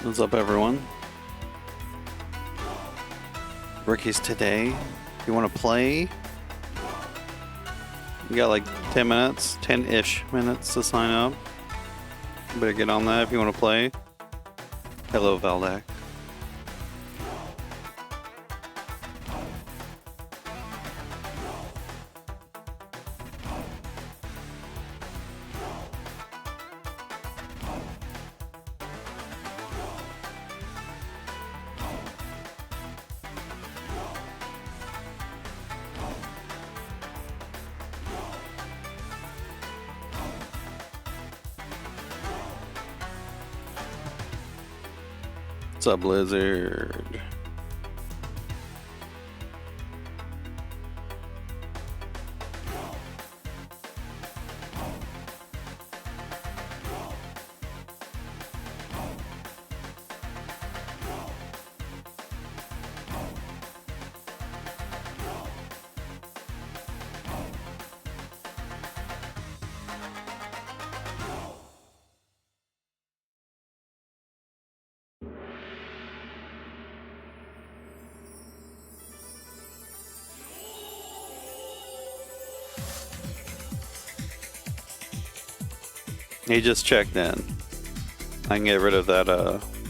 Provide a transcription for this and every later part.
What's up, everyone? Ricky's today. If you want to play, you got like 10 minutes, 10-ish minutes to sign up. You better get on that if you want to play. Hello, Valdak. What's up, Blizzard? He just checked in. I can get rid of that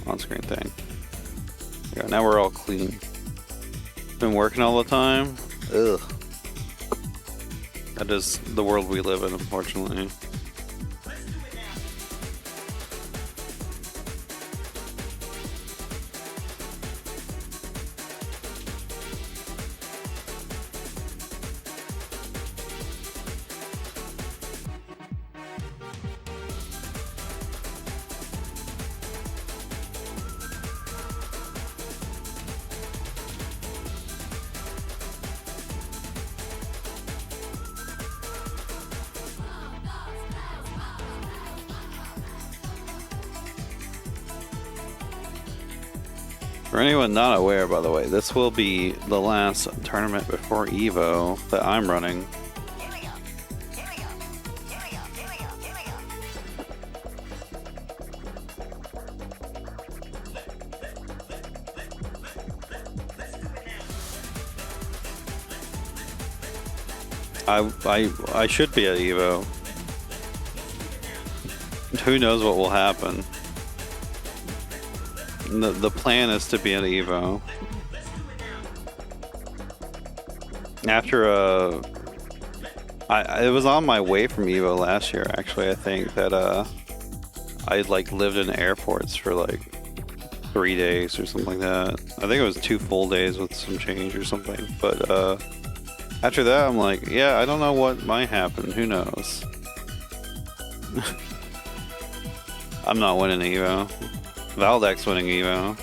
on-screen thing. Yeah, now we're all clean. Been working all the time. Ugh. That is the world we live in, unfortunately. For anyone not aware, by the way, this will be the last tournament before Evo that I'm running. I should be at Evo. Who knows what will happen? The plan is to be at Evo. After it was on my way from Evo last year, actually. I think that I like lived in airports for like 3 days or something like that. I think it was 2 full days with some change or something. But after that, I'm like, yeah, I don't know what might happen. Who knows? I'm not winning Evo. Valdak's winning Evo.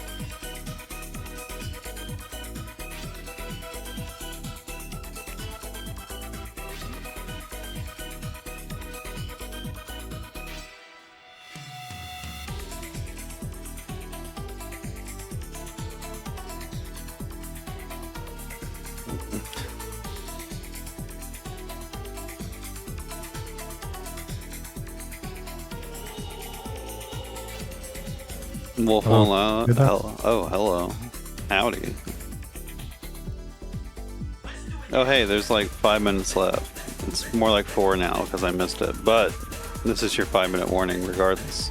Wolf won't allow. Oh, hello. Howdy. Oh, hey, there's like 5 minutes left. It's more like 4 now because I missed it. But this is your 5-minute warning regardless.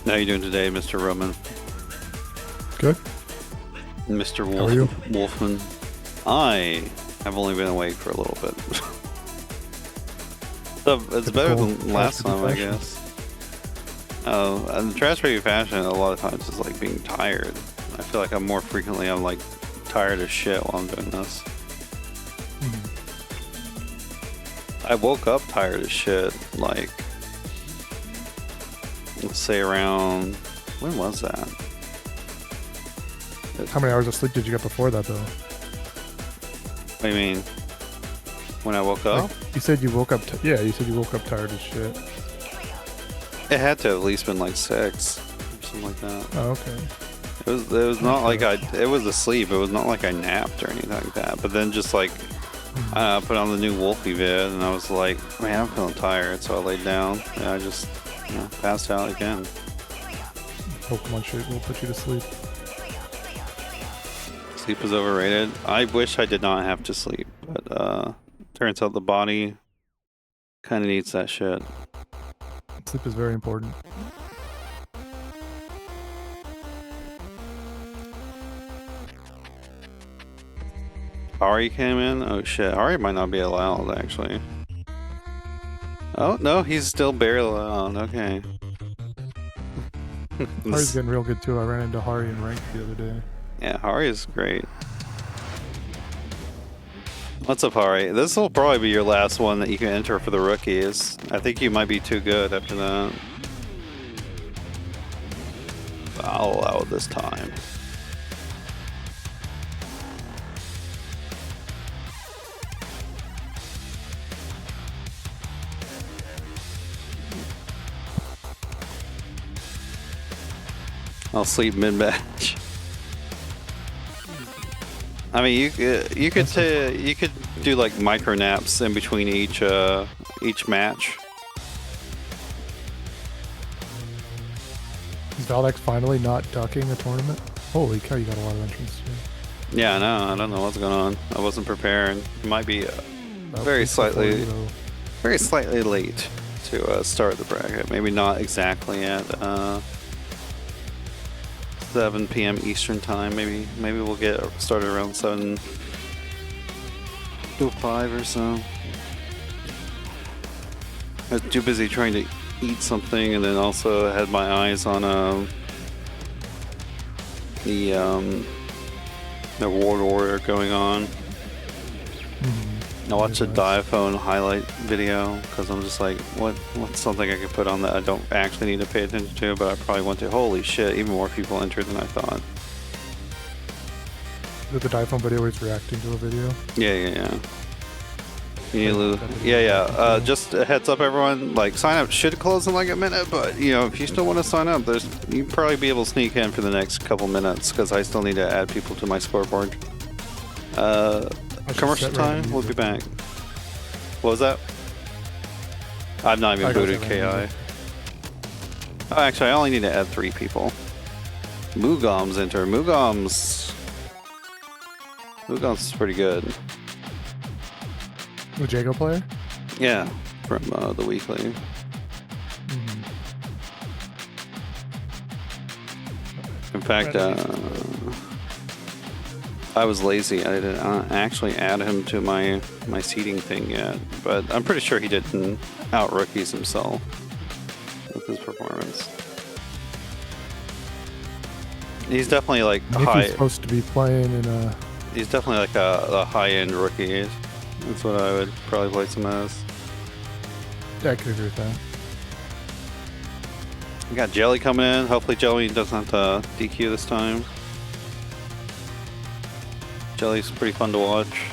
How you doing today, Mr. Roman? Good. Mr. Wolf. How are you? Wolfman. I have only been awake for a little bit. So it's better than last time, I guess. Oh, and the trash baby fashion a lot of times is like being tired. I feel like I'm like tired as shit while I'm doing this. I woke up tired as shit, like, let's say around, when was that? How many hours of sleep did you get before that, though? What do you mean? When I woke up? Like, you said you woke up, yeah, you said you woke up tired as shit. It had to have at least been like 6 or something like that. Oh, okay. It was not like it was asleep. It was not like I napped or anything like that. But then just like, I put on the new Wolfie vid and I was like, man, I'm feeling tired. So I laid down and I just Yeah, passed out again. Pokemon shit will put you to sleep. Sleep is overrated. I wish I did not have to sleep, but turns out the body kind of needs that shit. Sleep is very important. Ari came in? Oh shit, Ari might not be allowed actually. Oh no, he's still barely allowed, okay. Hari's getting real good too. I ran into Hari in ranked the other day. Yeah, Hari is great. What's up, Hari? This will probably be your last one that you can enter for the rookies. I think you might be too good after that. I'll allow it this time. I'll sleep mid-match. I mean, you could do like micro naps in between each match. Is Valdak finally not ducking a tournament? Holy cow, you got a lot of entrants too. Yeah, I know. I don't know what's going on. I wasn't prepared. It might be very slightly late to start the bracket. Maybe not exactly at 7 p.m. Eastern time. Maybe we'll get started around 7 to 5 or so. I was too busy trying to eat something, and then also had my eyes on the World Order going on. I watched a Diaphone highlight video because I'm just like, what's something I could put on that I don't actually need to pay attention to, but I probably want to. Holy shit, even more people entered than I thought. Did the Diaphone video where he's reacting to a video? Yeah. You need to, just a heads up, everyone. Like, sign up should close in like a minute, but you know, if you still want to sign up, you probably be able to sneak in for the next couple minutes because I still need to add people to my scoreboard. Commercial time, we'll be back. What was that? I've not even booted KI. Oh, actually, I only need to add 3 people. Mugoms enter. Mugoms is pretty good. The Jago player? Yeah, from the weekly. In fact, I was lazy. I didn't actually add him to my seeding thing yet, but I'm pretty sure he didn't out rookies himself with his performance. He's definitely like high. He's supposed to be playing in a. He's definitely like a high-end rookie. That's what I would probably place him as. Yeah, I could agree with that. We got Jelly coming in. Hopefully Jelly doesn't have to DQ this time. Jelly's pretty fun to watch.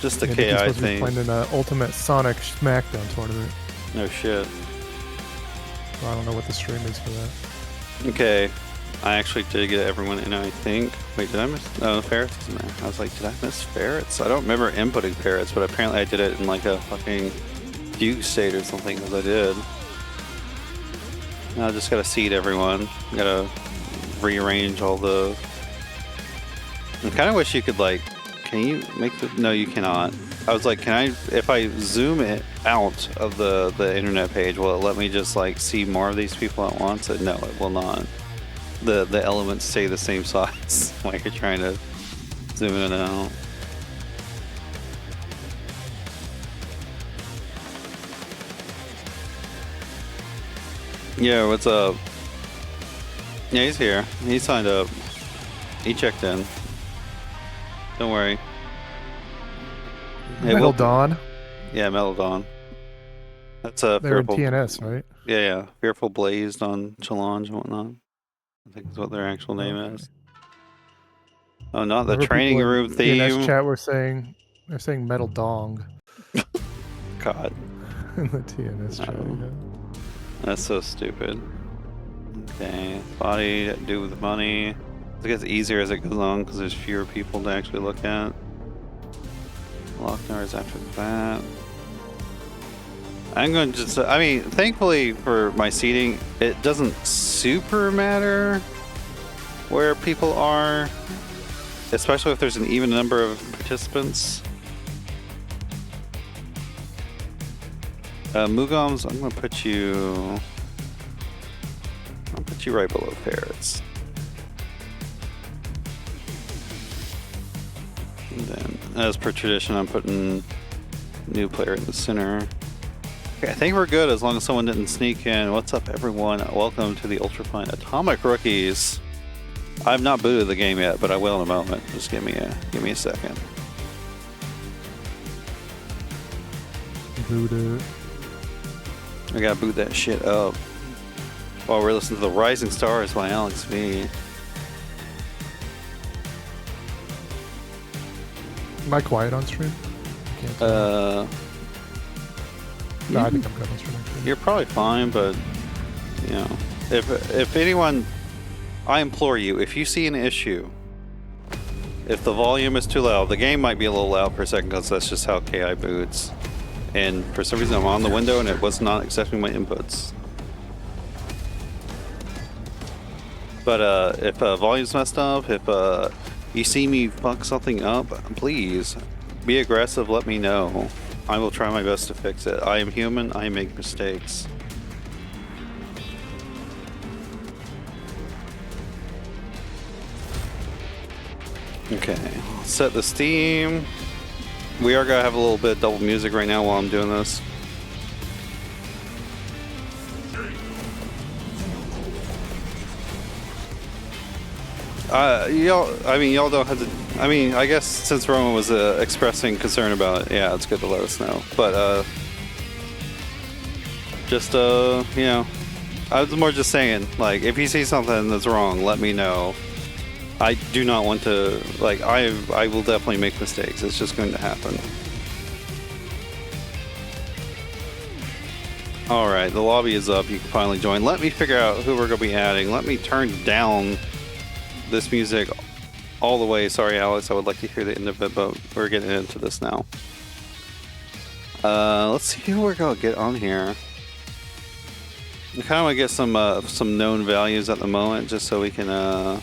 Just the KI thing. Playing in an Ultimate Sonic Smackdown tournament. No shit. Well, I don't know what the stream is for that. Okay, I actually did get everyone in, I think. Wait, did I miss? No, Ferrets is in there. I was like, did I miss Ferrets? I don't remember inputting Ferrets, but apparently I did it in like a fucking Fugue state or something, because I did. Now I just gotta seed everyone. Gotta rearrange all the... I kinda wish you could like... Can you make the... No, you cannot. I was like, can I... If I zoom it out of the internet page, will it let me just like see more of these people at once? No, it will not. The elements stay the same size while you're trying to zoom in and out. Yeah, what's up? Yeah, he's here. He signed up. He checked in. Don't worry. Hey, Metal Dawn. Yeah, Metal Dawn. That's a They're in TNS, right? Yeah. FearfulBlazed on Challenge and whatnot. I think that's what their actual name is. Oh, not the training room theme. TNS chat were saying they're saying Metal Dong. God. In the TNS chat. Yeah. That's so stupid. Okay, body, DudeWithMoney. It gets easier as it goes on because there's fewer people to actually look at. Loc-Nar is after that. I'm going to just, I mean, thankfully for my seating, it doesn't super matter where people are, especially if there's an even number of participants. Mugoms, I'm going to put you, I'll put you right below Ferrets. And then, as per tradition, I'm putting new player in the center. Okay, I think we're good as long as someone didn't sneak in. What's up, everyone? Welcome to the Ultrafine Atomic Rookies. I've not booted the game yet, but I will in a moment. Just give me a second. Boot it. I gotta boot that shit up. While we're listening to the Rising Stars by AlxMoonFang. Am I quiet on stream? I can't tell. No, I think I'm good on stream. Actually. You're probably fine, but you know, if anyone, I implore you, if you see an issue, if the volume is too loud, the game might be a little loud for a second because that's just how KI boots. And for some reason, I'm on the window and it was not accepting my inputs. But if volume's messed up, if you see me fuck something up, please be aggressive. Let me know. I will try my best to fix it. I am human. I make mistakes. Okay, set the Steam. We are gonna have a little bit of double music right now while I'm doing this. Y'all don't have to. I mean, I guess since Roman was expressing concern about it, yeah, it's good to let us know. But just you know, I was more just saying, like, if you see something that's wrong, let me know. I do not want to, like, I will definitely make mistakes. It's just going to happen. All right, the lobby is up. You can finally join. Let me figure out who we're going to be adding. Let me turn down this music all the way. Sorry, Alex, I would like to hear the end of it, but we're getting into this now. Let's see who we're going to get on here. I kind of want to get some known values at the moment, just so we can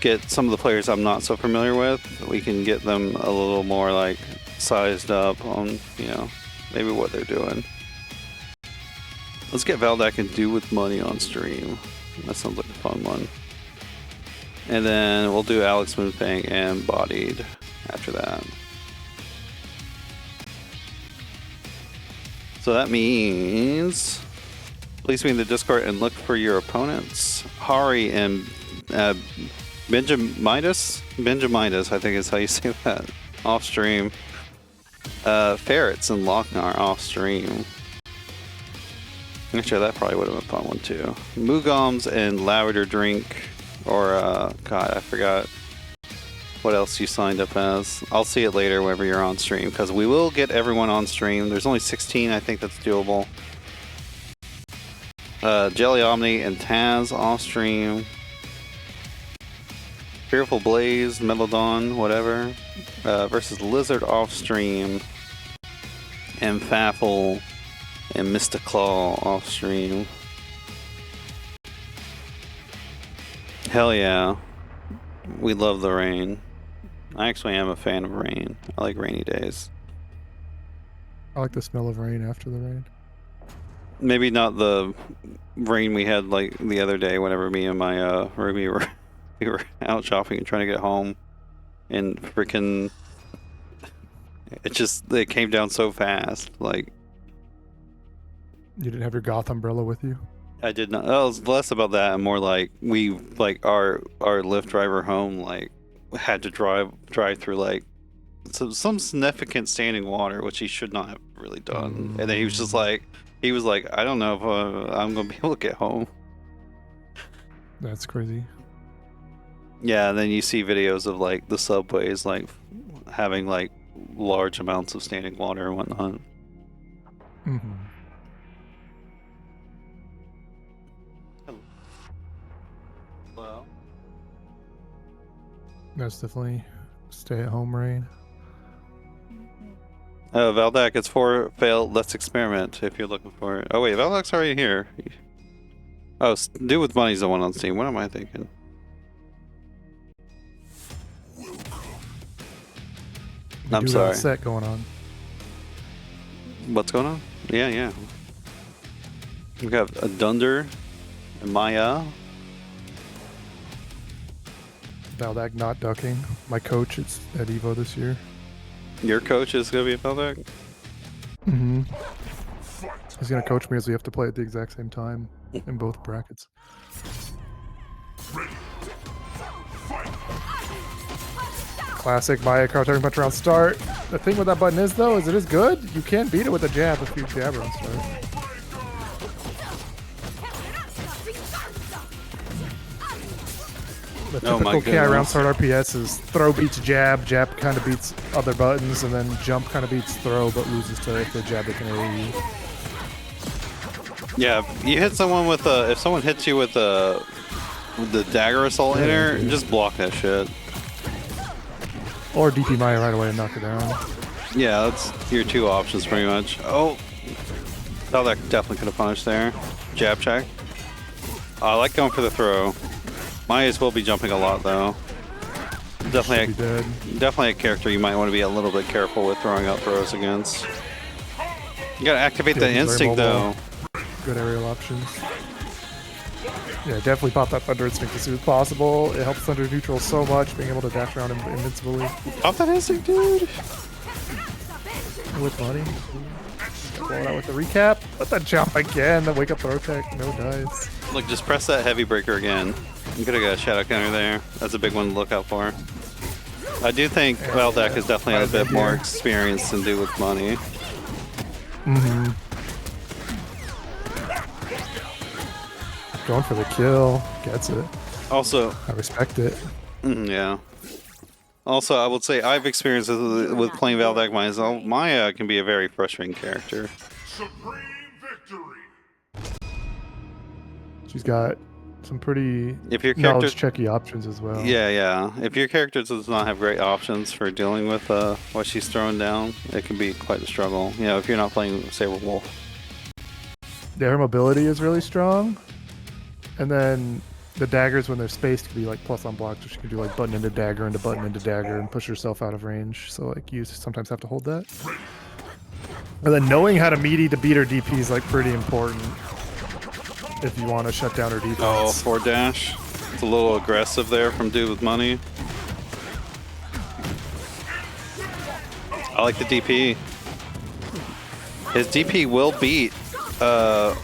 get some of the players I'm not so familiar with. We can get them a little more like sized up on, you know, maybe what they're doing. Let's get Valdak and DudeWithMoney on stream. That sounds like a fun one. And then we'll do AlxMoonFang and Bodied after that. So that means, please be in the Discord and look for your opponents. Hari and benjamitis, I think is how you say that, off stream. Ferrets and Loc-Nar off stream. Actually, that probably would have been a fun one too. Mugoms and Lavender Drink, or God, I forgot what else you signed up as. I'll see it later whenever you're on stream, because we will get everyone on stream. There's only 16, I think that's doable. JellyOmni and Taz off stream. FearfulBlazed, Melodon, whatever, versus Lizard off stream. And Faffel and Mr. Claw off stream. Hell yeah. We love the rain. I actually am a fan of rain. I like rainy days. I like the smell of rain after the rain. Maybe not the rain we had like the other day whenever me and my roomie we were out shopping and trying to get home, and freaking it came down so fast. Like, You didn't have your goth umbrella with you? I did not. It was less about that and more like our Lyft driver home like had to drive through like some significant standing water, which he should not have really done. And then he was just like, I don't know if I'm gonna be able to get home. That's crazy. Yeah, and then you see videos of like the subways like having like large amounts of standing water and whatnot. Mm-hmm. Hello. That's definitely stay at home rain. Valdak, it's for fail. Let's experiment if you're looking for it. Oh wait, Valdak's already here. Oh, DudeWithMoney's the one on Steam. What am I thinking? I'm sorry. Set going on. What's going on? Yeah. We got a Dunder and Maya. Valdak not ducking. My coach is at Evo this year. Your coach is gonna be a Valdak? Mm-hmm. He's gonna coach me as we have to play at the exact same time in both brackets. Classic Maya countering punch around start. The thing with that button is though, is it is good. You can beat it with a jab if you jab around start. The typical KI round start RPS is throw beats jab, jab kind of beats other buttons, and then jump kind of beats throw but loses to if the jab that can AoE. Yeah, you hit someone with a. If someone hits you with the dagger assault hitter, just block that shit. Or DP Maya right away and knock it down. Yeah, that's your two options pretty much. Oh, that definitely could have punished there. Jab check. I like going for the throw. Maya's will be jumping a lot though. Definitely a character you might want to be a little bit careful with throwing out throws against. You gotta activate the instinct though. Good aerial options. Yeah, definitely pop that Thunder Instinct as soon as possible. It helps Thunder neutral so much, being able to dash around invincibly. Pop that instinct, dude! With money. Blow it out with the recap. Let that jump again. The wake up throw tech. No dice. Look, just press that heavy breaker again. You could have got a shadow counter there. That's a big one to look out for. I do think Valdak is definitely a bit more experienced than DudeWithMoney. Mm-hmm. Going for the kill. Gets it. Also, I respect it. Yeah. Also, I would say I've experienced with playing Valdak myself. Maya can be a very frustrating character. Supreme victory. She's got some pretty knowledge checky options as well. Yeah. If your character does not have great options for dealing with what she's throwing down, it can be quite a struggle. You know, if you're not playing Saber Wolf. Yeah, her mobility is really strong. And then the daggers, when they're spaced, can be like plus on block, so she can do like button into dagger and push herself out of range. So like you sometimes have to hold that. And then knowing how to meaty to beat her DP is like pretty important if you want to shut down her defense. Oh, forward dash. It's a little aggressive there from DudeWithMoney. I like the DP. His DP will beat a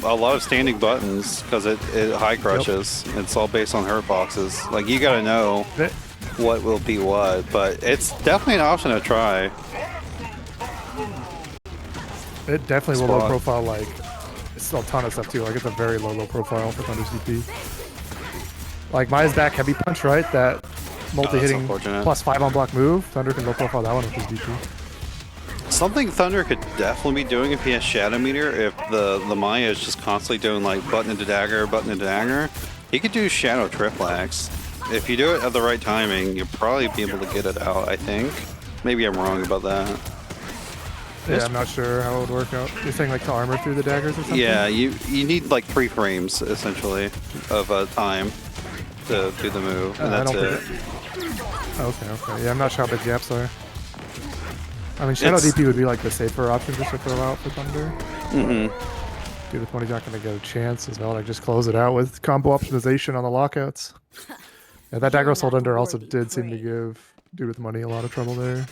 lot of standing buttons because it high crushes. Yep. It's all based on hurt boxes. Like you gotta know what will be what, but it's definitely an option to try. It definitely will low profile, like it's a ton of stuff too. Like it's a very low profile for Thunder's DP. Like Maya's back heavy punch, right? That multi-hitting +5 on block move. Thunder can low profile that one with his DP. Something Thunder could definitely be doing if he has Shadow Meter, if the Maya is just constantly doing like button into dagger, he could do Shadow Triplex. If you do it at the right timing, you'll probably be able to get it out, I think. Maybe I'm wrong about that. Yeah, I'm not sure how it would work out. You're saying like to armor through the daggers or something? Yeah, you need like 3 frames, essentially, of time to do the move, and that's it. Okay. Yeah, I'm not sure how big gaps are. I mean, Shadow DP would be like the safer option just to throw out for Thunder. DudeWithMoney's not going to get a chance as well. Like just close it out with combo optimization on the lockouts. Yeah, that dagger assault under also did seem to give DudeWithMoney a lot of trouble there.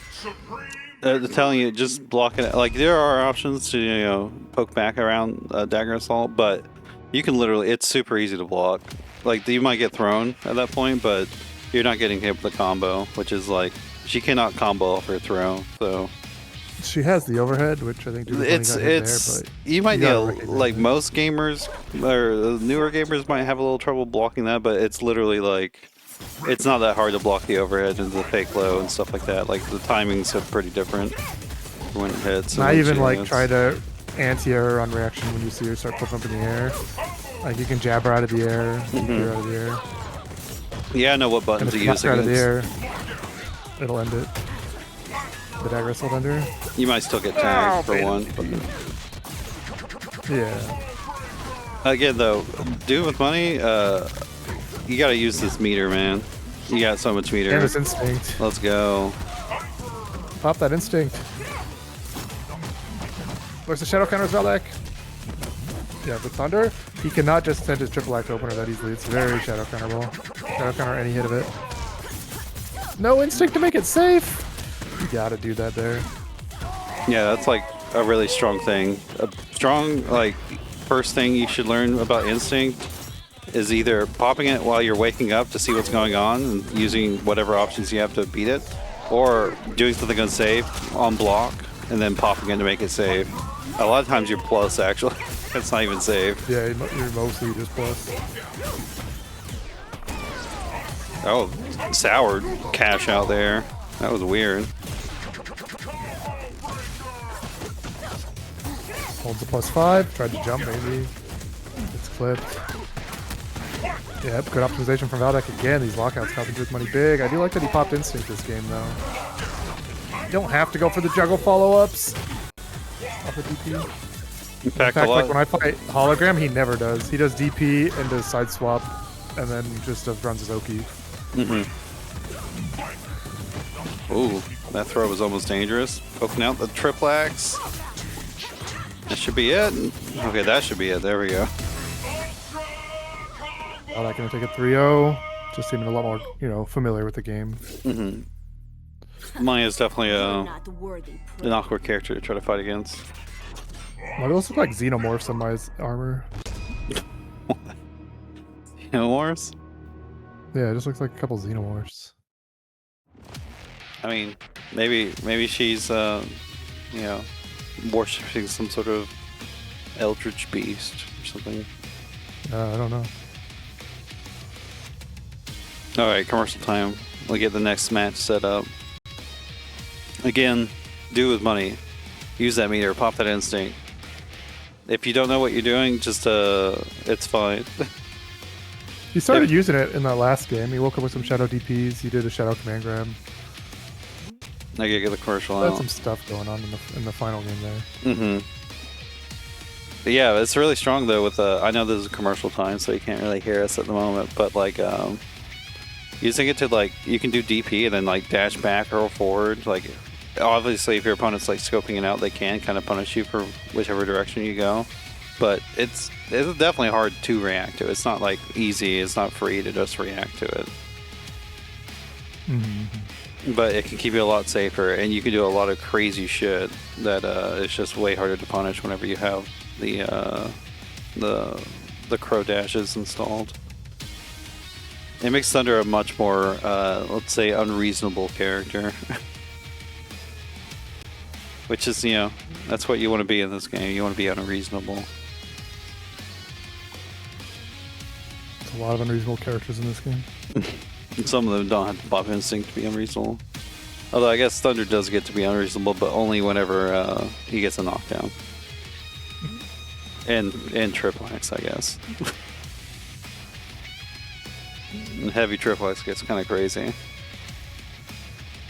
They're telling you just block it. Like there are options to poke back around dagger assault, but you can literally it's super easy to block. Like you might get thrown at that point, but you're not getting hit with the combo, which is like. She cannot combo off her throw, so she has the overhead, which I think it's there, but you might need like most gamers or newer gamers might have a little trouble blocking that, but it's literally like it's not that hard to block the overhead and the fake low and stuff like that. Like the timings are pretty different when it hits. Not even like try to anti-air on reaction when you see her start flipping up in the air. Like you can jab her out of the air, her out of the air. Yeah, I know what And buttons if to you use knock her out of the against. air, it'll end it. The dagger wrestled under. You might still get tagged for one. Yeah. Again, though, DudeWithMoney, you gotta use this meter, man. You got so much meter. And his instinct. Let's go. Pop that instinct. Where's the shadow counters, Valdak? Yeah, the thunder. He cannot just send his triple axe opener that easily. It's very shadow counterable. Shadow counter any hit of it. No instinct to make it safe. You gotta do that there. Yeah, that's like a really strong thing. A strong, like, first thing you should learn about instinct is either popping it while you're waking up to see what's going on and using whatever options you have to beat it, or doing something unsafe on block and then popping it to make it safe. A lot of times you're plus, actually. It's not even safe. Yeah, you're mostly just plus. Oh, soured cash out there. That was weird. Holds a +5. Tried to jump, maybe. It's clipped. Yep, good optimization from Valdak again. These lockouts costing DudeWithMoney big. I do like that he popped instinct this game, though. You don't have to go for the juggle follow-ups off the DP. In fact, Like when I fight Hologram, he never does. He does DP and does side swap, and then just runs his Oki. Ooh, that throw was almost dangerous. Poking out the triple axe. That should be it. Okay, that should be it. There we go. Valdak gonna take a 3-0. Just seeming a lot more, familiar with the game. Maya is definitely an awkward character to try to fight against. Why do those look like xenomorphs on Maya's armor? Wars? Yeah, it just looks like a couple xenomorphs. I mean, maybe she's worshipping some sort of eldritch beast or something. I don't know. All right, commercial time. We'll get the next match set up. Again, DudeWithMoney. Use that meter. Pop that instinct. If you don't know what you're doing, just it's fine. He started using it in that last game. He woke up with some shadow DPs. He did a shadow command grab. I gotta get the commercial Had out. some stuff going on in the final game there. But yeah, it's really strong though. With I know this is commercial time, so you can't really hear us at the moment. But like, using it to like, you can do DP and then like dash back or forward. Like, obviously, if your opponent's like scoping it out, they can kind of punish you for whichever direction you go. But it's definitely hard to react to. It's not like easy. It's not free to just react to it. But it can keep you a lot safer, and you can do a lot of crazy shit that is just way harder to punish whenever you have the crow dashes installed. It makes Thunder a much more, let's say, unreasonable character. Which is, that's what you want to be in this game. You want to be unreasonable. There's a lot of unreasonable characters in this game. And some of them don't have to pop instinct to be unreasonable. Although I guess Thunder does get to be unreasonable, but only whenever he gets a knockdown. And triple X, I guess. And heavy triple X gets kind of crazy.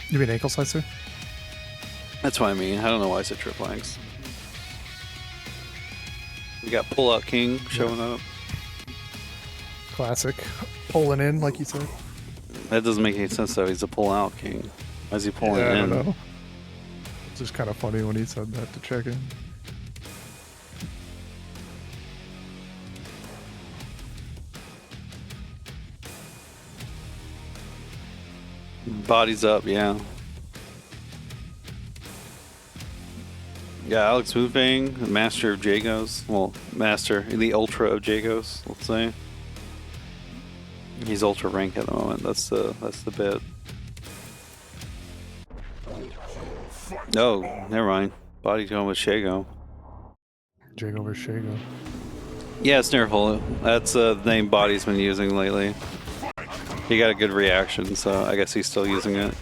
You mean ankle slicer? That's what I mean. I don't know why I said triple X. We got Pull Out King showing up. Classic. Pulling in, like you said. That doesn't make any sense though. He's a Pull Out King. Why is he pulling in? I don't know. It's just kind of funny when he said that to check in. Bodies up, yeah. Yeah, AlxMoonFang, master of Jagos. Well, master, the ultra of Jagos, let's say. He's ultra rank at the moment. That's the bit. Oh, never mind. Body going with Shago. Jago versus Shago. Yeah, it's Snareful. That's the name Body's been using lately. He got a good reaction, so I guess he's still using it.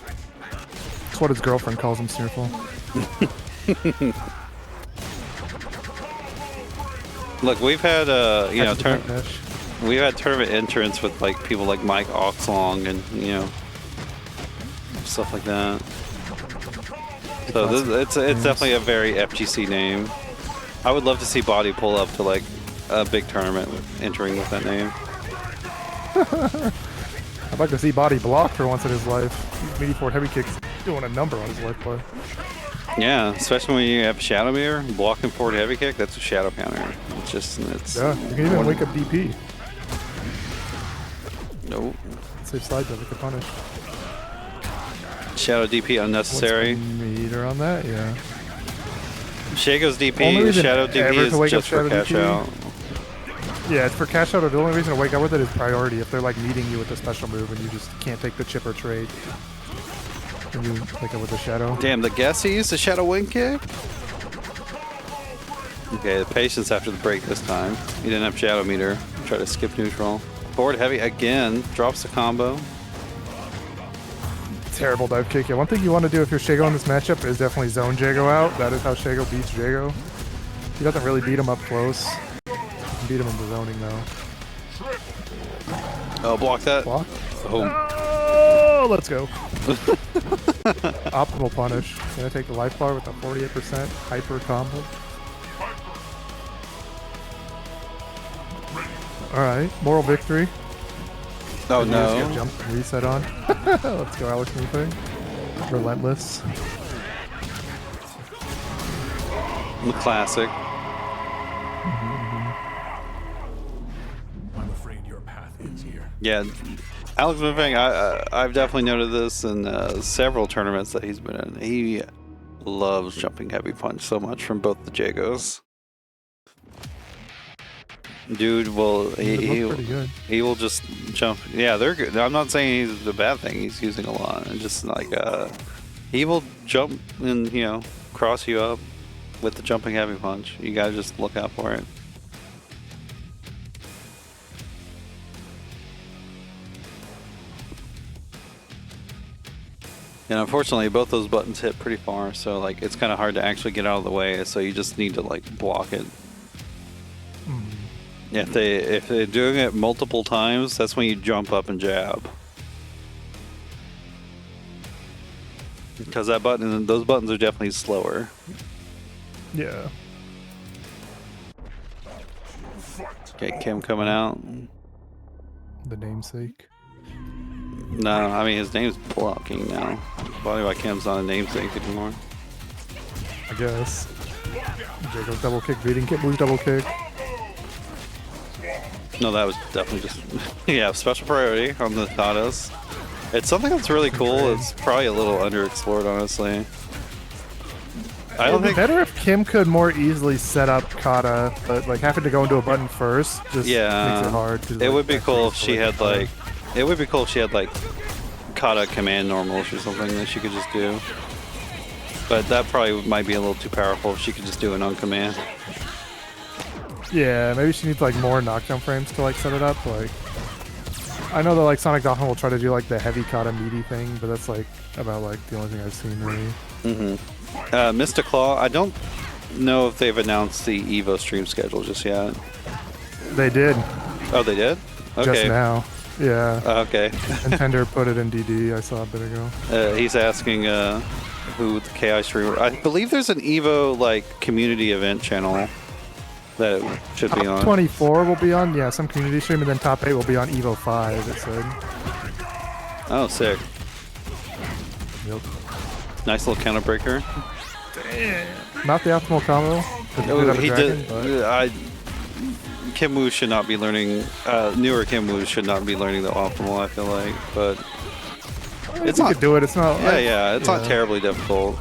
That's what his girlfriend calls him, Sneerful. Look, we've had turn. we've had tournament entrants with like people like Mike Oxlong and stuff like that. So it's definitely a very FGC name. I would love to see Body pull up to like a big tournament entering with that name. I'd like to see Body block for once in his life. Meaty forward heavy kicks doing a number on his life play. Yeah, especially when you have Shadow Meter, blocking forward heavy kick, that's a shadow counter. It's yeah, you can even wake up DP. Nope. Save slide that we could punish. Shadow DP unnecessary. What's the meter on that? Yeah. Shago's DP, Shadow DP is just for cash out. Yeah, it's for cash out. The only reason to wake up with it is priority. If they're like meeting you with a special move and you just can't take the chip or trade, and you wake up with a shadow. Damn, the guess he used the Shadow Wing kick? Okay, the patience after the break this time. He didn't have Shadow Meter. Try to skip neutral. Forward heavy again. Drops the combo. Terrible dive kick. Yeah, one thing you want to do if you're Shago in this matchup is definitely zone Jago out. That is how Shago beats Jago. He doesn't really beat him up close. You can beat him in the zoning though. Oh, block that. Block. Oh, let's go. Optimal punish. Gonna take the life bar with a 48% hyper combo. Alright, moral victory. Oh no. Just jump and reset on. Let's go, AlxMoonFang. Relentless. The classic. I'm afraid your path ends here. Yeah, AlxMoonFang, I've definitely noted this in several tournaments that he's been in. He loves jumping heavy punch so much from both the Jagos. Dude will he will just jump. Yeah, they're good. I'm not saying he's a bad thing. He's using a lot, and just like he will jump and cross you up with the jumping heavy punch. You gotta just look out for it. And unfortunately, both those buttons hit pretty far, so like it's kind of hard to actually get out of the way. So you just need to like block it. Yeah, if they're doing it multiple times, that's when you jump up and jab. Because those buttons are definitely slower. Yeah. Okay, Kim coming out. The namesake. No, I mean his name's Pullout King now. Bodiedbykim's not a namesake anymore. I guess. Jaco's double kick beating Kitbu's double kick. No, that was definitely just yeah, special priority on the Tadas. It's something that's really cool. It's probably a little underexplored, honestly. I don't think better if Kim could more easily set up Kata, but like having to go into a button first just makes it hard. It would be cool if she had like, Kata command normals or something that she could just do. But that probably might be a little too powerful if she could just do it on command. Yeah, maybe she needs like more knockdown frames to like set it up. Like, I know that like Sonic Dolphin will try to do like the heavy Kata meaty thing, but that's like about like the only thing I've seen really. Mr. Claw, I don't know if they've announced the EVO stream schedule just yet. They did. Oh, they did? Okay. Just now. Yeah. Okay. Contender put it in DD. I saw a bit ago. He's asking who the KI streamer. I believe there's an EVO like community event channel that it should be on. Top 24 will be on, yeah, some community stream, and then top 8 will be on Evo 5, it said. Oh, sick. Yep. Nice little counter breaker. Damn. Not the optimal combo. Kim Woo should not be learning, newer Kim Woo should not be learning the optimal, I feel like, but it's not, do it, it's not. Yeah, it's not terribly difficult.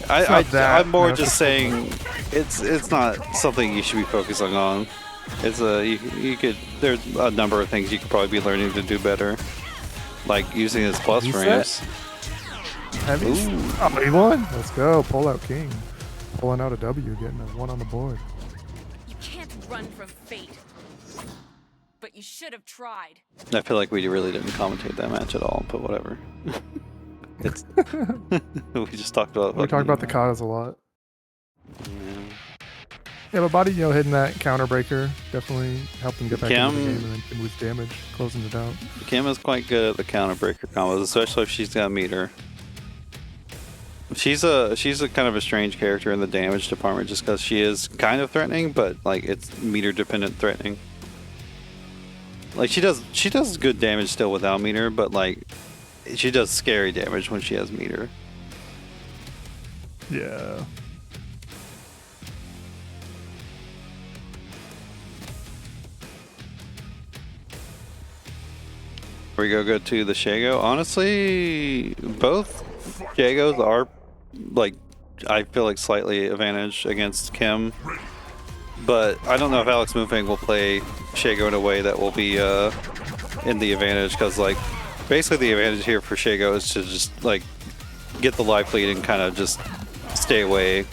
I'm more just saying it's not something you should be focusing on. It's there's a number of things you could probably be learning to do better, like using his plus frames. Heavy. Oh, he won. Let's go. Pull out King. Pulling out a W, getting a 1 on the board. You can't run from fate, but you should have tried. I feel like we really didn't commentate that match at all, but whatever. It's we just talked about. We talked about the Katas a lot. Yeah. Yeah, but Body, hitting that counter breaker definitely helped him get back into the game and then can lose damage, closing it out. Kim is quite good at the counter breaker combos, especially if she's got meter. She's a kind of a strange character in the damage department just because she is kind of threatening, but like it's meter dependent threatening. Like she does good damage still without meter, but like she does scary damage when she has meter. Yeah. We go to the Shago. Honestly, both Shagos are like I feel like slightly advantaged against Kim, but I don't know if AlxMoonFang will play Shago in a way that will be in the advantage, because like basically the advantage here for Shago is to just like get the life lead and kind of just stay away.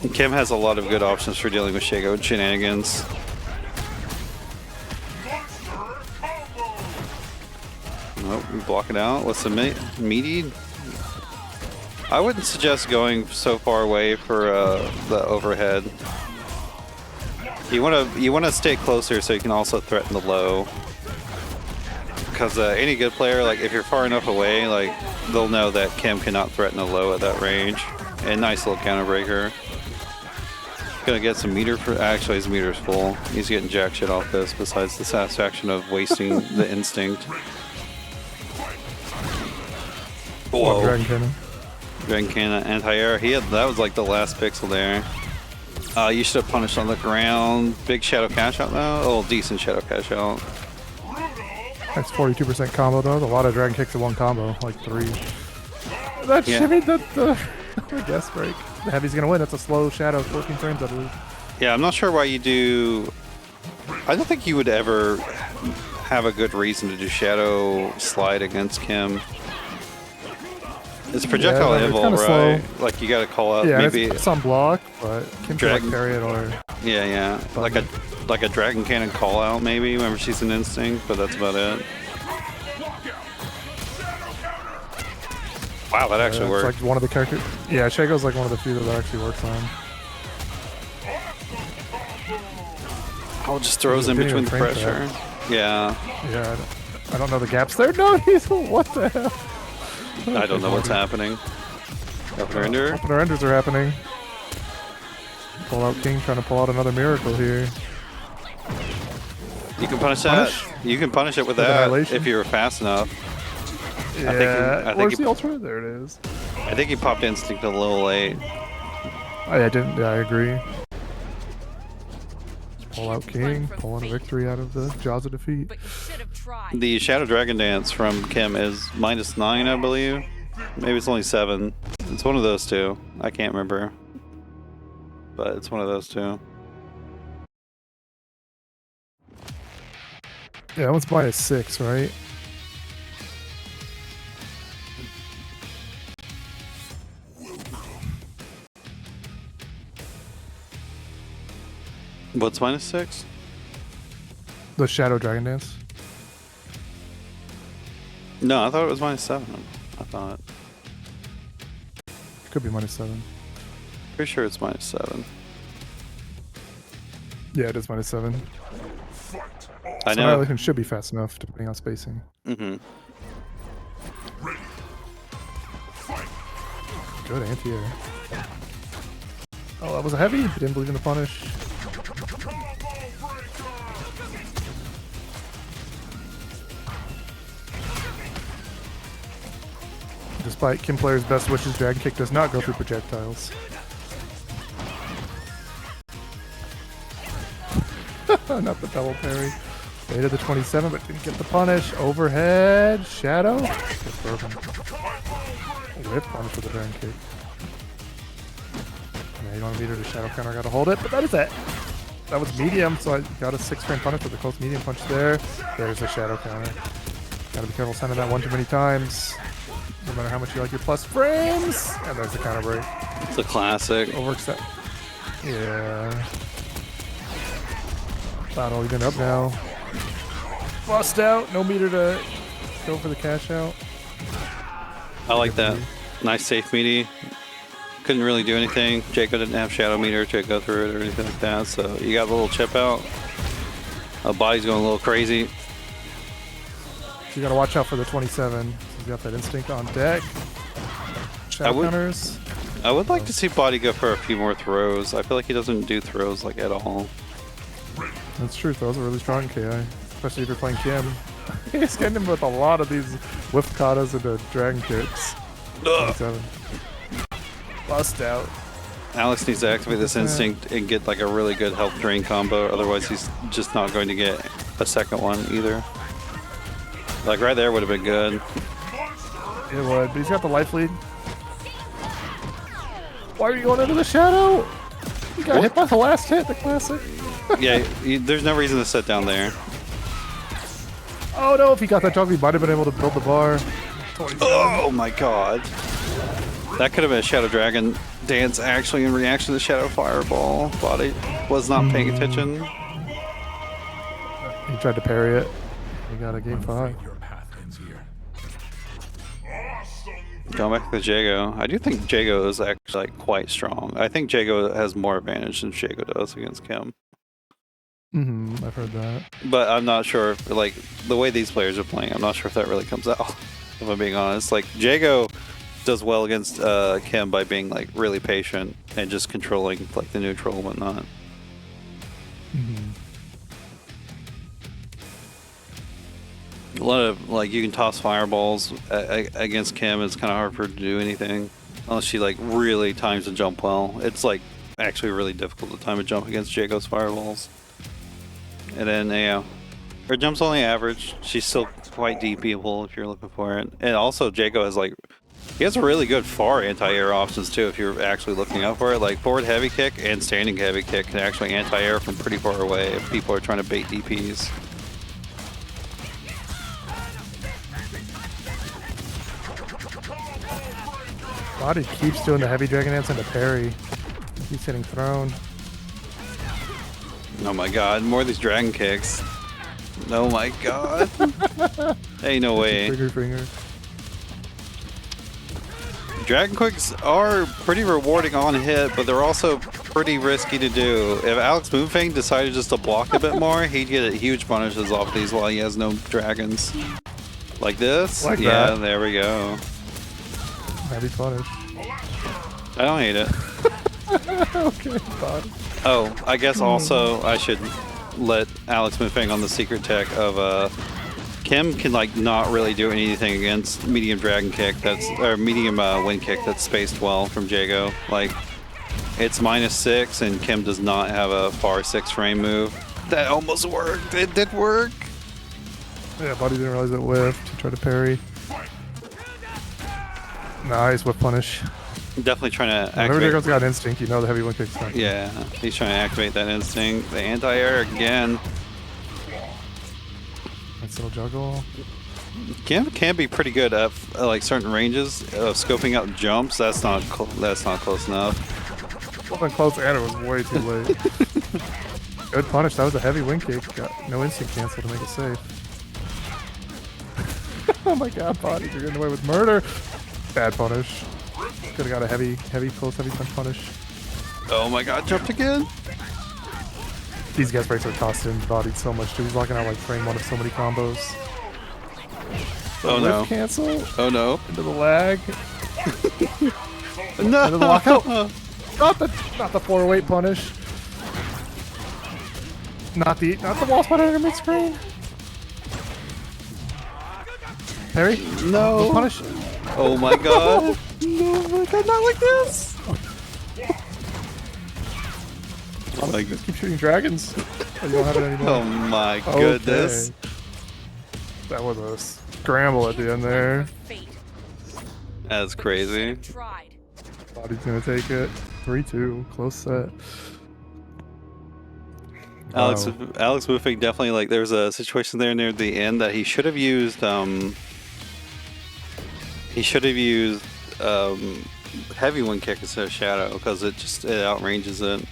And Kim has a lot of good options for dealing with Shago shenanigans. Nope, we block it out. What's the meaty? I wouldn't suggest going so far away for the overhead. You wanna stay closer so you can also threaten the low. Because any good player, like if you're far enough away, like they'll know that Kim cannot threaten a low at that range. And nice little counter breaker. Gonna get some meter for. Actually, his meter's full. He's getting jack shit off this. Besides the satisfaction of wasting the instinct. Whoa. Dragon Cannon. Dragon Cannon, anti-air. That was like the last pixel there. You should have punished on the ground. Big Shadow Cash Out though. Oh, decent Shadow Cash Out. That's 42% combo though. A lot of Dragon Kicks in one combo, like 3. That Yeah. shimmy, the guess break. The heavy's gonna win. That's a slow Shadow, 14 frames I believe. Yeah, I'm not sure why you do. I don't think you would ever have a good reason to do Shadow Slide against Kim. It's projectile it's invul, kinda right? slow. Like you gotta call out Yeah, maybe. it's on block, but Kim can like Dragon- carry it or. Yeah. Like a Dragon Cannon call out maybe whenever she's an instinct, but that's about it. Wow, that actually It's worked. like one of the characters. Yeah, Shago's like one of the few that actually works on. Oh, just throws in There's a between the video frame pressure. Yeah, Yeah, I don't know the gaps there. No, he's what the hell? I don't know what's happening. Up under. Opener enders are happening. Pull out King trying to pull out another miracle here. You can punish that. Punish? You can punish it with With that Annihilation? if you're fast enough. Yeah, I think where's he- the ultra? There it is. I think he popped instinct a little late. Oh, yeah, I didn't. Yeah, I agree. Pull out King, pulling a victory out of the jaws of defeat. But you should have tried. The Shadow Dragon Dance from Kim is -9, I believe. Maybe it's only 7. It's one of those two. I can't remember. But it's one of those two. Yeah, that one's -6, right? What's -6? The Shadow Dragon Dance. No, I thought it was -7. I thought. Could be -7. Pretty sure it's -7. Yeah, it is -7. I So know. Annihilation should be fast enough depending on spacing. Mm-hmm. Good anti-air. Oh, that was a heavy. Didn't believe in the punish. Despite Kim player's best wishes, Dragon Kick does not go through projectiles. Not the double parry. Baited the 27, but didn't get the punish. Overhead Shadow. Gets broken. Whip punish with the Dragon Kick. Yeah, you don't beat her to Shadow counter. Gotta hold it, but that is it. That was medium, so I got a 6-frame punish with a close medium punch there. There's the Shadow counter. Gotta be careful sending that one too many times. No matter how much you like your plus frames. And there's the counter break. It's a classic. Overextend. Yeah. Battle even up now. Bust out. No meter to go for the cash out. I like that. Nice safe meaty. couldn't really do anything. Jaco didn't have Shadow Meter to go through it or anything like that, so you got a little chip out. Body's going a little crazy. You gotta watch out for the 27. You got that instinct on deck. Shadow counters. I would like to see Body go for a few more throws. I feel like he doesn't do throws like at all. That's true. Throws are really strong in KI, especially if you're playing Kim. He's getting him with a lot of these whiff katas into dragon kicks. 27. Bust out. Alex needs to activate this instinct and get like a really good health drain combo. Otherwise, he's just not going to get a second one either. Like right there would have been good. It would, but he's got the life lead. Why are you going into the shadow? You got hit by the last hit, the classic. Yeah, there's no reason to sit down there. Oh no, if he got that jump, he might have been able to build the bar. 27. Oh my god. That could have been a Shadow Dragon dance actually in reaction to Shadow Fireball. Body was not paying attention. He tried to parry it. He got a game 5. Your path ends here. Going back to Jago, I do think Jago is actually like quite strong. I think Jago has more advantage than Jago does against Kim. I've heard that. But I'm not sure if, like, the way these players are playing, I'm not sure if that really comes out, if I'm being honest. Like, Jago does well against Kim by being, like, really patient and just controlling, like, the neutral and whatnot. A lot of, like, you can toss fireballs against Kim. It's kind of hard for her to do anything unless she, like, really times the jump well. It's, like, actually really difficult to time a jump against Jago's fireballs. And then, yeah, her jump's only average. She's still quite DPable if you're looking for it. And also, Jago has, like, he has a really good far anti-air options, too, if you're actually looking out for it. Like, forward heavy kick and standing heavy kick can actually anti-air from pretty far away if people are trying to bait DPs. Body keeps doing the heavy dragon dance into parry. He's hitting throne. Oh my god, more of these dragon kicks. Oh my god. Ain't no way. Trigger finger. Dragon kicks are pretty rewarding on hit, but they're also pretty risky to do. If AlxMoonFang decided just to block a bit more, he'd get huge punishes off these while he has no dragons. Like this? Like yeah, that. There we go. Heavy punish. I don't hate it. Okay, body. Oh, I guess also I should let AlxMoonFang on the secret tech of Kim can like not really do anything against medium dragon kick or medium wind kick that's spaced well from Jago. Like it's -6 and Kim does not have a far 6 frame move. That almost worked. It did work. Yeah, Body didn't realize it whiffed. He tried to parry. Nice whip punish. Definitely trying to Whenever activate. Jago's got instinct, you know the heavy wind kick's coming. Yeah, he's trying to activate that instinct. The anti-air again. Nice little juggle. Kim can be pretty good at like certain ranges of scoping out jumps. That's not close enough. It wasn't close and it was way too late. Good punish. That was a heavy wind kick. Got no instinct cancel to make it safe. Oh my god, Body, you're getting away with murder. Bad punish. Could have got a heavy close, heavy punch punish. Oh my god, jumped again. These gas breaks are costing Bodied so much too. He's locking out like frame 1 of so many combos. Oh no. Whiff cancel. Oh no. Into the lag. No. Into the lockout. Not the 408 punish. Not the wall spot under mid screen. Parry? No. The punish. Oh my god. No, my god, not like this. Oh my god. Keep shooting dragons. Oh, you don't have it anymore. Oh my goodness. Okay. That was a scramble at the end there. Fate. That's crazy. Tried. Body's gonna take it. 3-2. Close set. AlxMoonFang definitely, like, there's a situation there near the end that he should have used heavy wind kick instead of shadow because it outranges it.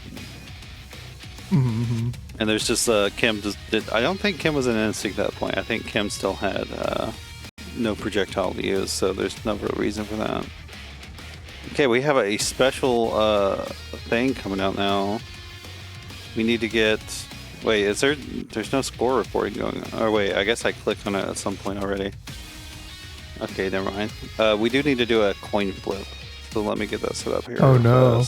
Mm-hmm. And there's just Kim I don't think Kim was in instinct at that point. I think Kim still had no projectile to use, so there's no real reason for that. Okay, we have a special thing coming out now. We need to get. Wait, is there? There's no score recording going on. Or wait, I guess I clicked on it at some point already. Okay, never mind. We do need to do a coin flip. So let me get that set up here. Oh no.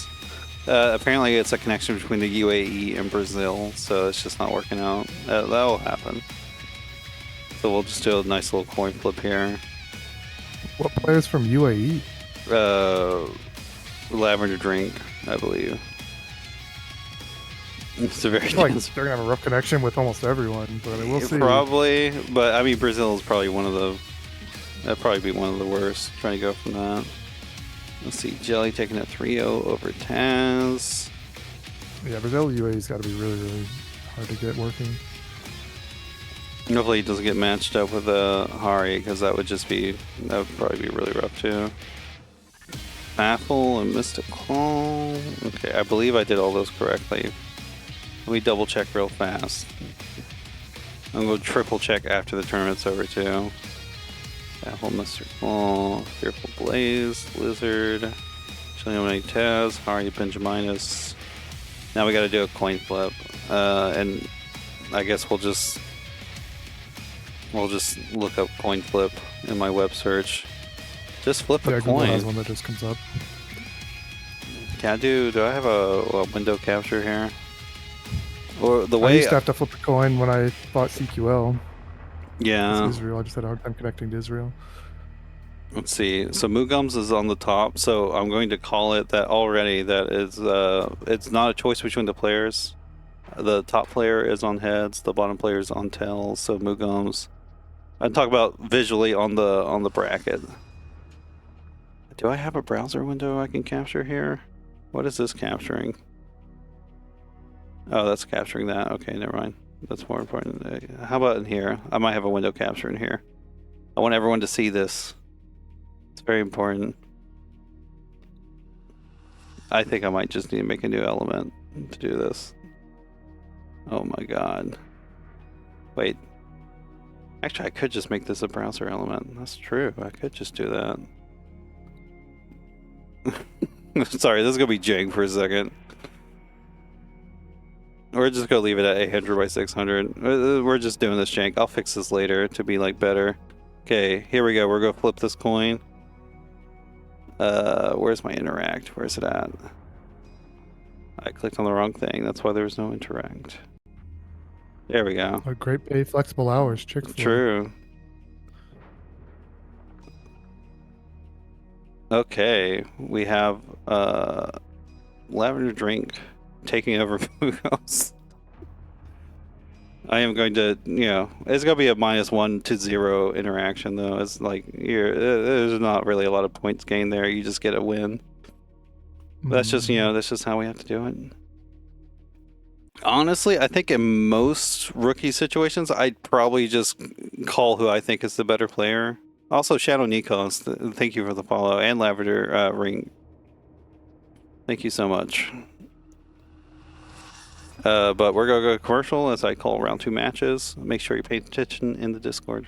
Apparently, it's a connection between the UAE and Brazil, so it's just not working out. That will happen. So we'll just do a nice little coin flip here. What players from UAE? Lavender drink, I believe. It's a very Like they're gonna have a rough connection with almost everyone, but we'll see. Probably, but I mean Brazil is probably one of the. That'd probably be one of the worst. Trying to go from that. Let's see, Jelly taking a 3-0 over Taz. Yeah, Brazil UAE's got to be really, really hard to get working. Hopefully he doesn't get matched up with Hari, because that would probably be really rough too. Faffel and Mystical. Okay, I believe I did all those correctly. Let me double check real fast. I'm going to triple check after the tournament's over too. Faffel, Mystical, FearfulBlazed, Lizard, JellyOmni, Taz, Hari, benjamitis. Now we got to do a coin flip, and I guess we'll just look up coin flip in my web search. Just flip a Google coin. has one that just comes up. Can I do I have a window capture here? Or the I way used to have to flip a coin when I bought CQL. yeah. It's Israel. I just had a hard time connecting to Israel. Let's see. So Mugoms is on the top. So I'm going to call it that already. That is, it's not a choice between the players. The top player is on heads. The bottom player is on tails. So Mugoms. I talk about visually on the bracket. Do I have a browser window I can capture here? What is this capturing? Oh, that's capturing that. Okay, never mind. That's more important. How about in here? I might have a window capture in here. I want everyone to see this. It's very important. I think I might just need to make a new element to do this. Oh my god. Wait. Actually, I could just make this a browser element. That's true. I could just do that. Sorry, this is going to be jank for a second. We're just going to leave it at 800 by 600. We're just doing this jank. I'll fix this later to be like better. Okay, here we go. We're going to flip this coin. Where's my interact? Where's it at? I clicked on the wrong thing. That's why there was no interact. There we go. A great pay, flexible hours, Chick-fil-A. True. Okay, we have lavender drink taking over Mugoms. I am going to, it's going to be a -1 to 0 interaction though. It's like there's not really a lot of points gained there. You just get a win. That's just, that's just how we have to do it. Honestly, I think in most rookie situations, I'd probably just call who I think is the better player. Also, Shadow Nikos, thank you for the follow, and Lavender Ring. Thank you so much. But we're going to go commercial as I call round 2 matches. Make sure you pay attention in the Discord.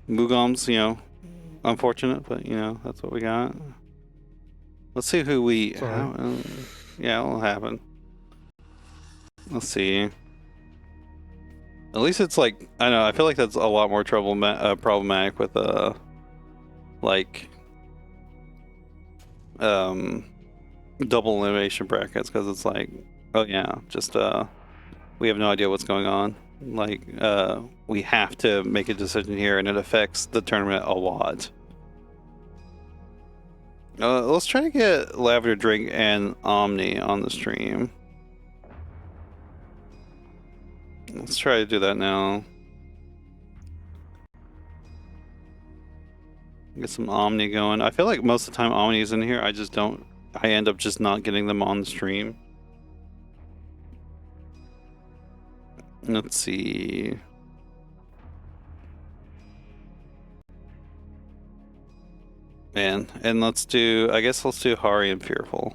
Mugoms, unfortunate, but, that's what we got. Let's see who we... yeah, it'll happen. Let's see. At least it's like... I know, I feel like that's a lot more problematic with, double elimination brackets, because it's like, oh yeah, just, we have no idea what's going on. Like, we have to make a decision here, and it affects the tournament a lot. Let's try to get Lavender Drink and Omni on the stream. Let's try to do that now. Get some Omni going. I feel like most of the time Omni's in here. I end up just not getting them on the stream. Let's see. Man, and I guess let's do Hari and Fearful.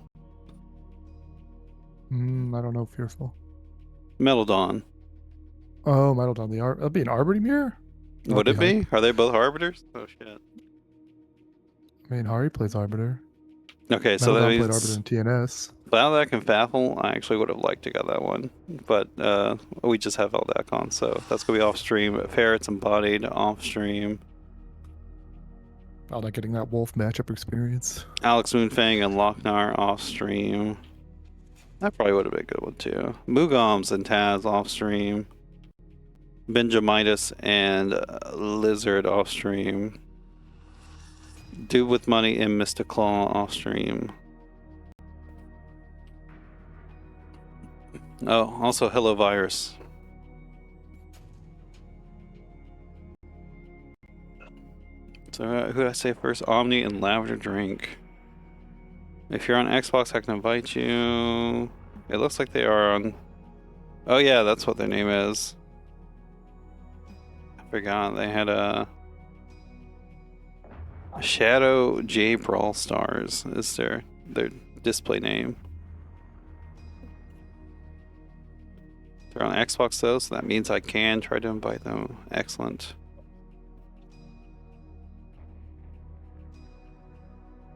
I don't know, Fearful. Metal Dawn. Oh, Metal Dawn. That'll be an Arbiter Mirror? Would it be? Are they both Harbiters? Oh shit. I mean, Hari plays Arbiter. Okay, so that Metalon played means Arbiter in TNS. Valdak and Faffel, I actually would have liked to get that one, but we just have Valdak on, so that's gonna be off stream. Ferrets and Bodied off stream. Valdak getting that wolf matchup experience. AlxMoonFang and Loc-Nar off stream. That probably would have been a good one too. Mugoms and Taz off stream. Benjamitis and Lizard off stream. DudeWithMoney and Mr. Claw off stream. Oh, also Hello Virus. So who did I say first? Omni and Lavender Drink. If you're on Xbox, I can invite you. It looks like they are on... Oh yeah, that's what their name is. I forgot. They had a... ShadoJ-Brawl Stars is their display name. They're on Xbox though, so that means I can try to invite them. Excellent.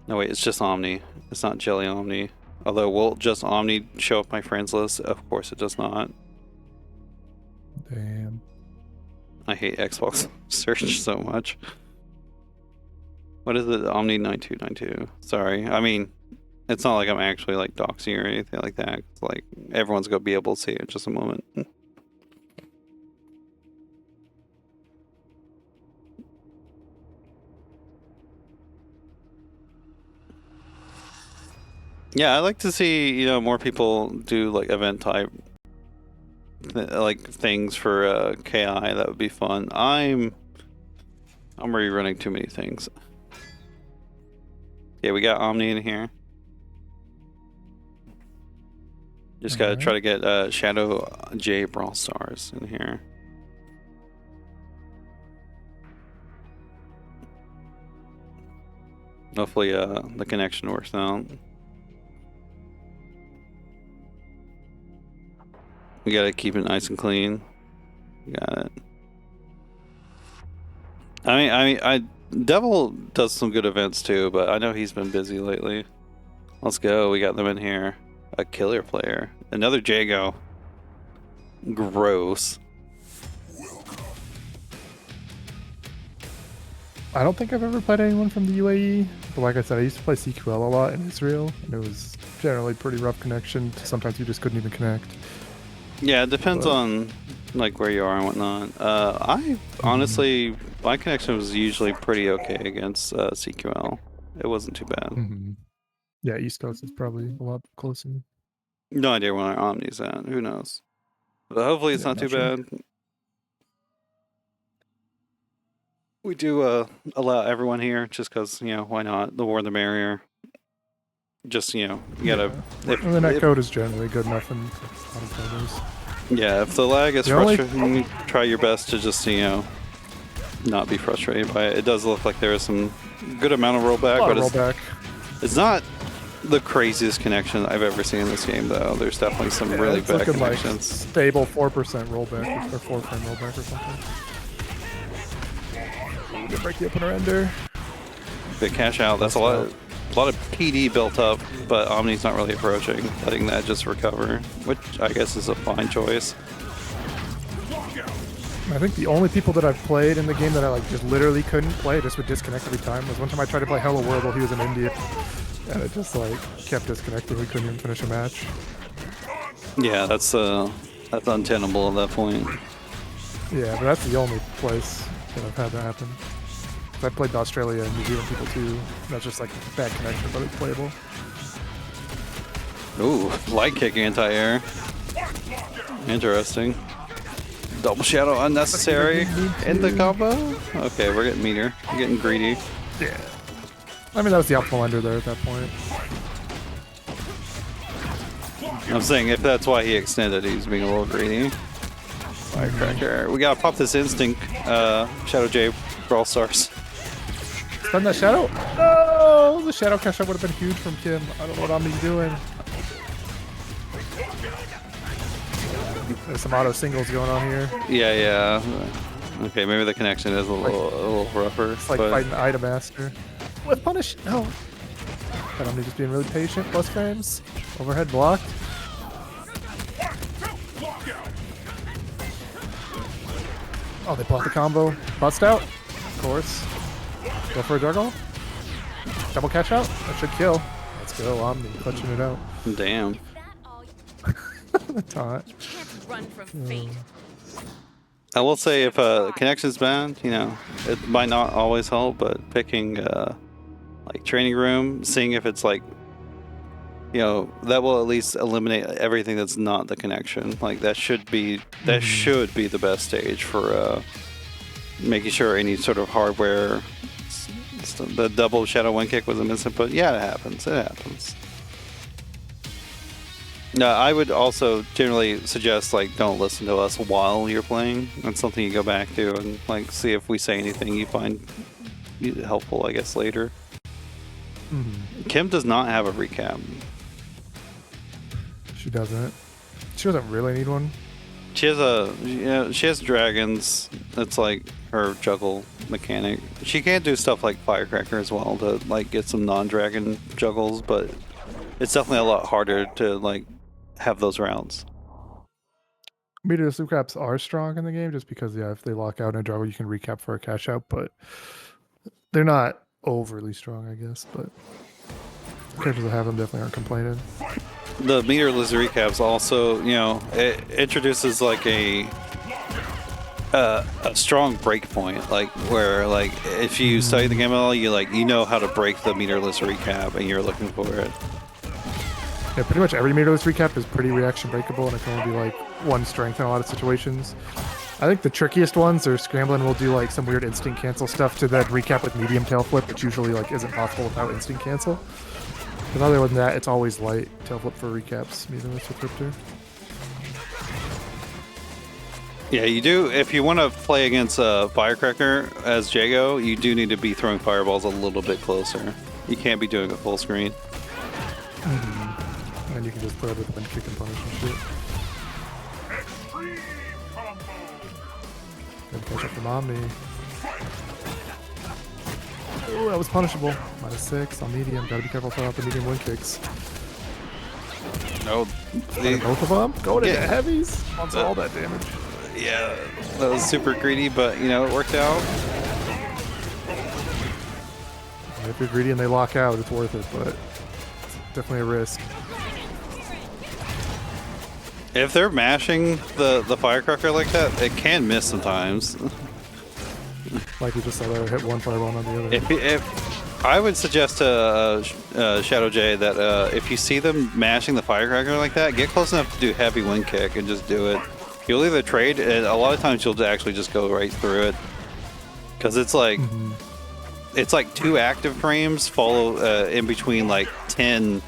No wait, it's just Omni. It's not JellyOmni. Although will just Omni show up my friends list? Of course it does not. Damn. I hate Xbox search so much. What is it? Omni 9292. Sorry. I mean, it's not like I'm actually like doxing or anything like that. It's like everyone's gonna be able to see it in just a moment. Yeah, I like to see, you know, more people do like event type like things for KI. That would be fun. I'm rerunning too many things. Yeah, we got Omni in here. Just gotta try to get ShadoJ-Brawl Stars in here. Hopefully the connection works out. We gotta keep it nice and clean. Got it. I mean, Devil does some good events too, but I know he's been busy lately. Let's go. We got them in here. A killer player. Another Jago. Gross. I don't think I've ever played anyone from the UAE, but like I said, I used to play CQL a lot in Israel, and it was generally pretty rough connection. Sometimes you just couldn't even connect. Yeah, it depends on like where you are and whatnot. I honestly, my connection was usually pretty okay against CQL. It wasn't too bad. Yeah, East Coast is probably a lot closer. No idea where our Omni's at. Who knows? But hopefully it's not too bad. We do allow everyone here just because, you know, why not? The more the merrier. Just, you know, you gotta... And the net code is generally good enough in a lot of photos. Yeah, if the lag is frustrating, try your best to just, you know, not be frustrated by it. It does look like there is some good amount of rollback, but it's not the craziest connection I've ever seen in this game, though. There's definitely some really bad connections. Like stable 4% rollback or 4 frame rollback or something. Good break the opener ender. Big cash out. That's a lot of PD built up, but Omni's not really approaching, letting that just recover, which I guess is a fine choice. I think the only people that I've played in the game that I like just literally couldn't play, just would disconnect every time, was one time I tried to play Hello World while he was in India, and it just like kept disconnecting. We couldn't even finish a match. Yeah, that's untenable at that point. Yeah, but that's the only place that I've had that happen. I played Australia and New Zealand people too. That's just like a bad connection, but it's playable. Ooh, light kick anti-air. Interesting. Double shadow unnecessary in the combo? Okay, we're getting meaner. We're getting greedy. Yeah. I mean, that was the optimal ender there at that point. I'm saying if that's why he extended, he's being a little greedy. Firecracker. We gotta pop this instinct. ShadoJ-Brawl Stars. Stun that shadow? No! The shadow cash out would have been huge from Kim. I don't know what Omni's doing. There's some auto singles going on here. Yeah. Okay, maybe the connection is a little rougher. It's like but fighting the item master. With punish. No. I'm just being really patient. Plus frames. Overhead blocked. Oh, they blocked the combo. Bust out. Of course. Go for a juggle. Double catch out. That should kill. Let's go. Omni clutching it out. damn. Is that all? The taunt. You can't run from fate. I will say if connection's bad, you know, it might not always help, but picking like training room, seeing if it's like, you know, that will at least eliminate everything that's not the connection. Like that should be the best stage for making sure any sort of hardware. The double shadow one kick was a misinput. Yeah, it happens. It happens. No, I would also generally suggest like don't listen to us while you're playing. That's something you go back to and like see if we say anything you find helpful, I guess, later. Kim does not have a recap. She doesn't. She doesn't really need one. She has she has dragons. That's like her juggle mechanic. She can't do stuff like Firecracker as well to like get some non-dragon juggles, but it's definitely a lot harder to like have those rounds. Meterless recaps are strong in the game just because if they lock out in a juggle you can recap for a cash out, but they're not overly strong, I guess. But characters that have them definitely aren't complaining. The meterless recaps also, you know, it introduces like a strong break point, like where like if you study the game at all, you know how to break the meterless recap and you're looking for it. Yeah, pretty much every meterless recap is pretty reaction breakable, and it can only be like one strength in a lot of situations. I think the trickiest ones are scrambling will do like some weird instant cancel stuff to then recap with medium tail flip, which usually like isn't possible without instant cancel. But other than that, it's always light tail flip for recaps, meterless with Riptor. Yeah, you do. If you want to play against Firecracker as Jago, you do need to be throwing fireballs a little bit closer. You can't be doing a full screen. And you can just put it with bench kick and punish and shit. Good catch up from Omni. Oh, that was punishable. -6 on medium. Gotta be careful throwing out the medium win kicks. No. Both of them? Go to the heavies. Wants all that damage. Yeah, that was super greedy, but you know, it worked out. And if you're greedy and they lock out, it's worth it, but it's definitely a risk. If they're mashing the Firecracker like that, it can miss sometimes. Like we just saw there, hit one fireball on the other. If I would suggest to ShadoJ that if you see them mashing the Firecracker like that, get close enough to do heavy wind kick and just do it. You'll either trade, and a lot of times you'll actually just go right through it, because it's like it's like 2 active frames follow in between like 10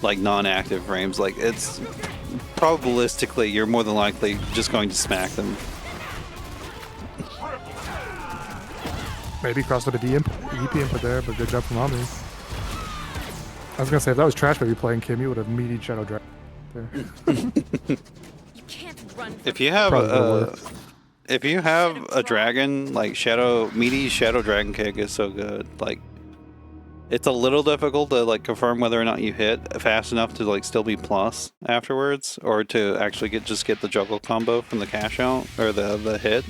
like non-active frames. Like it's probabilistically you're more than likely just going to smack them. Maybe cross with a EP input there, but good job from Omni. I was gonna say if that was Trash Baby playing Kim, you would have meaty Shadow Dragon there. Can't run from If you have a dragon, like meaty Shadow Dragon kick is so good. Like it's a little difficult to like confirm whether or not you hit fast enough to like still be plus afterwards, or to actually get the juggle combo from the cash out or the hit.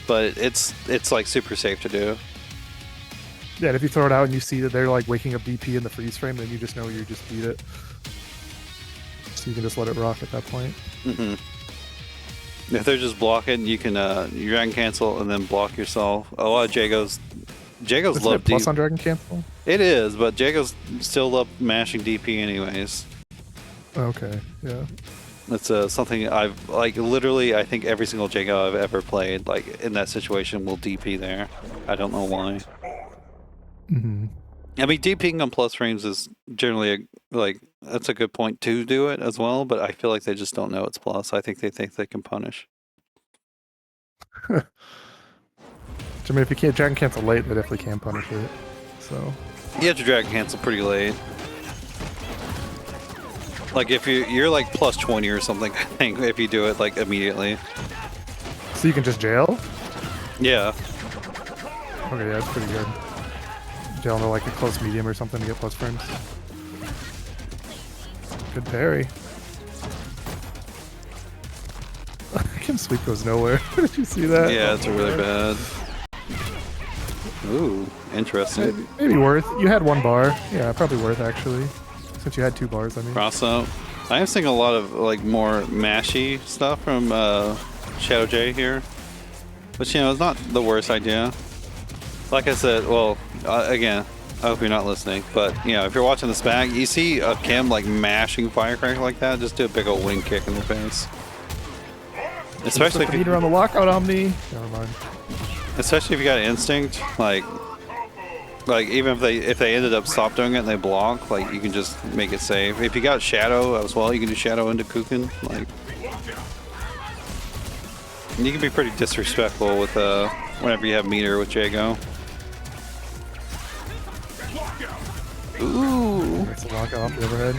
But it's like super safe to do. Yeah, and if you throw it out and you see that they're like waking up DP in the freeze frame, then you just know you just beat it. So you can just let it rock at that point. If they're just blocking, you can you dragon cancel and then block yourself. A lot of Jagos love plus on dragon cancel. It is, but Jagos still love mashing DP anyways. Okay, yeah. That's something I've like literally. I think every single Jago I've ever played, like in that situation, will DP there. I don't know why. I mean, DPing on plus frames is generally that's a good point to do it as well. But I feel like they just don't know it's plus. I think they can punish. I mean, if you can't dragon cancel late, they definitely can punish it. So you have to dragon cancel pretty late. Like if you're like plus 20 or something, I think if you do it like immediately. So you can just jail? Yeah. Okay, yeah, that's pretty good. Down to like a close medium or something to get plus frames. Good parry. Kim Sweep goes nowhere. Did you see that? Yeah, it's really bad. Ooh, interesting. Maybe worth. You had 1 bar. Yeah, probably worth actually. Since you had 2 bars, I mean. Cross up. I am seeing a lot of like more mashy stuff from ShadoJ here, which, you know, is not the worst idea. Like I said, well, again, I hope you're not listening, but, you know, if you're watching this back, you see a Kim like mashing Firecracker like that, just do a big old wing kick in the face. Especially if you meter on the lockout Omni. Never mind. Especially if you got instinct, like even if they ended up stop doing it and they block, like you can just make it safe. If you got Shadow as well, you can do Shadow into Kukin. Like you can be pretty disrespectful with whenever you have meter with Jago. Ooh, It's a lockout off the overhead.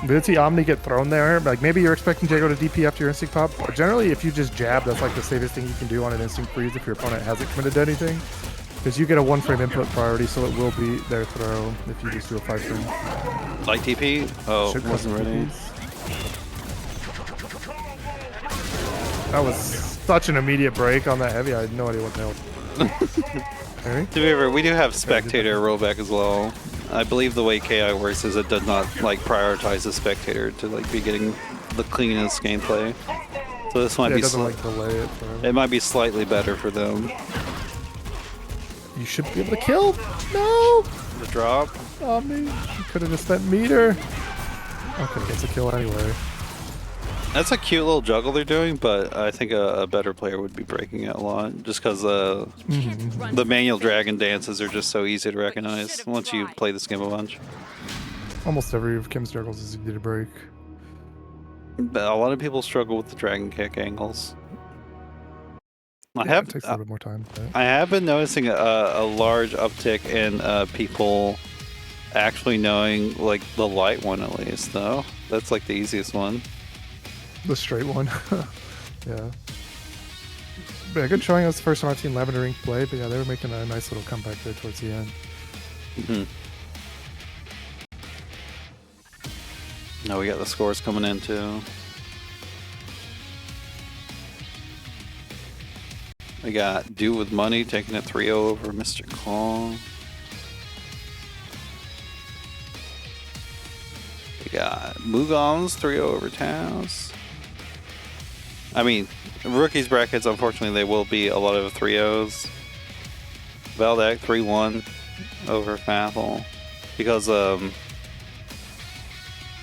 Did see Omni get thrown there? Like maybe you're expecting Jago to DP after your instinct pop. But generally, if you just jab, that's like the safest thing you can do on an instinct freeze if your opponent hasn't committed to anything. Because you get a 1-frame input priority, so it will be their throw if you just do a 5-frame. Light TP? Oh, Should wasn't ready. That was such an immediate break on that heavy. I had no idea what the hell. Harry? To be fair, we do have spectator rollback as well. I believe the way KI works is it does not like prioritize the spectator to like be getting the cleanest gameplay. So this might Yeah, be it doesn't like delay it. it might be slightly better for them. You should be able to kill. No, The drop. Omni. You could have just spent meter. Okay, it's a kill anyway. That's a cute little juggle they're doing, but I think a better player would be breaking it a lot, just because the manual dragon dances are just so easy to recognize once you play this game a bunch. Almost every of Kim's juggles is easy to break. But a lot of people struggle with the dragon kick angles. It takes a little bit more time. But... I have been noticing a large uptick in people actually knowing like the light one at least, though. That's like the easiest one. The straight one. Yeah. But yeah, good showing. It was the first time I've seen Lavender Ink play, but yeah, they were making a nice little comeback there towards the end. Mm-hmm. Now we got the scores coming in too. We got DudeWithMoney taking a 3-0 over Mr. Claw. We got Mugoms 3-0 over Taz. I mean, rookies brackets, unfortunately, they will be a lot of 3-0s. Valdak 3-1 over Faffel. Because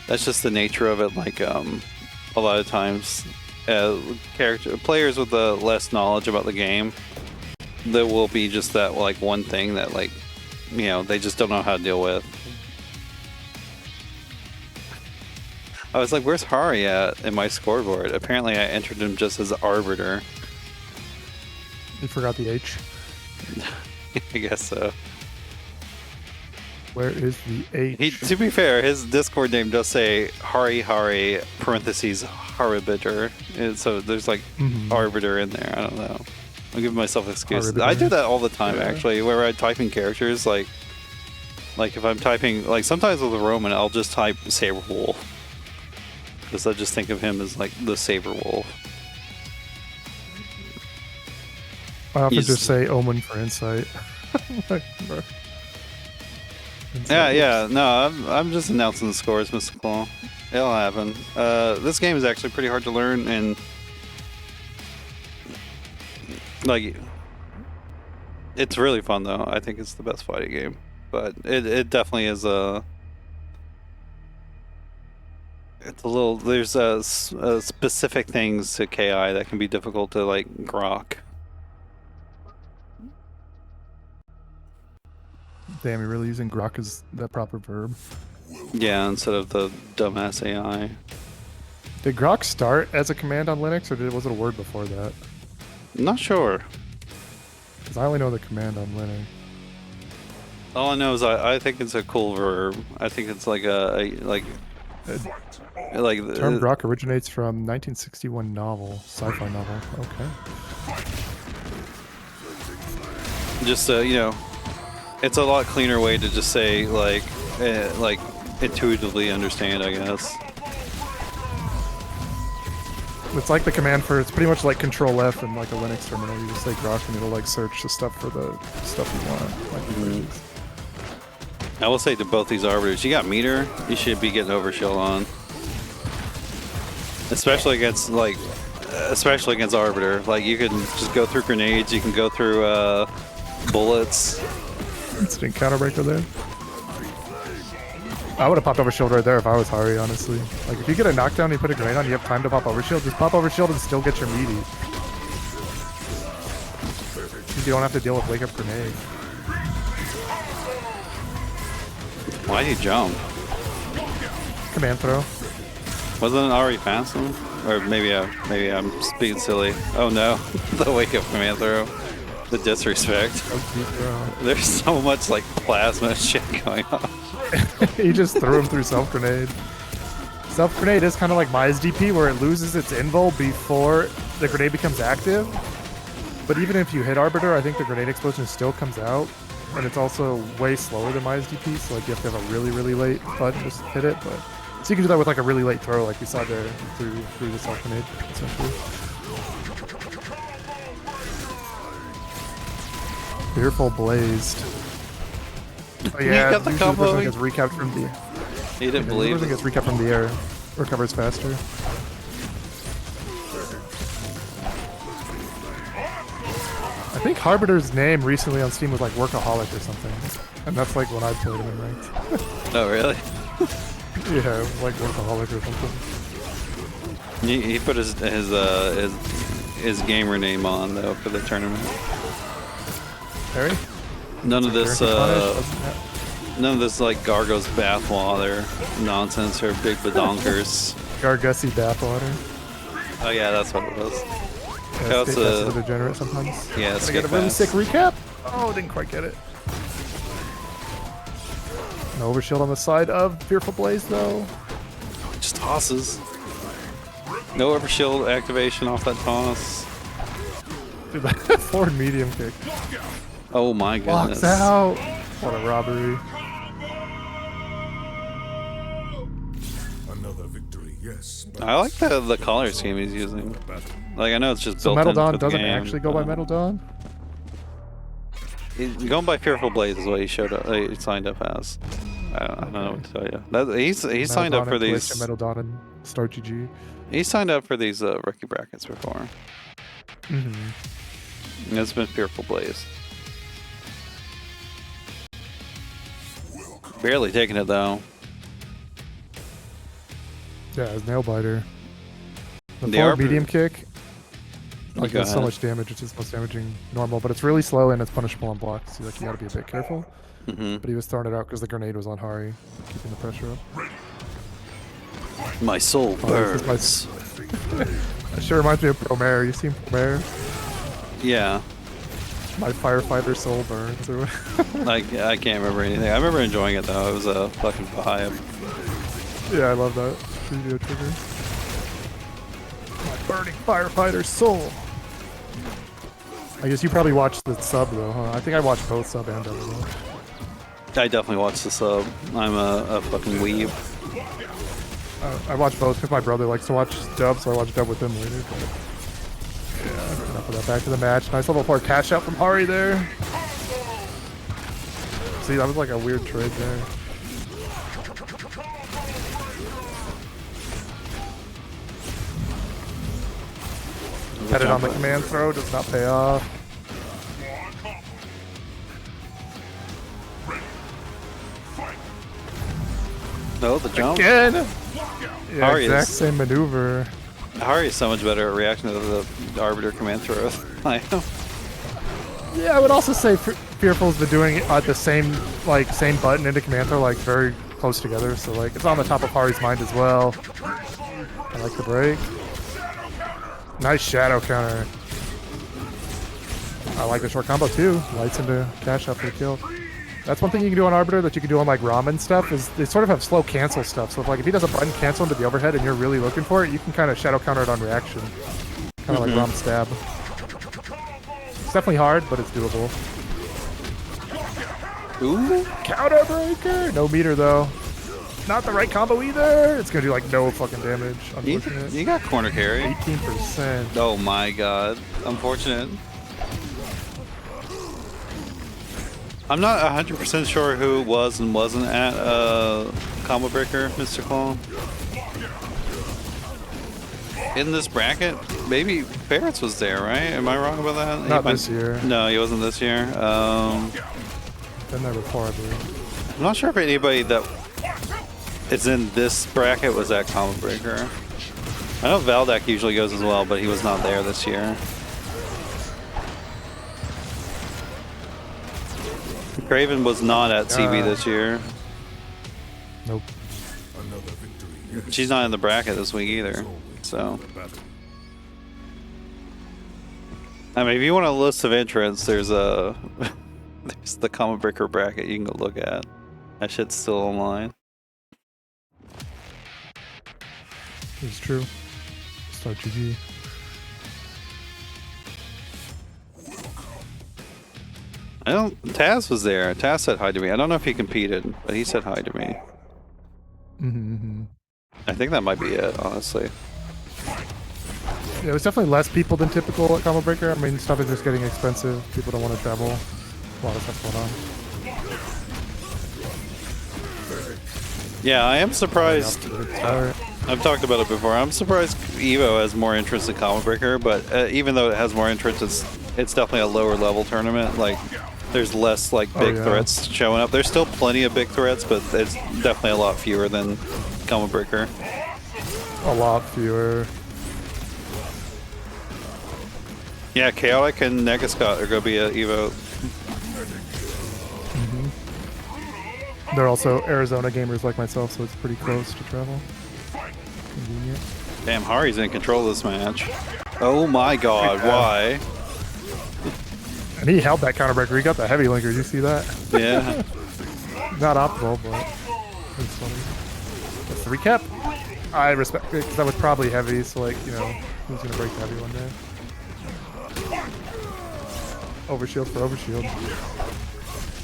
that's just the nature of it. Like, a lot of times, players with less knowledge about the game, there will be just that like one thing that like, you know, they just don't know how to deal with. I was like, where's Hari at in my scoreboard? Apparently I entered him just as Arbiter. You forgot the H. I guess so. Where is the H? To be fair, his Discord name does say Hari parentheses haribiter. And so there's like Arbiter in there. I don't know. I'm giving myself excuses. Haribiter. I do that all the time actually, where I type in characters like if I'm typing, like sometimes with a Roman, I'll just type Saber Wolf. Because I just think of him as like the Saber Wolf. I often just say Omen for insight. Like, Yeah. No, I'm just announcing the scores, Mr. Claw. It'll happen. This game is actually pretty hard to learn, and like, it's really fun though. I think it's the best fighting game, but it definitely is it's a little. There's specific things to KI that can be difficult to like grok. Damn, you're really using grok as that proper verb. Yeah, instead of the dumbass AI. Did grok start as a command on Linux, or was it a word before that? I'm not sure. Because I only know the command on Linux. All I know is I think it's a cool verb. I think it's like the term grok originates from 1961 novel, sci-fi novel. Okay. Just you know, it's a lot cleaner way to just say like intuitively understand, I guess. It's like the command for, it's pretty much like Control F in like a Linux terminal. You just say grok and it'll like search the stuff for the stuff you want. Like I will say to both these arbiters, you got meter, you should be getting overshield on. Especially against arbiter. Like you can just go through grenades, you can go through bullets. Instant counterbreaker there. I would have popped over shield right there if I was Hari, honestly. Like, if you get a knockdown and you put a grenade on, you have time to pop over shield. Just pop over shield and still get your meaty. You don't have to deal with wake up grenade. Why'd he jump? Command throw. Wasn't it already passing? Or maybe I'm being silly. Oh no, the wake up command throw. The disrespect. There's so much like plasma shit going on. He just threw him through self grenade. Self grenade is kind of like Mai's DP, where it loses its invul before the grenade becomes active. But even if you hit arbiter, I think the grenade explosion still comes out, and it's also way slower than Mai's DP. So like you have to have a really late button just hit it. But so you can do that with like a really late throw, like we saw there through the self grenade, essentially. FearfulBlazed. Oh yeah, he got the combo. Gets recapped from the. He didn't believe it. Gets recapped from the air. Recovers faster. I think Harbiter's name recently on Steam was like Workaholic or something, and that's like when I played him in ranked. Oh really? Yeah, like Workaholic or something. He put his gamer name on though for the tournament. Harry? None of this like Gargo's bathwater nonsense or big badonkers. Gargussi bathwater. Oh yeah, that's what it was. Yeah, That's a degenerate sometimes. Yeah, Did I get a really sick recap? Oh, didn't quite get it. No overshield on the side of FearfulBlazed though. Just tosses. No overshield activation off that toss. Dude, that forward medium kick. Oh my goodness. Locks out. What a robbery. Another victory, yes. I like the color scheme he's using. Like I know it's just So built Metal into Dawn the doesn't game, actually go by Metal Dawn? Going by FearfulBlazed is what he showed up. He signed up as. I don't know what to tell you. He signed up for these. Metal Dawn and Star GG. He signed up for these rookie brackets before. Mm-hmm. And it's been FearfulBlazed. Barely taking it though. Yeah, his nail biter. The The forward arbiter- medium kick. Like Go it's so ahead. much damage, it's just most damaging normal, but it's really slow and it's punishable on blocks. So like you gotta be a bit careful. Mm-hmm. But he was throwing it out because the grenade was on Hari, keeping the pressure up. My soul Oh, this burns. That sure reminds me of Promare. You seen Promare? Yeah. My firefighter soul burns. Or I can't remember anything. I remember enjoying it though. It was a fucking vibe. yeah, I love that video trigger. My burning firefighter soul. I guess you probably watched the sub though, huh? I think I watched both sub and dub. I definitely watched the sub. I'm a fucking weeb. I watch both because my brother likes to watch dub, so I watch dub with him later. But yeah, enough of that. Back to the match. Nice level 4 cash out from Hari there. See, that was like a weird trade there. Headed on the command throw, does not pay off. No, the jump. Again! Yeah, Hari exact is- same maneuver. Hari is so much better at reacting to the arbiter command throw than I am. Yeah, I would also say Fearful's been doing the same button into command throw like very close together, so like it's on the top of Hari's mind as well. I like the break. Nice shadow counter. I like the short combo too. Lights into cash out for the kill. That's one thing you can do on Arbiter that you can do on like ramen stuff is they sort of have slow cancel stuff. So if he does a button cancel into the overhead and you're really looking for it, you can kind of shadow counter it on reaction. Kind of like ramen stab. It's definitely hard, but it's doable. Ooh. Counter breaker. No meter though. Not the right combo either. It's gonna do like no fucking damage. Unfortunate. You got corner carry. 18%. Oh my god. Unfortunate. I'm not 100% sure who was and wasn't at Combo Breaker, Mr. Claw. In this bracket, maybe Ferrets was there, right? Am I wrong about that? Not this year. No, he wasn't this year. Been there before, I believe. I'm not sure if anybody that is in this bracket was at Combo Breaker. I know Valdak usually goes as well, but he was not there this year. Craven was not at CB this year. Nope. She's not in the bracket this week either. So, I mean, if you want a list of entrants, there's a there's the Combo Breaker bracket you can go look at. That shit's still online. It's true. Start GG. I don't. Taz was there. Taz said hi to me. I don't know if he competed, but he said hi to me. I think that might be it, honestly. Yeah, it was definitely less people than typical at Combo Breaker. I mean, stuff is just getting expensive. People don't want to travel. A lot of stuff going on. Yeah, I am surprised. I've talked about it before. I'm surprised Evo has more interest in Combo Breaker, but even though it has more interest, it's definitely a lower level tournament. Like, there's less like big threats showing up. There's still plenty of big threats, but it's definitely a lot fewer than Combo Breaker. A lot fewer. Yeah, Chaotic and Negascott are going to be at Evo. They're also Arizona gamers like myself, so it's pretty close to travel. Convenient. Damn, Hari's in control of this match. Oh my god, why? And he held that counter breaker. He got the heavy linker. Did you see that? Yeah. Not optimal, but it's funny. That's the recap. I respect it because that was probably heavy, so like, you know, who's gonna break the heavy one day? Overshield for overshield.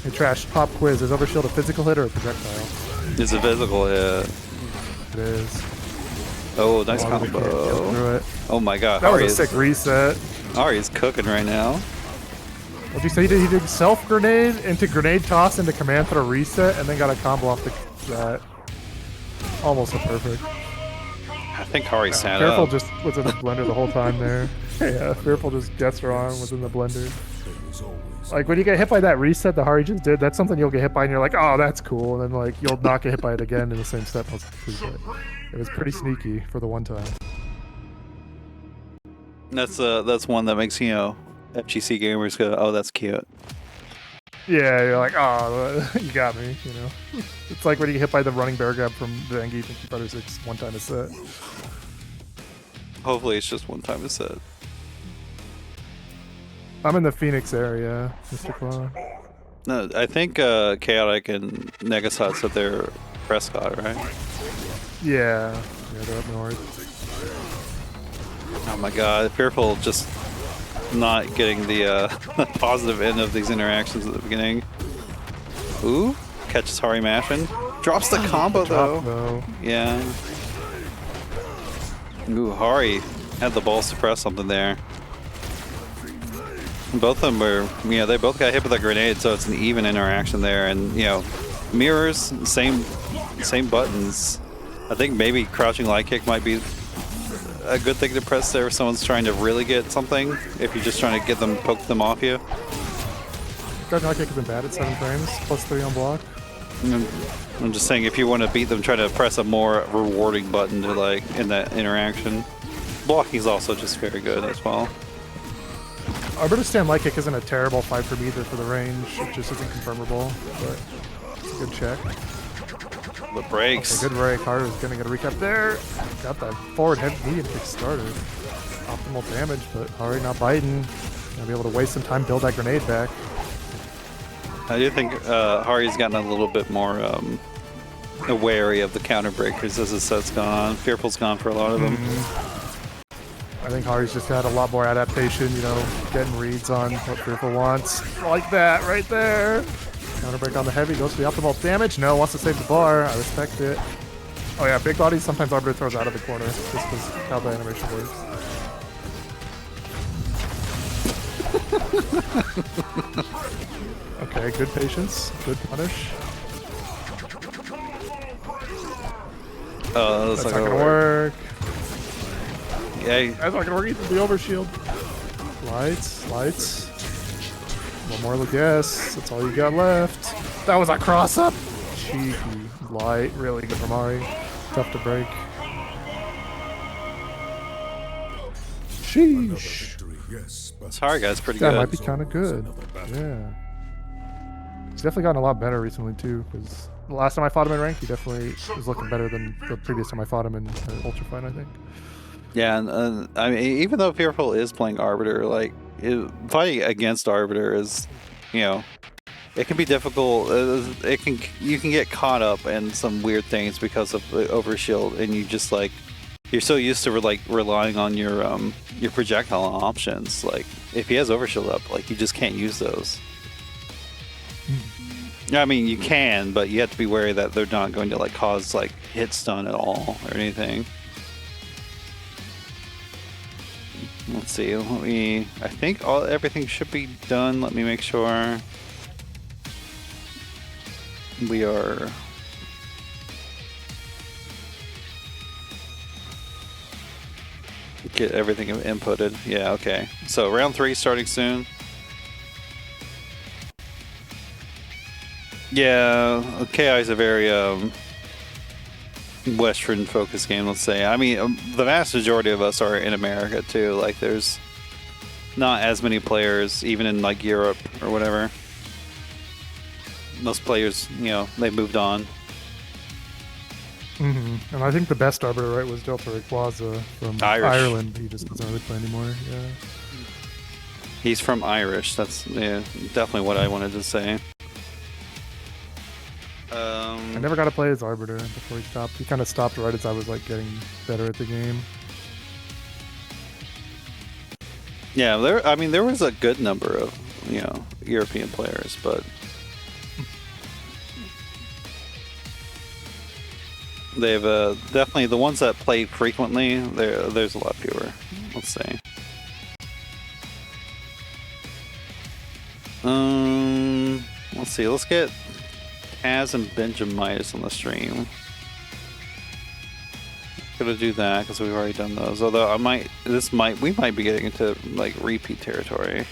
Hey, Trash, pop quiz. Is overshield a physical hit or a projectile? It's a physical hit. It is. Oh, nice As long as they can't combo. get through it. Oh my god, That was Hari a is, sick reset. Ari's cooking right now. What'd you say he did? He did self grenade into grenade toss into command throw reset, and then got a combo off that. Almost a perfect. I think Hari sat Fearful up. just was in the blender the whole time there. Yeah, Fearful just gets wrong, was in the blender. Like when you get hit by that reset that Hari just did, that's something you'll get hit by and you're like, oh, that's cool. And then like you'll not get hit by it again in the same step. It was pretty sneaky for the one time. That's one that makes, you know, FGC gamers go, oh, that's cute. Yeah, you're like, oh, you got me, you know. It's like when you get hit by the running bear grab from the Engage and Fighter 6 one time a set. Hopefully it's just one time a set. I'm in the Phoenix area, Mr. Claw. No, I think Chaotic and Negasot said they're Prescott, right? Yeah, they're up north. Oh my god, Fearful just not getting the positive end of these interactions at the beginning. Ooh, catches Hari mashing. Drops the combo though. Yeah. Ooh, Hari had the balls to press something there. Both of them were, you know, they both got hit with a grenade, so it's an even interaction there. And, you know, mirrors, same buttons. I think maybe crouching light kick might be a good thing to press there if someone's trying to really get something. If you're just trying to get them, poke them off you. Crouching light kick has been bad at 7 frames, +3 on block. I'm just saying if you want to beat them, try to press a more rewarding button to like in that interaction. Blocking is also just very good as well. Arbitrstand light kick isn't a terrible fight for me either for the range. It just isn't confirmable, but it's a good check. The breaks. Okay, good break. Hard is gonna get a recap there. Got that forward heavy medium kick started. Optimal damage, but Hari not biting. Gonna be able to waste some time, build that grenade back. I do think Hari's gotten a little bit more wary of the counter breakers as the set's gone on. Fearful's gone for a lot of them. I think Hari's just got a lot more adaptation, you know, getting reads on what Fearful wants. Like that right there. Counter break on the heavy, goes for the optimal damage. No, wants to save the bar. I respect it. Oh yeah, big bodies sometimes Arbiter throws out of the corner. Just because how the animation works. Okay, good patience, good punish. Oh, That's not gonna work. Yeah. That's not gonna work either. The overshield. Lights, lights. One more look, yes. That's all you got left. That was a cross up. Cheeky. Light, really good from Ari. Tough to break. Sheesh. Yes, but Sorry, guys, pretty That good. might be kind of good. Yeah. He's definitely gotten a lot better recently too. Because the last time I fought him in rank, he definitely was looking better than the previous time I fought him in Ultrafine, I think. Yeah, and I mean, even though Fearful is playing Arbiter, like fighting against Arbiter is, you know, it can be difficult. You can get caught up in some weird things because of the overshield, and you just like you're so used to relying on your projectile options. Like if he has overshield up, like you just can't use those. I mean, you can, but you have to be wary that they're not going to like cause like hit stun at all or anything. Let's see. I think everything should be done. Let me make sure. We are. Get everything inputted. Yeah. Okay. So round 3 starting soon. Yeah. KI is a very Western focused game, let's say. I mean, the vast majority of us are in America too. Like, there's not as many players, even in like Europe or whatever. Most players, you know, they moved on. And I think the best Arbiter, right, was JellyOmni from Ireland. He just doesn't really play anymore. Yeah. He's from Irish. That's definitely what I wanted to say. I never got to play as Arbiter before he stopped. He kind of stopped right as I was like getting better at the game. Yeah, there was a good number of, you know, European players, but they've definitely the ones that play frequently. There's a lot fewer. Let's say. Let's see. Let's get Taz and benjamitis on the stream. Gonna do that because we've already done those. Although we might be getting into like repeat territory.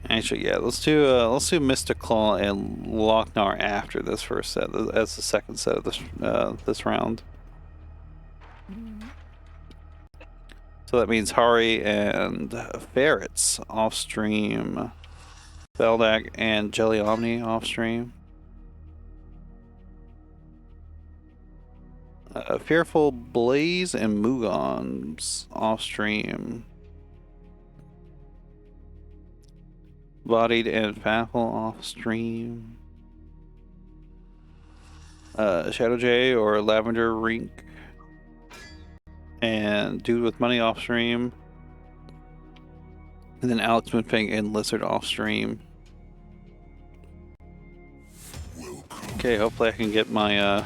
Actually, yeah, let's do Mr. Claw and Loc-Nar after this first set as the second set of this round. So that means Hari and Ferrets off stream. Valdak and JellyOmni off stream. FearfulBlazed and Mugoms off stream. Bodied and faffel off stream. ShadoJ or Lavender Rink and DudeWithMoney off stream. And then AlxMoonFang and Lizard off stream. Okay, hopefully I can get my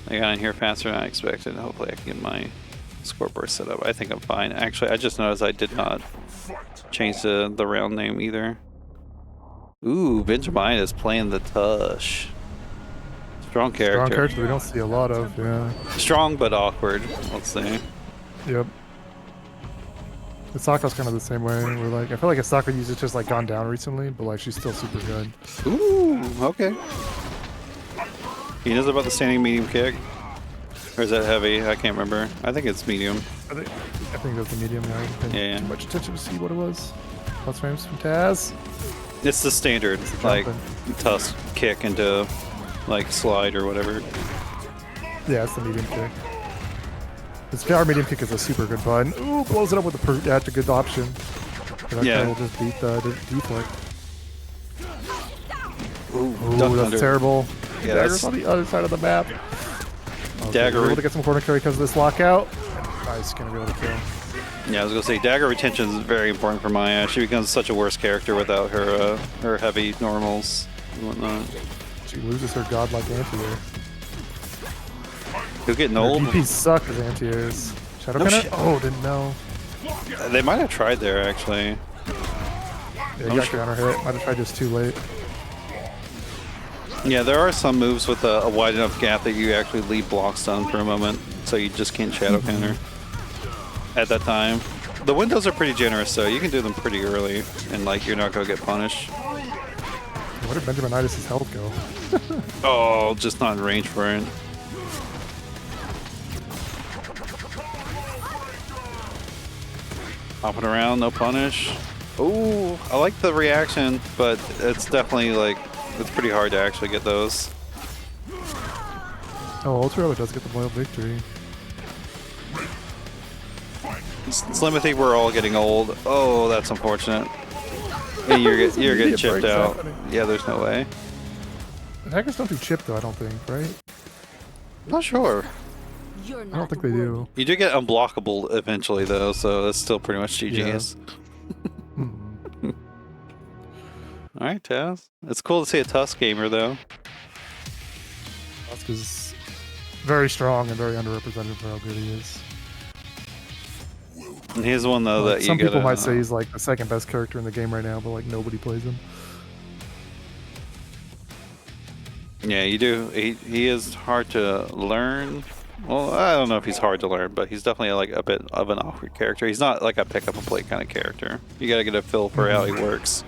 I got in here faster than I expected. Hopefully I can get my scoreboard set up. I think I'm fine. Actually, I just noticed I did not change the round name either. Ooh, benjamitis playing the tush. Strong character. Strong character we don't see a lot of, yeah. Strong but awkward, let's say. Yep. Asako's kind of the same way. We're like, I feel like Asako usage just like gone down recently, but like she's still super good. Ooh, okay. He knows about the standing medium kick. Or is that heavy? I can't remember. I think it's medium. I think that's the medium now. I didn't pay Yeah. too much attention to see what it was. Plus frames from Taz. It's the standard, like, tusk kick into, like, slide or whatever. Yeah, it's the medium kick. This PR medium kick is a super good button. Ooh, blows it up with the that's a good option. Yeah. Will just beat the deflect. Ooh, Ooh, duck that's under. terrible. Yeah, Dagger's that's on the other side of the map. Okay, Dagger. we're able to get some corner carry because of this lockout. Nice, gonna be able to kill. Yeah, I was gonna say dagger retention is very important for Maya. She becomes such a worse character without her her heavy normals and whatnot. She loses her godlike anti-air. Who's getting old? DPs suck as anti-airs. Shadow No Cannon? shit. Oh, didn't know. They might have tried there actually. Yeah, you got counter hit. Might have tried just too late. Yeah, there are some moves with a wide enough gap that you actually leave blocks done for a moment, so you just can't shadow counter at that time. The windows are pretty generous, so you can do them pretty early, and like you're not gonna get punished. Where did benjamitis' health go? Oh, just not in range for it. Hopping around, no punish. Ooh, I like the reaction, but it's definitely like, it's pretty hard to actually get those. Oh, Ultra does get the loyal victory. Slimothy, we're all getting old. Oh, that's unfortunate. And you're getting chipped out. Happening. Yeah, there's no way. Attackers don't do chip though, I don't think, right? Not sure. You're I don't not think they do. You do get unblockable eventually though, so that's still pretty much GG's. Hmm. Alright, Taz. It's cool to see a Tusk gamer though. Tusk is very strong and very underrepresented for how good he is. And he's the one though Like, that you some people gotta, might say he's like the second best character in the game right now, but like nobody plays him. yeah, you do. He is hard to learn. Well, I don't know if he's hard to learn, but he's definitely like a bit of an awkward character. He's not like a pick up and play kind of character. You gotta get a feel for how he works.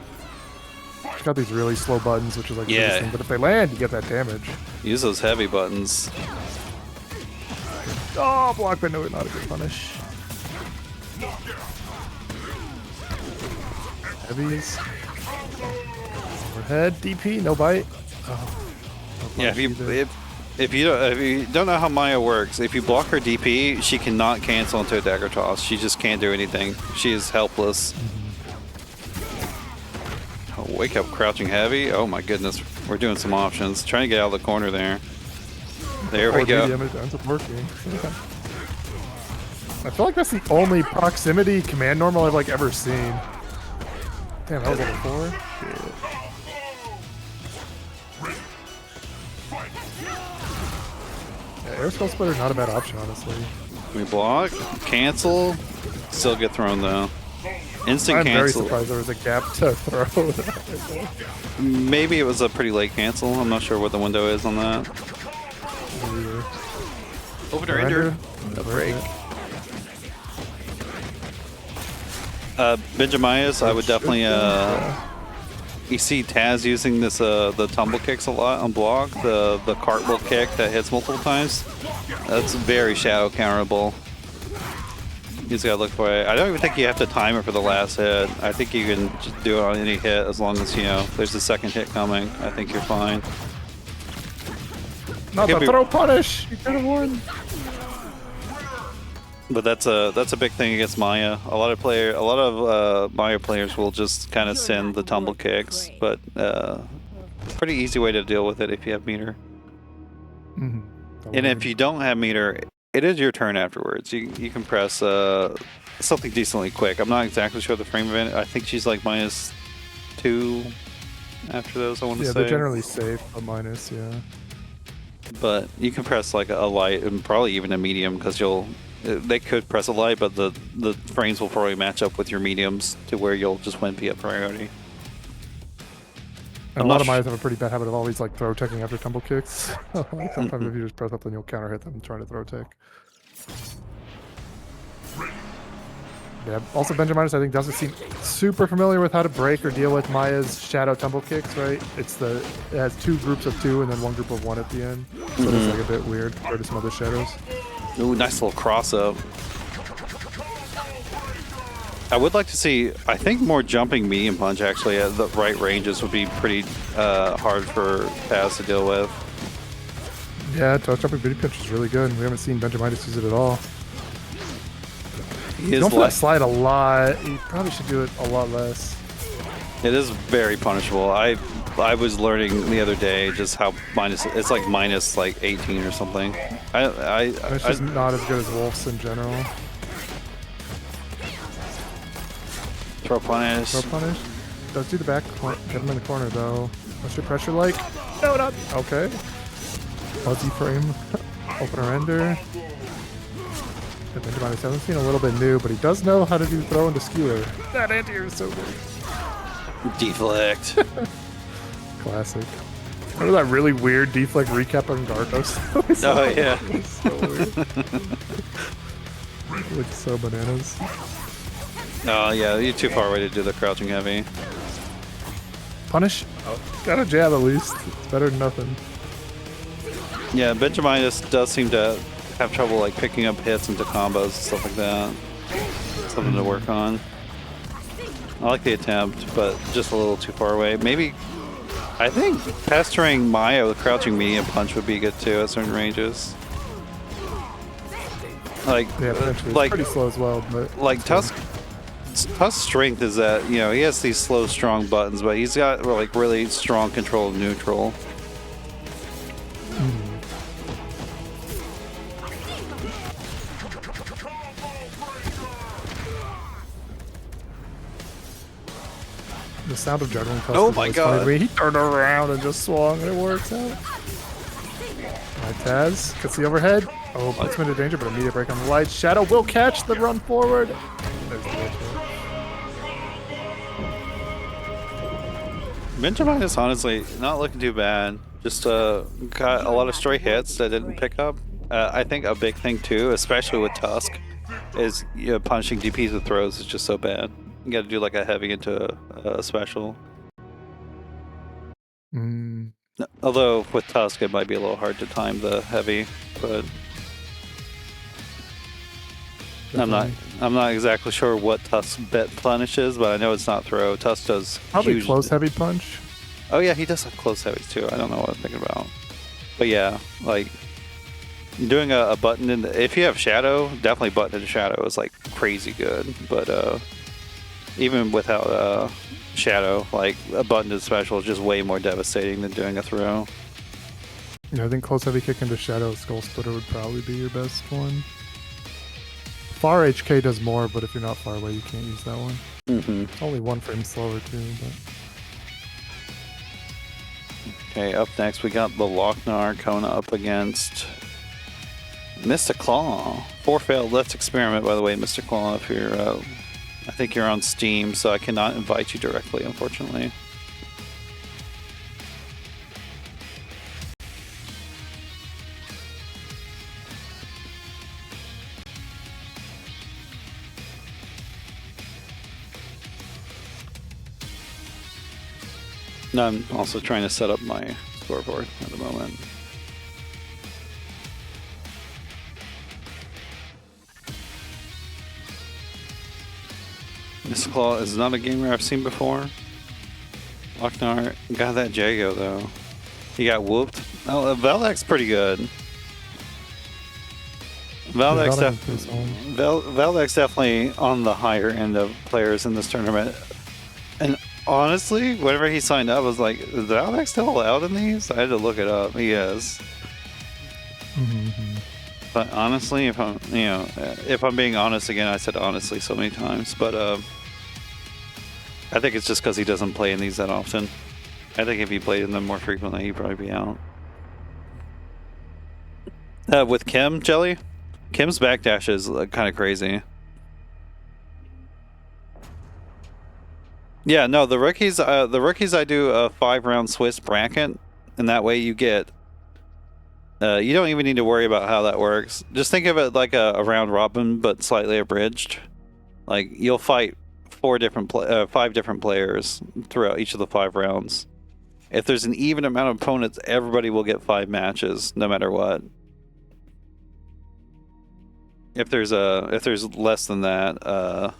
He's got these really slow buttons, which is like Yeah. resisting, but if they land, you get that damage. Use those heavy buttons. Oh, block, but no, not a good punish. Heavies. Overhead, DP, no bite. Oh, no Yeah, punish either. if you don't know how Maya works, if you block her DP, she cannot cancel into a dagger toss. She just can't do anything. She is helpless. Oh, wake up, crouching heavy. Oh my goodness, we're doing some options. Trying to get out of the corner there. There we 4D go. damage ends up working. I feel like that's the only proximity command normal I've like ever seen. Damn, that was level 4? Shit. Yeah, air skull splitter not a bad option, honestly. We block, cancel, still get thrown though. Instant I'm very cancel. surprised there was a gap to throw. Maybe it was a pretty late cancel. I'm not sure what the window is on that. Opener ender. A break. Benjamitis, I would definitely you see Taz using this the tumble kicks a lot on block, the cartwheel kick that hits multiple times. That's very shadow counterable. You just gotta look for it. I don't even think you have to time it for the last hit. I think you can just do it on any hit as long as, you know, there's a second hit coming. I think you're fine. Not Could the be- throw punish! You could have won! But that's a big thing against Maya. A lot of Maya players will just kind of send the tumble kicks, but pretty easy way to deal with it if you have meter. Mm-hmm. And if you don't have meter, it is your turn afterwards. You can press something decently quick. I'm not exactly sure the frame of it. I think she's like -2 after those, I want to Yeah, say. they're generally safe, but minus, yeah. But you can press like a light and probably even a medium because they could press a light, but the frames will probably match up with your mediums to where you'll just win P up priority. And I'm a lot not of mines have a pretty bad habit of always like throw teching after tumble kicks. Like, sometimes if you just press up, then you'll counter hit them trying to throw tech. Yeah. Also, benjamitis I think doesn't seem super familiar with how to break or deal with Maya's shadow tumble kicks. Right? It has 2 groups of 2 and then 1 group of 1 at the end. So it's like a bit weird compared to some other shadows. Ooh, nice little cross up. I would like to see, I think more jumping medium punch actually at the right ranges would be pretty hard for Taz to deal with. Yeah, touch jumping booty pinch is really good. We haven't seen benjamitis use it at all. He is Don't feel that like, slide a lot. You probably should do it a lot less. it is very punishable. I was learning the other day just how it's like minus like 18 or something. It's just not as good as Wolf's in general. Throw punish. Throw punish. Does do the back. Get him in the corner though. What's your pressure like? No, not okay. Fuzzy frame. Opener ender. The benjamitis hasn't seen a little bit new, but he does know how to do throw into skewer. That anti-air is so good. Deflect. Classic. Remember that really weird deflect recap on Gardos? Oh yeah. So weird. Looks so bananas. Oh yeah, you're too far away to do the crouching heavy. Punish? Oh, got a jab at least. It's better than nothing. Yeah, benjamitis does seem to have trouble like picking up hits into combos and stuff like that. Something to work on. I like the attempt, but just a little too far away. Maybe, I think pestering Maya with crouching medium punch would be good too at certain ranges. Like, Yeah, potentially. like It's pretty slow as well, but like Tusk's strength is that, you know, he has these slow, strong buttons, but he's got like really strong control of neutral. the sound of juggling. Oh my God. He turned around and just swung, and it works out. Alright, Taz gets the overhead. Oh, puts him into danger, but immediate break on the lights. Shadow will catch the run forward. There's the edge. Benjamitis honestly not looking too bad. Just got a lot of stray hits that didn't pick up. I think a big thing too, especially with Tusk, is punishing DPs with throws is just so bad. You got to do like a heavy into a special. Although with Tusk it might be a little hard to time the heavy, but Definitely. I'm not exactly sure what Tusk bet punishes, but I know it's not throw. Tusk does Probably huge... close heavy punch. Oh yeah, he does have close heavies too. I don't know what I'm thinking about. But yeah, like doing a button in the, if you have Shadow, definitely button into Shadow is like crazy good. But even without Shadow, like a button to special is just way more devastating than doing a throw. Yeah, I think close heavy kick into Shadow Skull Splitter would probably be your best one. Far HK does more, but if you're not far away, you can't use that one. Mm-hmm. Only one frame slower too. But... Okay, up next we got the Loc-Nar Kona up against Mr. Claw. 4 failed. Let's experiment, by the way, Mr. Claw. If you're, I think you're on Steam, so I cannot invite you directly, unfortunately. No, I'm also trying to set up my scoreboard at the moment. This Claw is not a gamer I've seen before. Loc-Nar got that Jago though. He got whooped. Oh, Valdak's pretty good. Valdak's definitely on the higher end of players in this tournament. And honestly, whenever he signed up, I was like, is Valdak still allowed in these? I had to look it up. He is. But honestly, if I'm, if I'm being honest again, I said honestly so many times, but I think it's just because he doesn't play in these that often. I think if he played in them more frequently, he'd probably be out. With Kim, Jelly, Kim's backdash is kind of crazy. Yeah, no, the rookies I do a 5-round Swiss bracket, and that way you get, you don't even need to worry about how that works. Just think of it like a round robin, but slightly abridged. Like, you'll fight 5 different players throughout each of the 5 rounds. If there's an even amount of opponents, everybody will get 5 matches, no matter what. If there's less than that,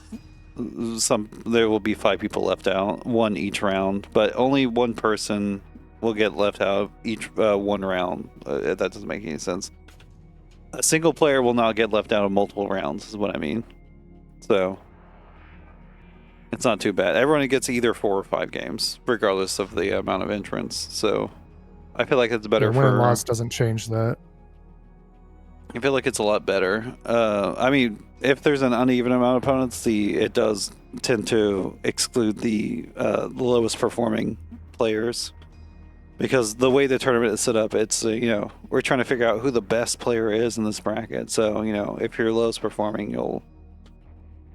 there will be 5 people left out, 1 each round, but only 1 person will get left out of each 1 round. That doesn't make any sense. A single player will not get left out of multiple rounds, is what I mean. So it's not too bad. Everyone gets either 4 or 5 games, regardless of the amount of entrants. So I feel like it's better win and for loss doesn't change that. I feel like it's a lot better. I mean, if there's an uneven amount of opponents, it does tend to exclude the lowest performing players. Because the way the tournament is set up, it's, you know, we're trying to figure out who the best player is in this bracket. So, you know, if you're lowest performing, you'll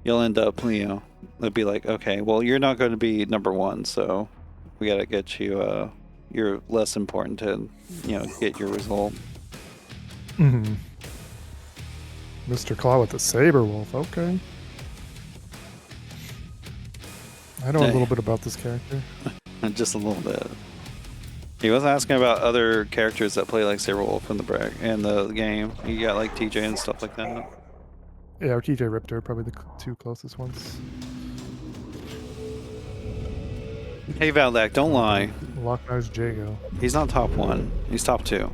end up, you know, it'd be like, okay, well, you're not going to be number one, so we got to get you, you're less important to, you know, get your result. Mm-hmm. Mr. Claw with the Saber Wolf, okay. I know a little bit about this character. Just a little bit. He was asking about other characters that play like Saberwolf in the game. You got like TJ and stuff like that. Yeah, or TJ Riptor, probably the two closest ones. Hey Valdak, don't lie. Loc-Nar's Jago. He's not top 1. He's top 2.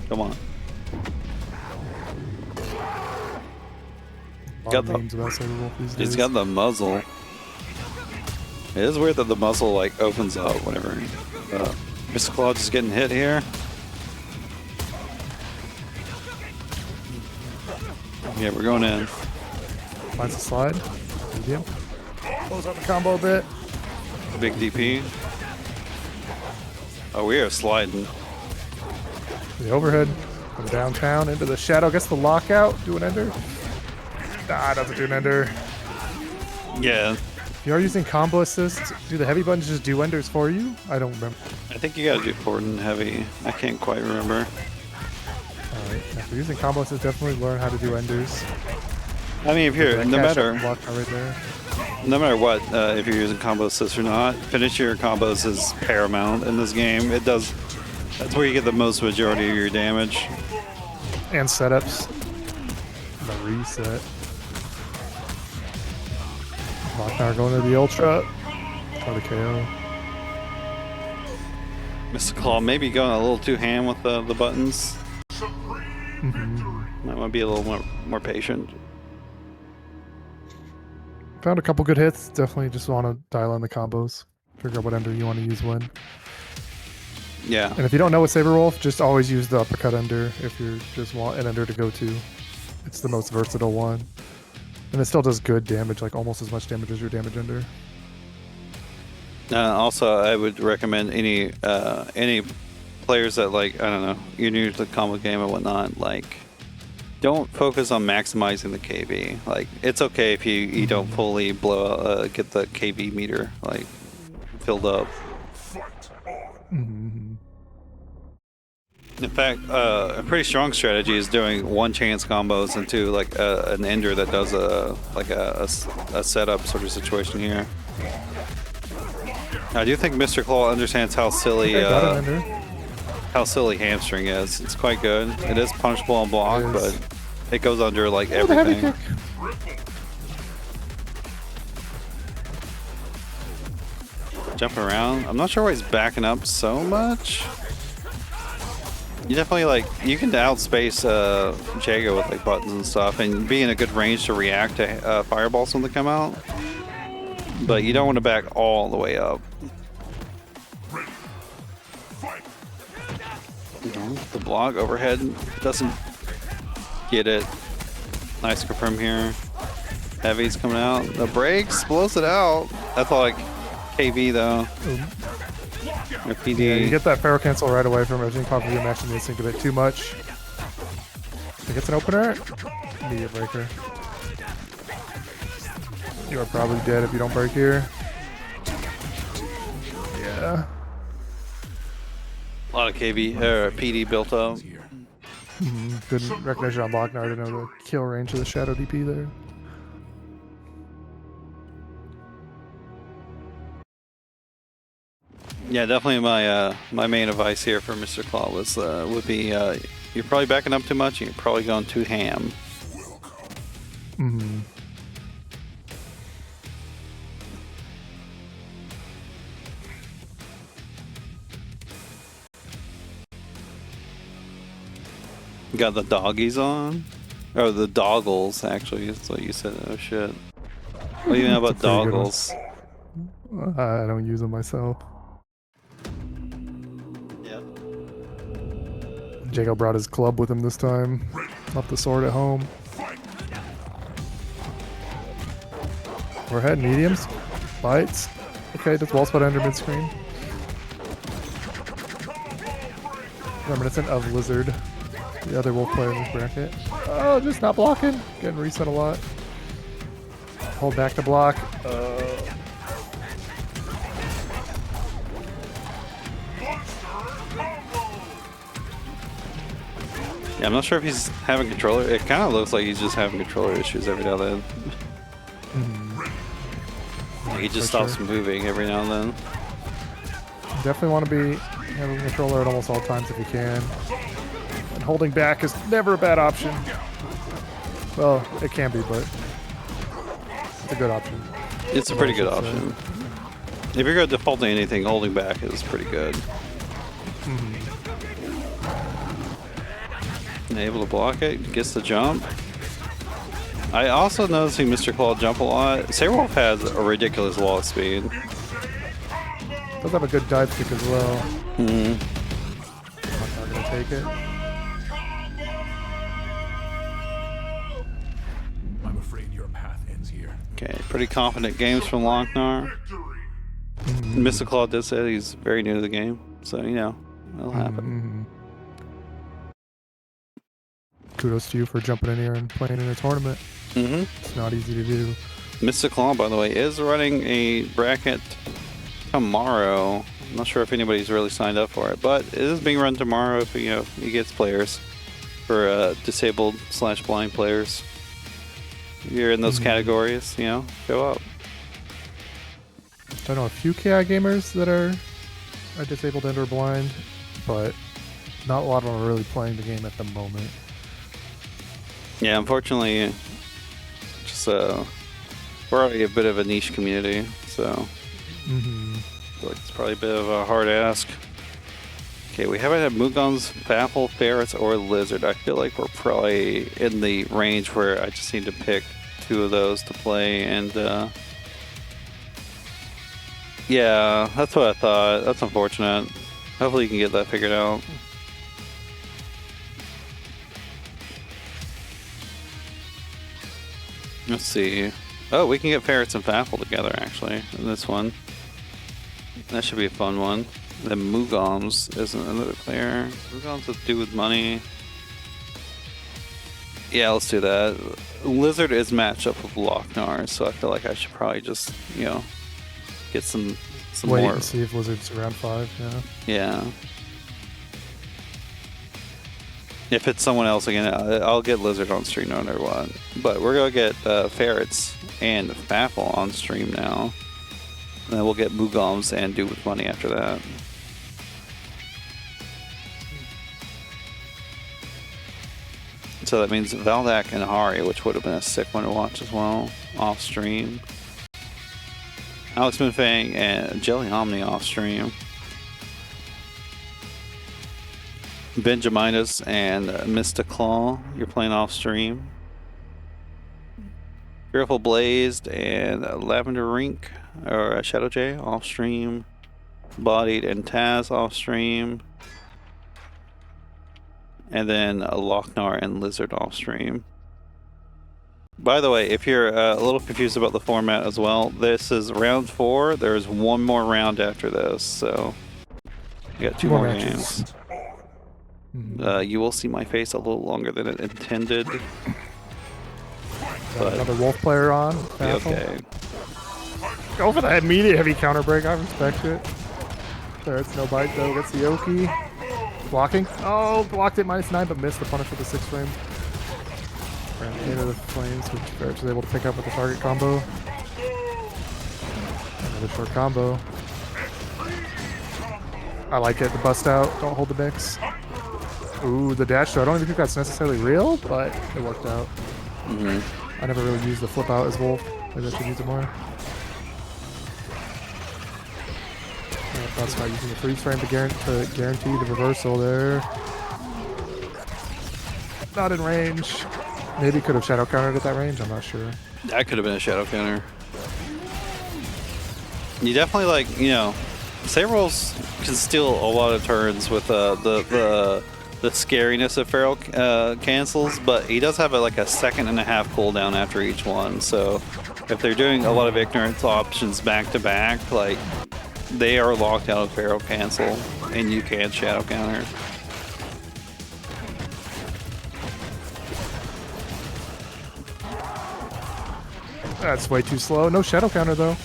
Come on. Got memes about Saberwolf these days. He's got the muzzle. It is weird that the muzzle like opens up whenever Mr. Claw just getting hit here. Yeah, we're going in. Finds a slide. Medium. Close out the combo a bit. Big DP. Oh, we are sliding. The overhead from downtown into the shadow. Gets the lockout. Do an ender. Ah, doesn't do an ender. Yeah. If you are using combo assists, do the heavy buttons just do enders for you? I don't remember. I think you gotta do forward and heavy. I can't quite remember. Alright, if you're using combo assists, definitely learn how to do enders. I mean, if you're, no matter what, if you're using combo assists or not, finishing your combos is paramount in this game. It does, that's where you get the most majority of your damage. And setups. The reset. Loc-Nar going to the Ultra. Try to KO. Mr. Claw maybe going a little too ham with the buttons. Mm-hmm. Might want to be a little more patient. Found a couple good hits. Definitely just want to dial in the combos. Figure out what ender you want to use when. Yeah. And if you don't know what Saberwolf, just always use the uppercut ender if you just want an ender to go to. It's the most versatile one. And it still does good damage, like almost as much damage as your damage ender. Also, I would recommend any players that, like, I don't know, you're new to the combo game and whatnot, like, don't focus on maximizing the KV. Like, it's okay if you don't fully blow out, get the KV meter, like, filled up. Mm-hmm. In fact, a pretty strong strategy is doing one chance combos into like an ender that does a setup sort of situation here. I do think Mr. Claw understands how silly hamstring is. It's quite good. It is punishable on block, but it goes under like everything. Jumping around. I'm not sure why he's backing up so much. You definitely, like, you can outspace Jago with like buttons and stuff and be in a good range to react to fireballs when they come out. But you don't want to back all the way up. The block overhead doesn't get it. Nice confirm here. Heavy's coming out. The brakes blows it out. That's all like KV though. Or PD. Yeah, you get that Pharaoh cancel right away from everything. Probably you're matching the instinct a bit too much. It gets an opener. Immediate breaker. You are probably dead if you don't break here. Yeah. A lot of KV or PD built up. Good recognition on Loc-Nar to know the kill range of the Shadow DP there. Yeah, definitely my main advice here for Mr. Claw was would be you're probably backing up too much and you're probably going too ham. Mm-hmm. Got the doggies on? Or the doggles, actually. That's what you said. Oh, shit. What do you know about doggles? I don't use them myself. Yep. Jago brought his club with him this time. Left the sword at home. Overhead, mediums. Bites. Okay, does wall spot under mid-screen. Reminiscent of Lizard, the other wolf player in this bracket. Oh, just not blocking. Getting reset a lot. Hold back to block. Yeah, I'm not sure if he's having controller. It kind of looks like he's just having controller issues every now and then. He just stops moving every now and then. Definitely want to be having a controller at almost all times if you can. And holding back is never a bad option. Well, it can be, but it's a good option. It's a pretty good option. If you're going to default to anything, holding back is pretty good. And able to block it, gets the jump. I also noticing Mr. Claw jump a lot. Saberwolf has a ridiculous wall speed. Does have a good dive kick as well. Mm-hmm. I'm not gonna take it. I'm afraid your path ends here. Okay, pretty confident games from Loc-Nar. Mr. Claw did say he's very new to the game, so you know, it'll happen. Kudos to you for jumping in here and playing in a tournament. It's not easy to do. Mr. Claw, by the way, is running a bracket tomorrow. I'm not sure if anybody's really signed up for it, but it is being run tomorrow if you know he gets players for disabled / blind players. If you're in those categories, you know, show up. I know a few KI gamers that are disabled and or blind, but not a lot of them are really playing the game at the moment. Yeah, unfortunately, just we're already a bit of a niche community, so I feel like it's probably a bit of a hard ask. Okay, we haven't had Mugoms, faffel, ferrets, or lizard. I feel like we're probably in the range where I just need to pick 2 of those to play, and yeah, that's what I thought. That's unfortunate. Hopefully you can get that figured out. Let's see. Oh, we can get ferrets and faffel together, actually, in this one. That should be a fun one. Then Mugoms is another player. Mugoms with DudeWithMoney. Yeah, let's do that. Lizard is matched up with Loc-Nar, so I feel like I should probably just, you know, get some Wait more. and see if Lizard's around 5, yeah. Yeah. If it's someone else again, I'll get Lizard on stream no matter what. But we're gonna get ferrets and faffel on stream now. And then we'll get Mugoms and DudeWithMoney after that. So that means Valdak and Hari, which would have been a sick one to watch as well, off stream. AlxMoonFang and JellyOmni off stream. Benjamitis and Mr. Claw, you're playing off stream. FearfulBlazed and Lavender Rink or ShadoJ off stream. Bodied and Taz off stream. And then Loc-Nar and Lizard off stream. By the way, if you're a little confused about the format as well, this is round 4. There's one more round after this, so you got 2 more games. You will see my face a little longer than it intended. But Another wolf player on. okay. Go for that immediate heavy counter break. I respect it. Ferret's no bite though. Gets the Oki. Blocking. Oh, blocked it -9, but missed the punish with the 6 frame. Ran into the flames, which Ferret's was able to pick up with the target combo. Another short combo. I like it. The bust out. Don't hold the mix. Ooh, the dash though. I don't even think that's necessarily real, but it worked out. I never really used the flip out as wolf. Maybe I should use it more. That's not using the freeze frame to guarantee the reversal there. Not in range. Maybe could have shadow countered at that range. I'm not sure. That could have been a shadow counter. You definitely, like, you know, Saberwolves can steal a lot of turns with the the scariness of feral cancels, but he does have like a 1.5 second cooldown after each one. So if they're doing a lot of ignorance options back to back, like they are locked out of feral cancel, and you can't shadow counter. That's way too slow. No shadow counter though.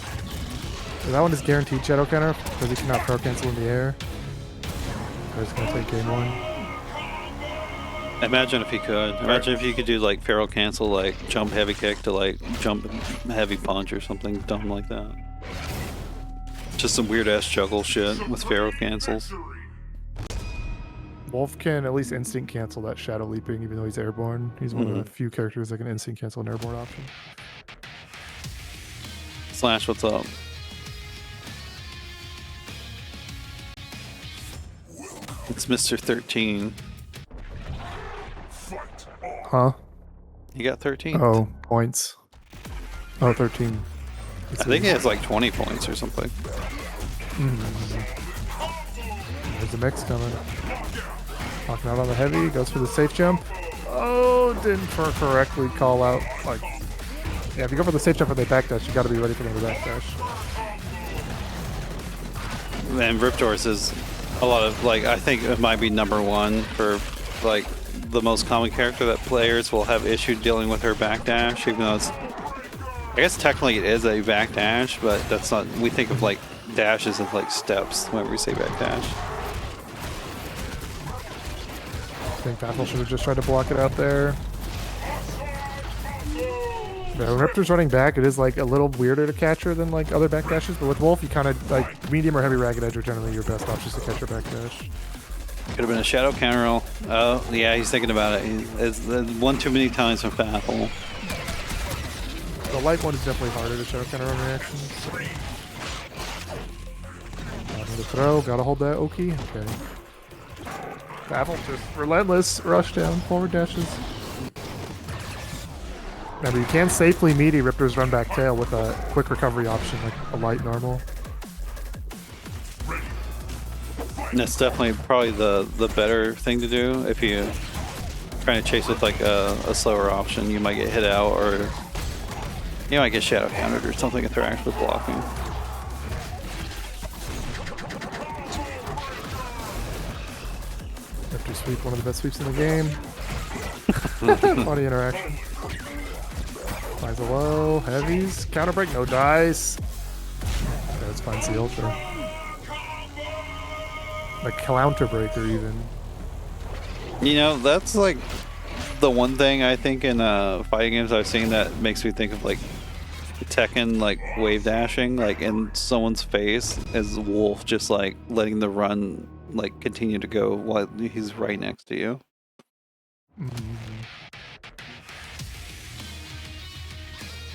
That one is guaranteed shadow counter because he cannot feral cancel in the air. So he's gonna take game 1. Imagine if he could. Imagine if you could do like feral cancel, like jump heavy kick to like jump heavy punch or something dumb like that. Just some weird ass juggle shit with feral cancels. Wolf can at least instinct cancel that shadow leaping even though he's airborne. He's one of the few characters that can instinct cancel an airborne option. Slash, what's up? It's Mr. 13. Huh? You got 13? Oh, points. Oh, 13. I think he has like 20 points or something. There's the mix coming. Knocking out on the heavy, goes for the safe jump. Oh, didn't correctly call out. Like, yeah, if you go for the safe jump and they backdash, you gotta be ready for them to backdash. And Riptor's is a lot of, like, I think it might be #1 for, like, the most common character that players will have issue dealing with her backdash, even though it's, I guess technically it is a backdash, but that's not, we think of, like, dashes as, like, steps whenever we say backdash. I think Faffel should have just tried to block it out there. Yeah, when Riptor's running back, it is like a little weirder to catch her than like other backdashes, but with Wolf, you kind of like medium or heavy ragged edge are generally your best options to catch her backdash. Could have been a shadow counter roll. Oh, yeah, he's thinking about it. It's one too many times from Faffel. The light one is definitely harder to shadow counter on reactions. So. Gotta throw, gotta hold that Oki. Okay. Faffel just relentless rush down, forward dashes. Remember, you can safely meaty Riptor's run back tail with a quick recovery option like a light normal. And that's definitely probably the better thing to do. If you're trying to chase with like a slower option, you might get hit out or you might get shadow countered or something if they're actually blocking. Riptor sweep, one of the best sweeps in the game. Funny interaction. Flies a low, heavies, counter break, no dice. Okay, let's find the Ultra. A counter breaker even. You know, that's like the one thing I think in fighting games I've seen that makes me think of like Tekken, like wave dashing, like in someone's face as Wolf just like letting the run like continue to go while he's right next to you.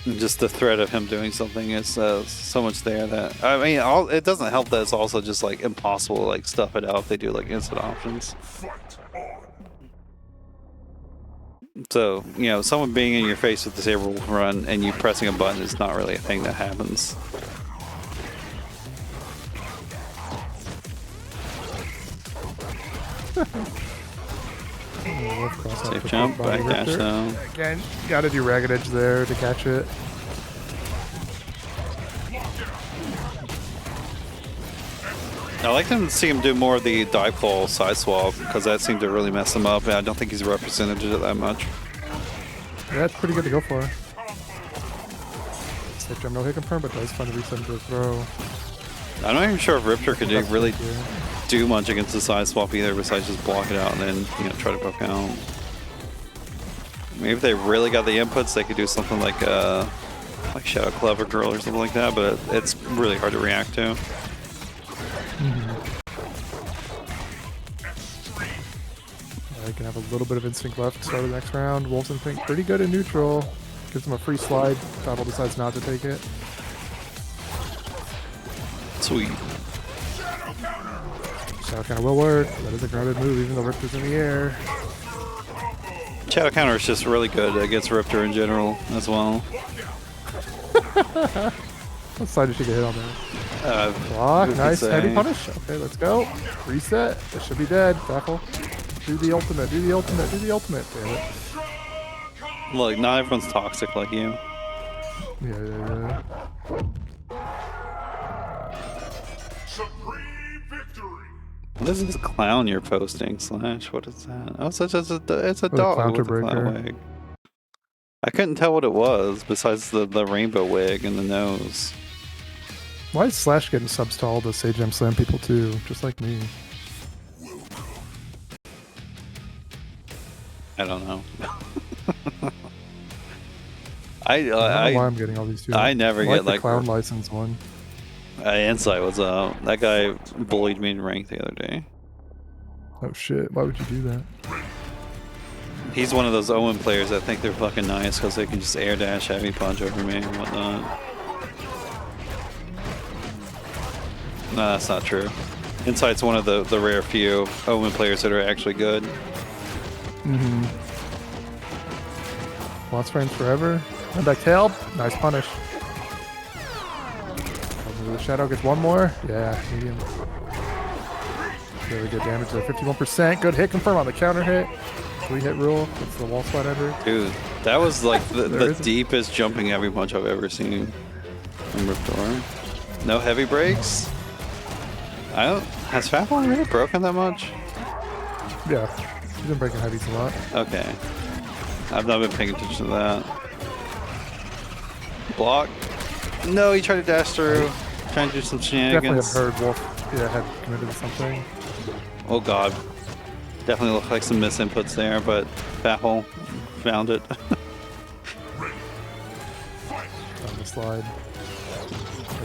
And just the threat of him doing something is so much there that I mean, it doesn't help that it's also just like impossible to like stuff it out if they do like instant options. So, you know, someone being in your face with the Saber Wolf run and you pressing a button is not really a thing that happens. Safe jump, back dash down. Again, gotta do ragged edge there to catch it. I like to see him do more of the dive claw side swap because that seemed to really mess him up, and I don't think he's represented it that much. Yeah, it's pretty good to go for. Safe jump, no hit confirm, but does find a reset into a throw. I'm not even sure if Riptor could really do much against the side swap either, besides just block it out and then, you know, try to poke out. Maybe if they really got the inputs, they could do something like Shadow Clever Girl or something like that, but it's really hard to react to. I can have a little bit of instinct left to start the next round. Wolf's Instinct pretty good in neutral. Gives him a free slide. Faffel decides not to take it. Sweet. Shadow counter will work. That is a grounded move, even though Riptor's in the air. Shadow Counter is just really good against Riptor in general as well. What side did she get hit on there? Block, nice, heavy punish. Okay, let's go. Reset. This should be dead. Faffel. Do the ultimate. Do the ultimate. Do the ultimate. Damn it. Look, not everyone's toxic like you. Yeah. Supreme victory. What is this clown you're posting? Slash, what is that? Oh, it's a The dog with a Counterbreaker. clown wig. I couldn't tell what it was besides the rainbow wig and the nose. Why is Slash getting subs to all the Sage Gem Slam people too? Just like me. I don't know. I don't know why I'm getting all these too. I never get the like clown license one. Insight was that guy bullied me in rank the other day. Oh shit! Why would you do that? He's one of those Owen players that think they're fucking nice because they can just air dash heavy punch over me and whatnot. No, that's not true. Insight's one of the rare few Owen players that are actually good. Mm-hmm. Lost frames forever. And back tail. Nice punish. The shadow gets one more. Yeah, medium. Really good damage there. 51%. Good hit confirm on the counter hit. 3-hit rule. It's the wall spot ender. Dude, that was like the deepest jumping heavy punch I've ever seen from Riptor. No heavy breaks? Has Faffel really broken that much? Yeah, he's been breaking heavies a lot. Okay. I've not been paying attention to that. Block. No, he tried to dash through. Trying to do some Definitely shenanigans. have heard Wolf had committed to something. Oh god. Definitely looked like some misinputs there, but Faffel found it. On the slide.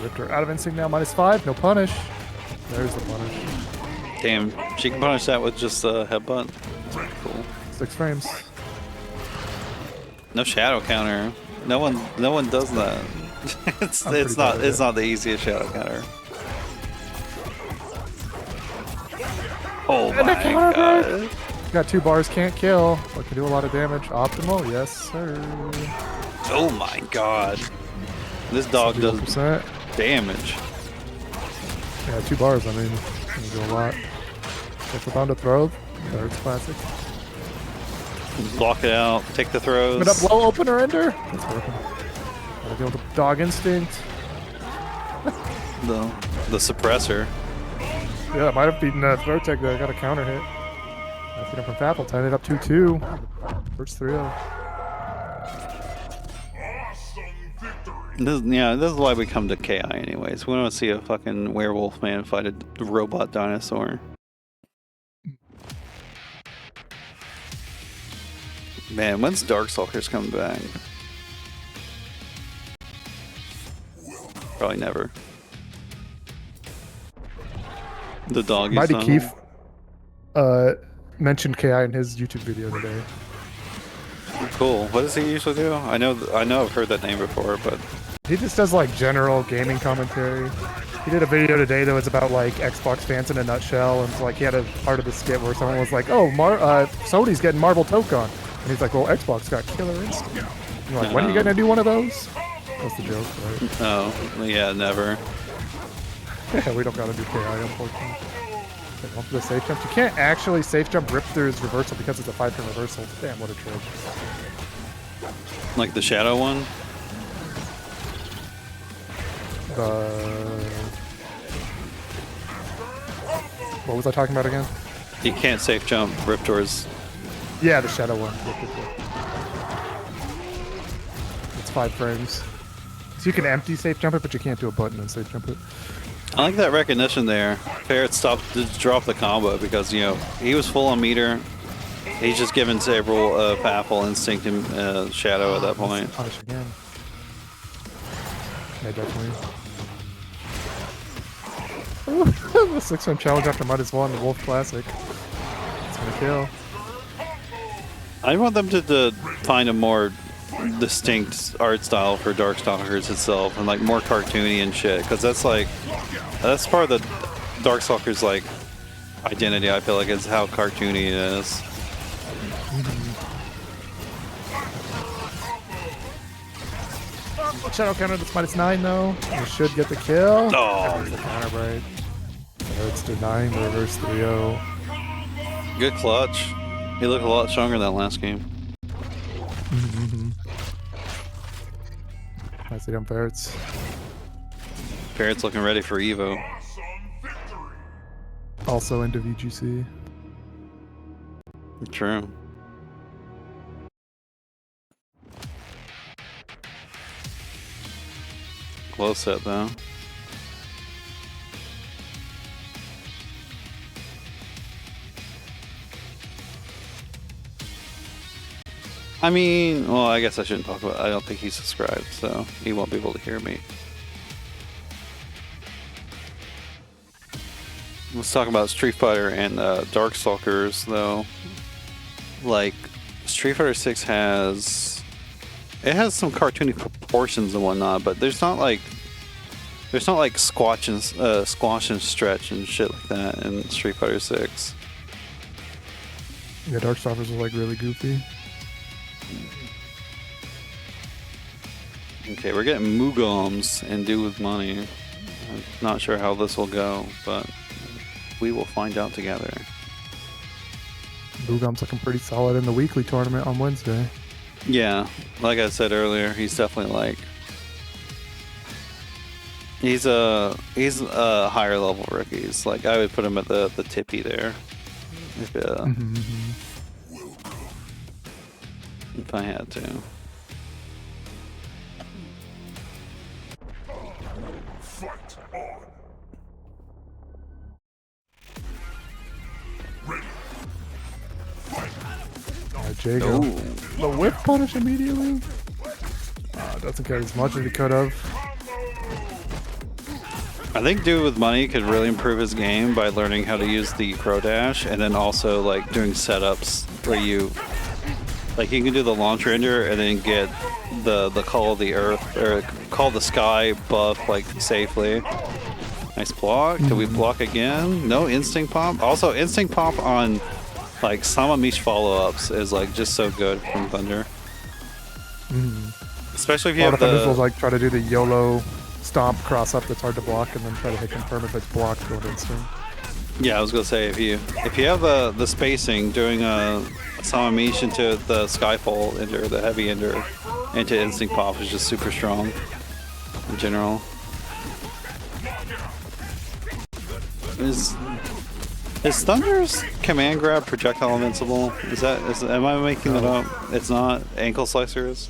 Riptor out of instinct now, -5. No punish. There's the punish. Damn, she can punish that with just a headbutt. Cool. 6 frames. No shadow counter. No one does that. it's not the easiest shadow counter. Oh my god. Got 2 bars, can't kill, but can do a lot of damage. Optimal, yes sir. Oh my god. This dog does 71%. damage. Yeah, 2 bars, I mean, can do a lot. If we're bound to throw, it's classic. Block it out, take the throws. Put up low opener ender. That's working. Gotta deal with the dog instinct. the suppressor. Yeah, might have beaten throw tech there. Got a counter hit. That's it up from Faffel. Tied it up 2-2. First 3-0. Awesome victory. This is why we come to KI anyways. We don't see a fucking werewolf man fight a robot dinosaur. Man, when's Darkstalkers coming back? Probably never. The dog is Mighty Keith mentioned KI in his YouTube video today. Cool. What does he usually do? I know I've heard that name before, but He just does like general gaming commentary. He did a video today that was about like Xbox fans in a nutshell, and so, like he had a part of the skit where someone was like, "Oh, Sony's getting Marvel Tokon," and he's like, "Well, Xbox got Killer Instinct." And you're like, "When are you gonna do one of those?" That's the joke, right? oh yeah, never. Yeah, we don't gotta do KI, unfortunately. Okay, one for the safe jump. You can't actually safe jump rip through his reversal because it's a 5-turn reversal. Damn, what a trick. Like the shadow one. What was I talking about again? You can't safe jump Riptor's. Yeah, the shadow one. It's 5 frames. So you can empty safe jump it, but you can't do a button and safe jump it. I like that recognition there. Ferret stopped to drop the combo because, you know, he was full on meter. He's just giving Sabrel Faffel instinct and shadow at that point. Punish again. Yeah, definitely. The 6-frame challenge after -1, the Wolf Classic. It's gonna kill. I want them to find a more distinct art style for Darkstalkers itself and like more cartoony and shit, because that's part of the Darkstalkers like identity. I feel like is how cartoony it is. Shadow counter that's -9 though. You should get the kill. Oh, There's the counter break. It's denying the reverse 3-0. good clutch. He looked a lot stronger than last game. Nicely done, Ferrets. Ferret's looking ready for Evo. Awesome victory. Also into VGC. True. Close set though. I mean, well, I guess I shouldn't talk about it. I don't think he's subscribed, so he won't be able to hear me. Let's talk about Street Fighter and Darkstalkers, though. Like, Street Fighter 6 has some cartoony proportions and whatnot, but there's not like squash and stretch and shit like that in Street Fighter 6. Yeah, Darkstalkers was like really goofy. Okay, we're getting Mugoms and DudeWithMoney. I'm not sure how this will go, but we will find out together. Mugoms looking pretty solid in the weekly tournament on Wednesday. Yeah, like I said earlier, he's definitely like he's a higher level rookie. Like I would put him at the tippy there. If I had to. Fight on. Ready. Jago. Ooh. The whip punish immediately. Doesn't get as much as he could have. I think DudeWithMoney could really improve his game by learning how to use the pro dash, and then also like doing setups where you can do the launch render and then get the call of the earth or call the sky buff like safely. Nice block. Can we block again? No instinct pop. Also instinct pop on like Samamish follow-ups is like just so good from Thunder. Especially if you have Thunders will the like try to do the YOLO stomp cross up that's hard to block and then try to hit confirm if it's blocked going instinct. yeah. I was gonna say if you have the spacing doing a Samamish into the Skyfall ender, the heavy ender into instinct pop is just super strong in general. Is Thunder's command grab projectile invincible? Am I making that up? It's not. Ankle slicer is.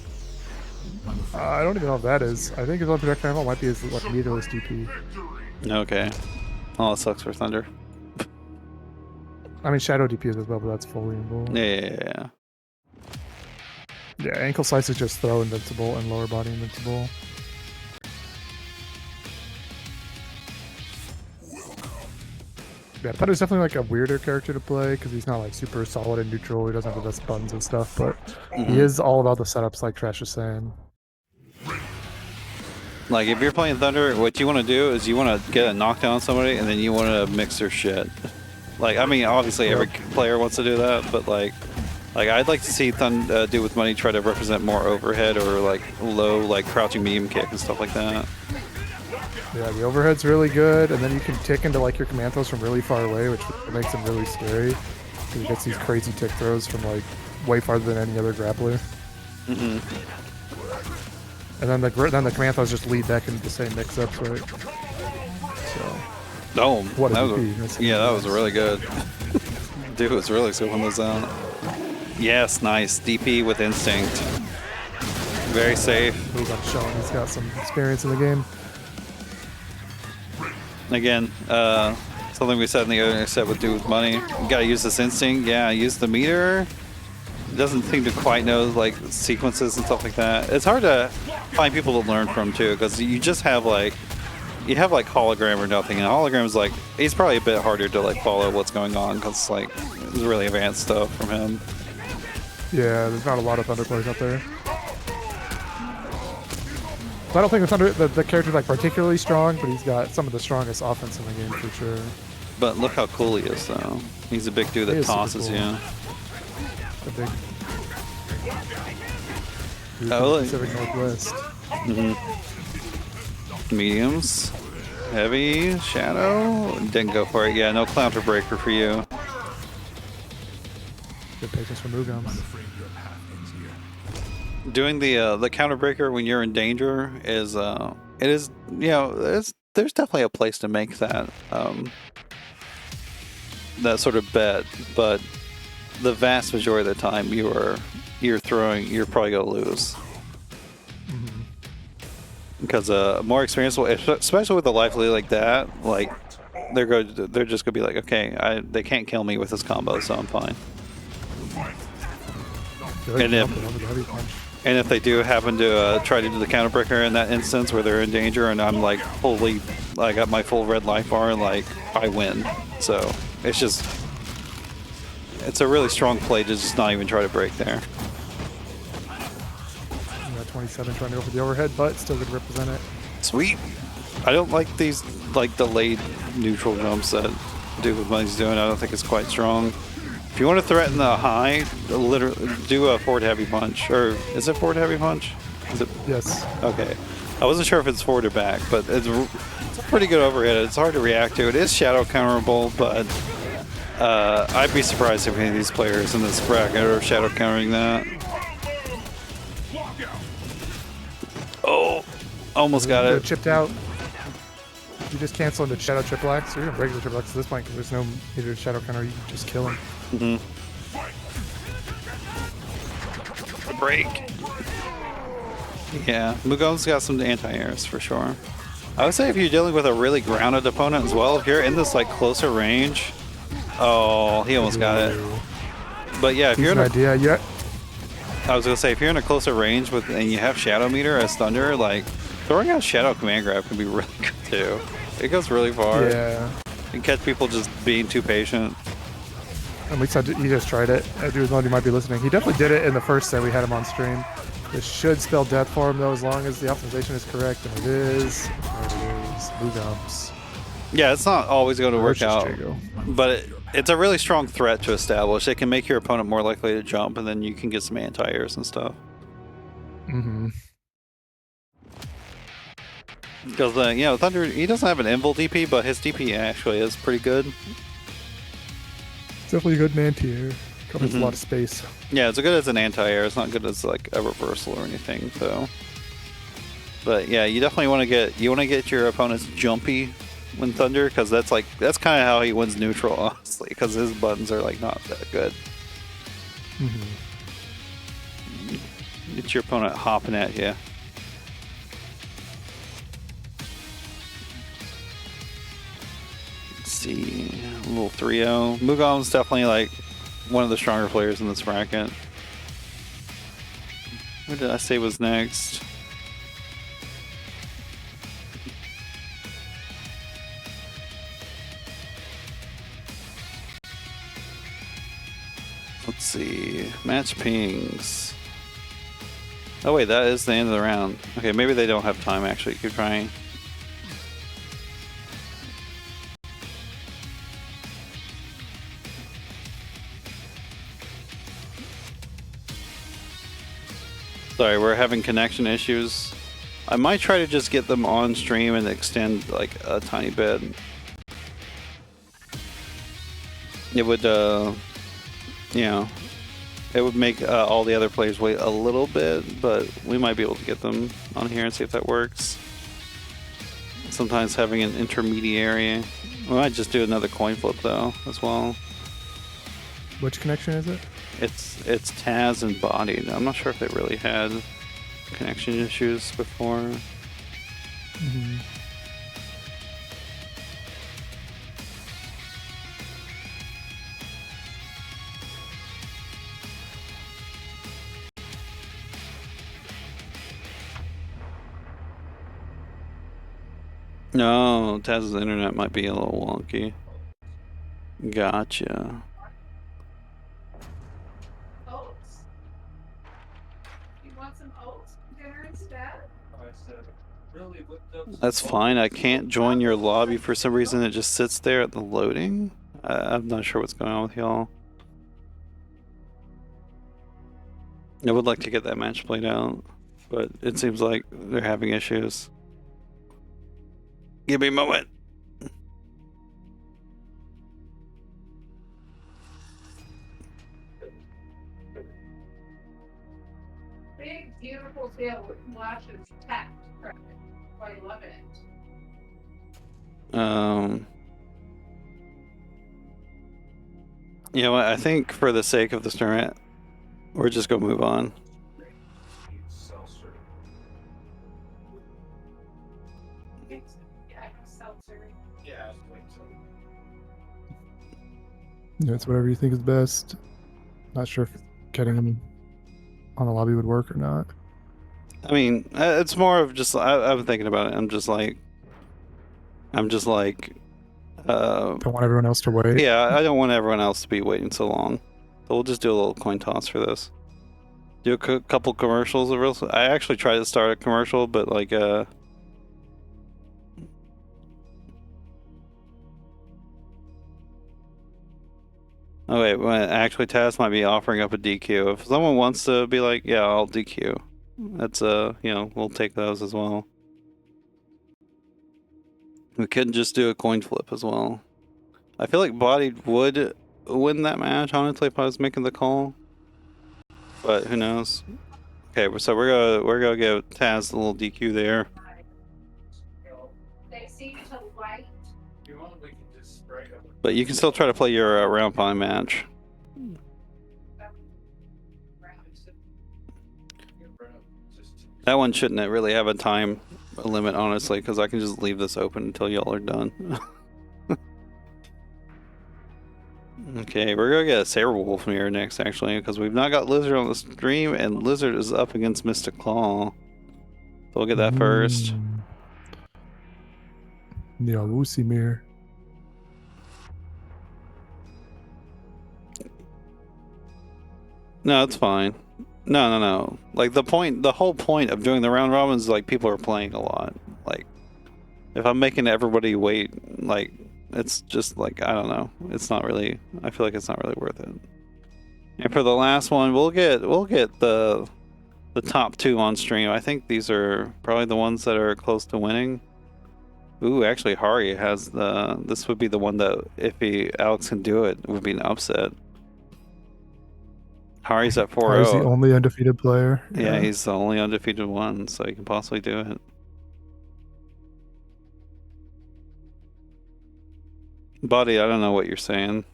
I don't even know if that is. I think his own projectile might be his like meterless DP. Okay. Oh, it sucks for Thunder. I mean Shadow DP is as well, but that's fully involved. Yeah. Yeah, ankle slice is just throw invincible and lower body invincible. Yeah, Thunder's definitely like a weirder character to play because he's not like super solid and neutral. He doesn't have the best buttons and stuff, but he is all about the setups, like Trash is saying. Like if you're playing Thunder, what you want to do is you want to get a knockdown on somebody and then you want to mix their shit. Like I mean, obviously every player wants to do that, but like I'd like to see DudeWithMoney try to represent more overhead or like low, like crouching medium kick and stuff like that. Yeah, the overhead's really good, and then you can tick into like your command throws from really far away, which makes him really scary. He gets these crazy tick throws from like way farther than any other grappler. And then the command throws just lead back into the same mix-ups, right? So. Oh, What a that DP. was, yeah, that was really good. Dude was really scooping those out. Yes, nice. DP with instinct. Very safe. Mugoms showing he's got some experience in the game. Again, something we said in the other set with DudeWithMoney. You gotta use this instinct. Yeah, use the meter. It doesn't seem to quite know like sequences and stuff like that. It's hard to find people to learn from too, because you just have like hologram or nothing, and hologram is like he's probably a bit harder to like follow what's going on because like it's really advanced stuff from him. Yeah, there's not a lot of Thunder players out there. So I don't think the Thunder, the character's like particularly strong, but he's got some of the strongest offense in the game for sure. But look how cool he is, though. He's a big dude He that is super tosses cool. you. The big dude Oh, from the look. Pacific Northwest. Mediums, heavy, shadow. Didn't go for it. Yeah, no counter breaker for you. Good patience for Mugoms. Doing the counter breaker when you're in danger is it is, you know, there's definitely a place to make that that sort of bet, but the vast majority of the time you're probably gonna lose. Because more experienced, especially with a life lead like that, like they're just gonna be like, okay, they can't kill me with this combo, so I'm fine. And if they do happen to try to do the counter breaker in that instance where they're in danger, and I'm like I got my full red life bar, like I win. So it's a really strong play to just not even try to break there. 27 trying to go for the overhead, but still good to represent it. Sweet. I don't like these like delayed neutral jumps that DudeWithMoney's doing. I don't think it's quite strong. If you want to threaten the high, literally do a forward heavy punch. Or is it forward heavy punch? Is it? Yes. Okay. I wasn't sure if it's forward or back, but it's a pretty good overhead. It's hard to react to. It is shadow counterable, but I'd be surprised if any of these players in this bracket are shadow countering that. Oh, almost got it. Chipped out. You just cancel into Shadow Triple Axe, or even regular Triple Axe at this point, because there's no either Shadow counter, you can just kill him. A break. Yeah, Mugoms got some anti-airs for sure. I would say if you're dealing with a really grounded opponent as well, if you're in this like closer range, oh, he almost got it. But yeah, if you're in I was gonna say if you're in a closer range and you have Shadow Meter as Thunder, like throwing out Shadow Command Grab can be really good too. It goes really far. Yeah. You can catch people just being too patient. At least he just tried it. DudeWithMoney might be listening. He definitely did it in the first set we had him on stream. This should spell death for him though, as long as the optimization is correct, and it is. There it is. Mugoms. Yeah, it's not always going to work out, but it's a really strong threat to establish. It can make your opponent more likely to jump, and then you can get some anti-airs and stuff. Because you know, Thunder, he doesn't have an invul DP, but his DP actually is pretty good. It's definitely a good anti-air. Covers a lot of space. Yeah, it's good as an anti-air. It's not good as like a reversal or anything. So, but yeah, you definitely want to get your opponents jumpy when Thunder, because that's kind of how he wins neutral, honestly, because his buttons are like not that good. Get your opponent hopping at you. Let's see, a little 3-0. Mugoms definitely like one of the stronger players in this bracket. Who did I say was next? Let's see. Match pings. Oh wait, that is the end of the round. Okay, maybe they don't have time actually. Keep trying. Sorry, we're having connection issues. I might try to just get them on stream and extend like a tiny bit. It would, you know, it would make all the other players wait a little bit, but we might be able to get them on here and see if that works. Sometimes having an intermediary. We might just do another coin flip though, as well. Which connection is it? It's Taz and Bodied. I'm not sure if they really had connection issues before. No, Taz's internet might be a little wonky. Gotcha. That's fine. I can't join your lobby for some reason. It just sits there at the loading. I'm not sure what's going on with y'all. I would like to get that match played out, but it seems like they're having issues. Give me a moment. Purple tail with flashes tapped. Quite love it. You know what? I think for the sake of this tournament, we're just gonna move on. Yeah, Yeah, it's whatever you think is best. Not sure if getting him on a lobby would work or not. I mean, it's more of just I'm thinking about it. I'm just like, Don't want everyone else to wait. yeah, I don't want everyone else to be waiting so long. So we'll just do a little coin toss for this. Do a couple commercials. I actually tried to start a commercial, but like, oh wait, actually Taz might be offering up a DQ. If someone wants to be like, yeah, I'll DQ. That's you know, we'll take those as well. We could just do a coin flip as well. I feel like Bodied would win that match, honestly, if I was making the call. But who knows? Okay, so we're gonna give Taz a little DQ there. They seem to like. But you can still try to play your round 5 match. That one shouldn't really have a time limit, honestly, because I can just leave this open until y'all are done. Okay, we're gonna get a Saberwolf mirror next, actually, because we've not got Lizard on the stream, and Lizard is up against Mystic Claw. So we'll get that first. Yeah, Woosie mirror. No, it's fine. No. Like the whole point of doing the round robins is like people are playing a lot. Like, if I'm making everybody wait, like, it's just like, I don't know. It's not really, I feel like it's not really worth it. And for the last one, we'll get the top 2 on stream. I think these are probably the ones that are close to winning. Ooh, actually Hari has this would be the one that if Alex can do it would be an upset. Hari's at 4-0. Hari's the only undefeated player. Yeah, he's the only undefeated one, so he can possibly do it. Buddy, I don't know what you're saying.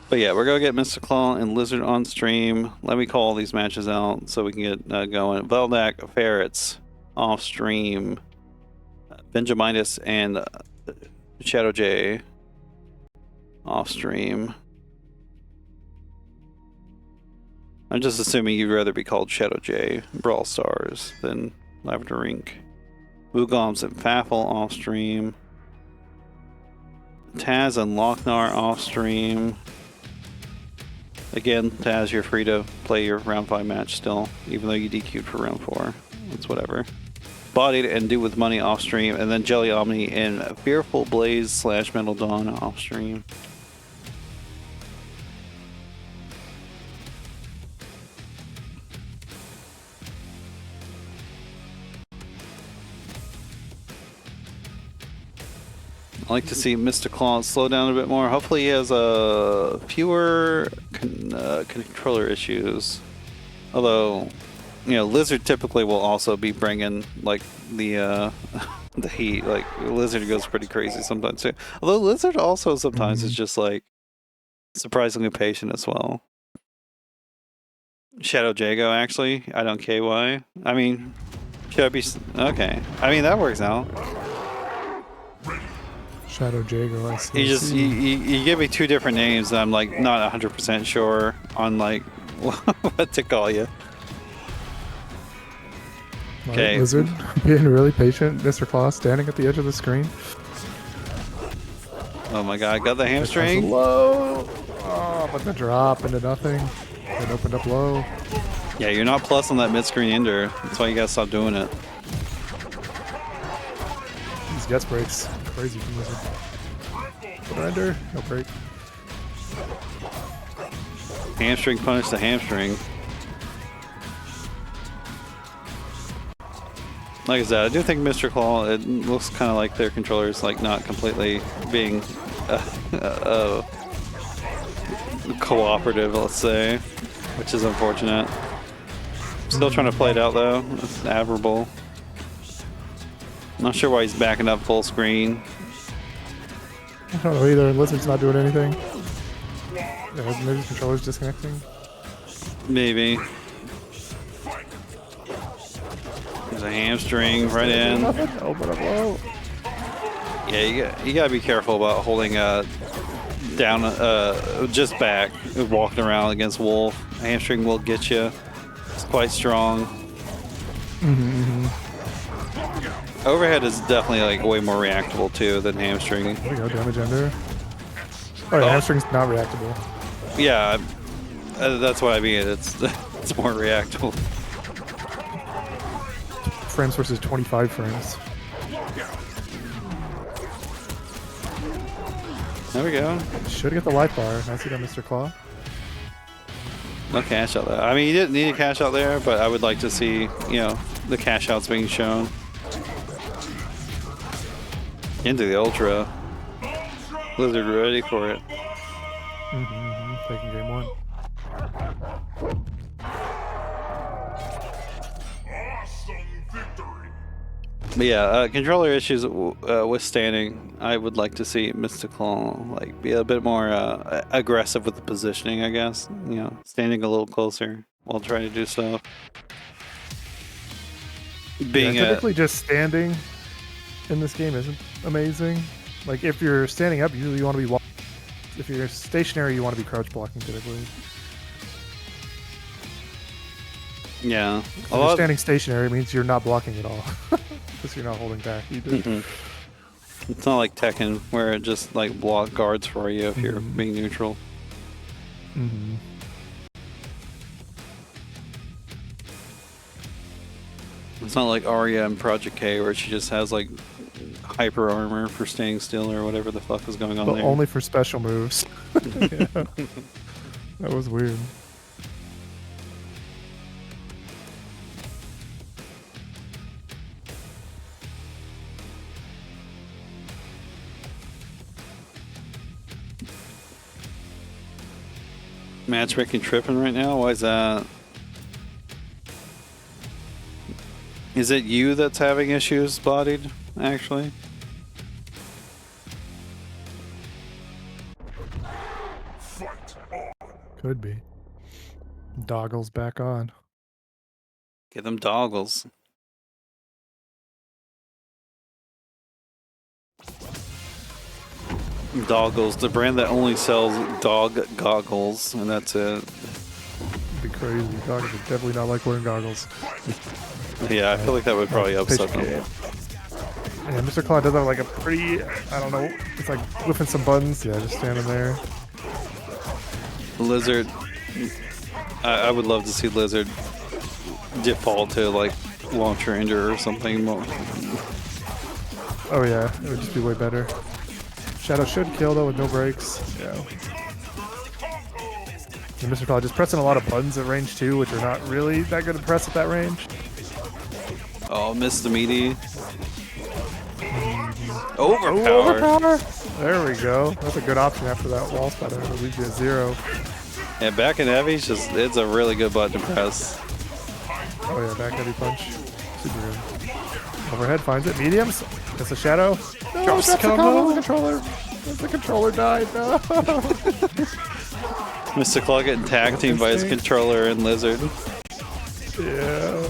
But yeah, we're going to get Mr. Claw and Lizard on stream. Let me call these matches out so we can get going. Valdak, Ferrets off stream. Benjamitis and ShadoJ off stream. I'm just assuming you'd rather be called ShadoJ-Brawl Stars than Lavender Rink. Mugoms and Faffel off stream. Taz and Loc-Nar off stream. Again, Taz, you're free to play your round 5 match still, even though you DQ'd for round 4. It's whatever. Bodied and DudeWithMoney off stream, and then JellyOmni and FearfulBlazed / Metal Dawn off stream. I like to see Mr. Claw slow down a bit more. Hopefully he has fewer controller issues. Although, you know, Lizard typically will also be bringing like the the heat. Like Lizard goes pretty crazy sometimes too. Although Lizard also sometimes is just like surprisingly patient as well. ShadoJ-Go actually, I don't KY. I mean, should I be okay? I mean that works out. ShadoJ-Go, I see. You give me 2 different names and I'm like not 100% sure on like what to call you. Okay. Lizard being really patient. Mr. Claw standing at the edge of the screen. Oh my god, got the hamstring? Low. Oh, but the drop into nothing. It opened up low. Yeah, you're not plus on that mid-screen ender. That's why you gotta stop doing it. These guess breaks. Crazy from Lizard. Put ender. No break. Hamstring punish the hamstring. Like I said, I do think Mr. Claw, it looks kind of like their controllers like not completely being cooperative, let's say, which is unfortunate. Still trying to play it out though. It's admirable. Not sure why he's backing up full screen. I don't know either. Lizard's not doing anything. Yeah, maybe his controller's disconnecting. Maybe. There's a hamstring right in. Open up low. Yeah, you gotta be careful about holding down just back, walking around against Wolf. Hamstring will get you. It's quite strong. Overhead is definitely like way more reactable too than hamstring. There we go, damage under. Oh, yeah, hamstring's not reactable. Yeah, that's what I mean. It's it's more reactable. Frames versus 25 frames. There we go. Should get the life bar. Nice hit on Mr. Claw. No cash out there. I mean, you didn't need a cash out there, but I would like to see, you know, the cash outs being shown. Into the Ultra. Lizard ready for it. Taking game one. Awesome victory. But yeah, controller issues withstanding. I would like to see Mystical like be a bit more aggressive with the positioning. I guess, you know, standing a little closer while trying to do stuff. Being typically just standing in this game isn't amazing. Like if you're standing up, usually you want to be walking. If you're stationary, you want to be crouch blocking typically. yeah, If you're standing stationary, it means you're not blocking at all. Because you're not holding back either. It's not like Tekken where it just like block guards for you if you're being neutral. It's not like Arya in Project K where she just has like hyper armor for staying still or whatever the fuck is going on But there. only for special moves. Yeah. That was weird. Matchmaking tripping right now? Why is that? Is it you that's having issues, Bodied, actually? Fight on. Could be. Doggles back on. Get them doggles. Doggles, the brand that only sells dog goggles, and that's it. It'd be crazy. Doggles would definitely not like wearing goggles. Yeah, I feel like that would probably upset them. Yeah, Mr. Claw does have like a pretty, I don't know, it's like whipping some buttons. Yeah, just standing there. Lizard, I would love to see Lizard default to like launcher ender or something more. Oh yeah, it would just be way better. Shadow should kill though with no breaks. Yeah. And Mr. Claw just pressing a lot of buttons at range too, which are not really that good to press at that range. Oh, missed the meaty. Overpower. Overpower! There we go. That's a good option after that wall spot. It'll leave you at 0. Yeah, back in heavy, it's a really good button to press. Oh yeah, back heavy punch. Super good. Overhead finds it. Mediums. That's a shadow. No, Drops that's a combo. combo. The controller. The controller died. No. Mr. Claw getting tag teamed by his controller and Lizard. Yeah.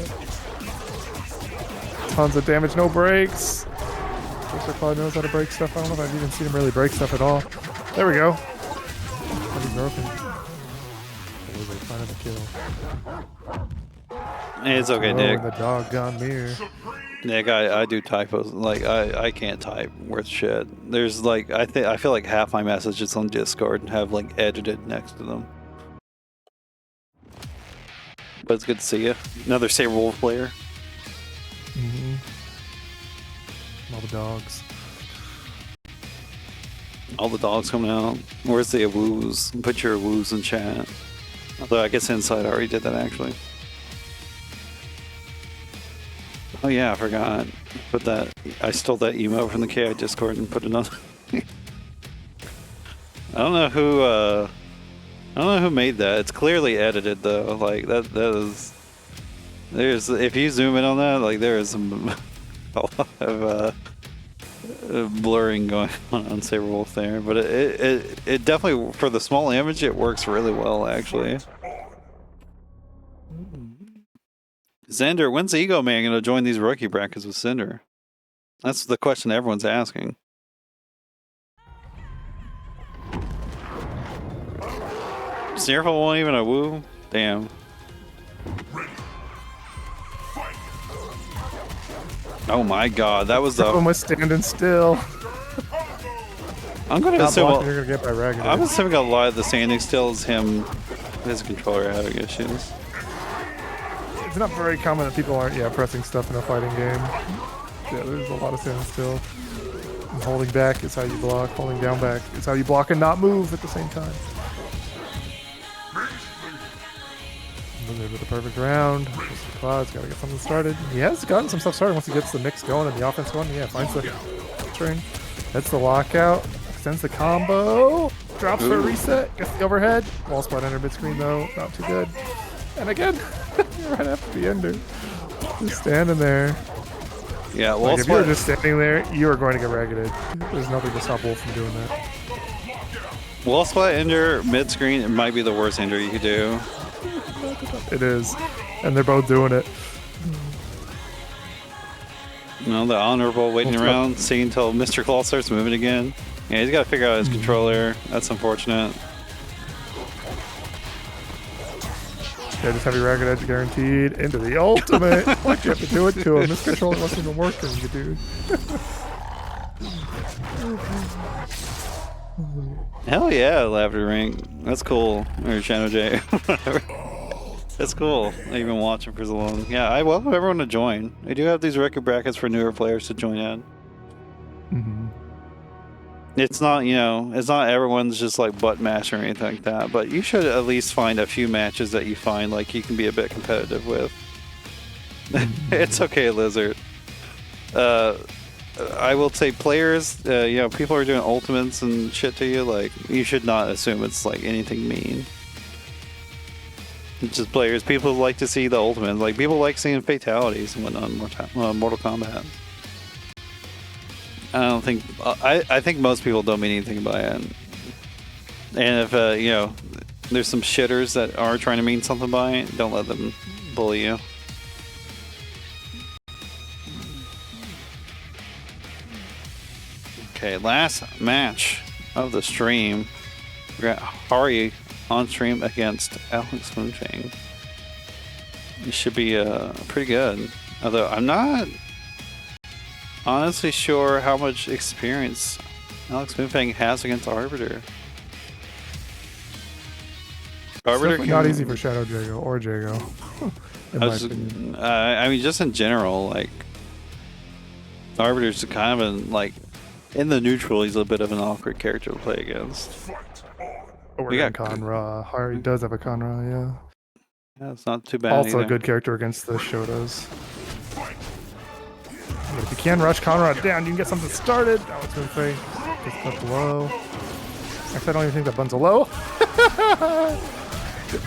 Tons of damage, no breaks. Mr. Claw knows how to break stuff. I don't know if I've even seen him really break stuff at all. There we go. Heavy broken. Finding the kill. Hey, it's okay, Oh, Nick. in the doggone mirror. Nick, I do typos. Like I can't type worth shit. There's like I feel like half my messages on Discord have like edited next to them. But it's good to see you. Another Saber Wolf player. All the dogs. All the dogs coming out. Where's the woos? Put your woos in chat. Although I guess Inside already did that actually. Oh yeah, I forgot. Put that. I stole that emo from the KI Discord and put it on. I don't know who. I don't know who made that. It's clearly edited though. Like that is. There's if you zoom in on that, like there is some a lot of blurring going on Saberwolf there. But it definitely for the small image it works really well actually. Xander, when's Ego Man gonna join these rookie brackets with Cinder? That's the question everyone's asking. Sneerful won't even a woo? Damn. Oh my god, that was the... Everyone was standing still. I'm gonna Not assume... blocking, you're gonna get by Ragged. I'm assuming a lot of the standing still is him, his controller having issues. It's not very common that people aren't, pressing stuff in a fighting game. Yeah, there's a lot of standing still. And holding back is how you block. Holding down back is how you block and not move at the same time. Moving with the perfect round. Cloud's got to get something started. He has gotten some stuff started once he gets the mix going and the offense going. Yeah, finds the string. That's the lockout. Extends the combo. Drops for a reset. Gets the overhead. Wall spot under mid screen though. Not too good. And again, you're right after the ender. Just standing there. Yeah, well, like if you're just standing there, you are going to get raggeted. There's nothing to stop Wolf from doing that. Wall spot ender mid screen, it might be the worst ender you could do. It is. And they're both doing it. You know, the honorable waiting around, seeing until Mr. Claw starts moving again. Yeah, he's got to figure out his controller. That's unfortunate. Yeah, just heavy ragged edge guaranteed into the ultimate. Like you have to do it to him. This controller wasn't even working, dude. Hell yeah, Lavender Ring. That's cool. Or ShadoJ. Whatever. That's cool. I've been watching for so long. Yeah, I welcome everyone to join. I do have these record brackets for newer players to join in. It's not, you know, it's not everyone's just like butt mash or anything like that, but you should at least find a few matches that you find like you can be a bit competitive with. It's okay, Lizard. I will say players, you know, people are doing ultimates and shit to you, like, you should not assume it's like anything mean. It's just players. People like to see the ultimates. Like, people like seeing fatalities and whatnot in Mortal Kombat. I think most people don't mean anything by it. And if, you know, there's some shitters that are trying to mean something by it, don't let them bully you. Okay, last match of the stream. We got Hari on stream against AlxMoonFang. It should be pretty good. Although I'm not honestly sure how much experience AlxMoonFang has against Arbiter. Arbiter not easy for ShadoJ-Brawl or Jago. I mean, just in general, like Arbiter's kind of an like in the neutral. He's a bit of an awkward character to play against. We got Conra. Hari does have a Conra, yeah. Yeah, it's not too bad. Also either. a good character against the Shotos. But if you can rush Conrad down, you can get something started. AlxMoonFang gets cut low. Actually, I don't even think that bun's a low.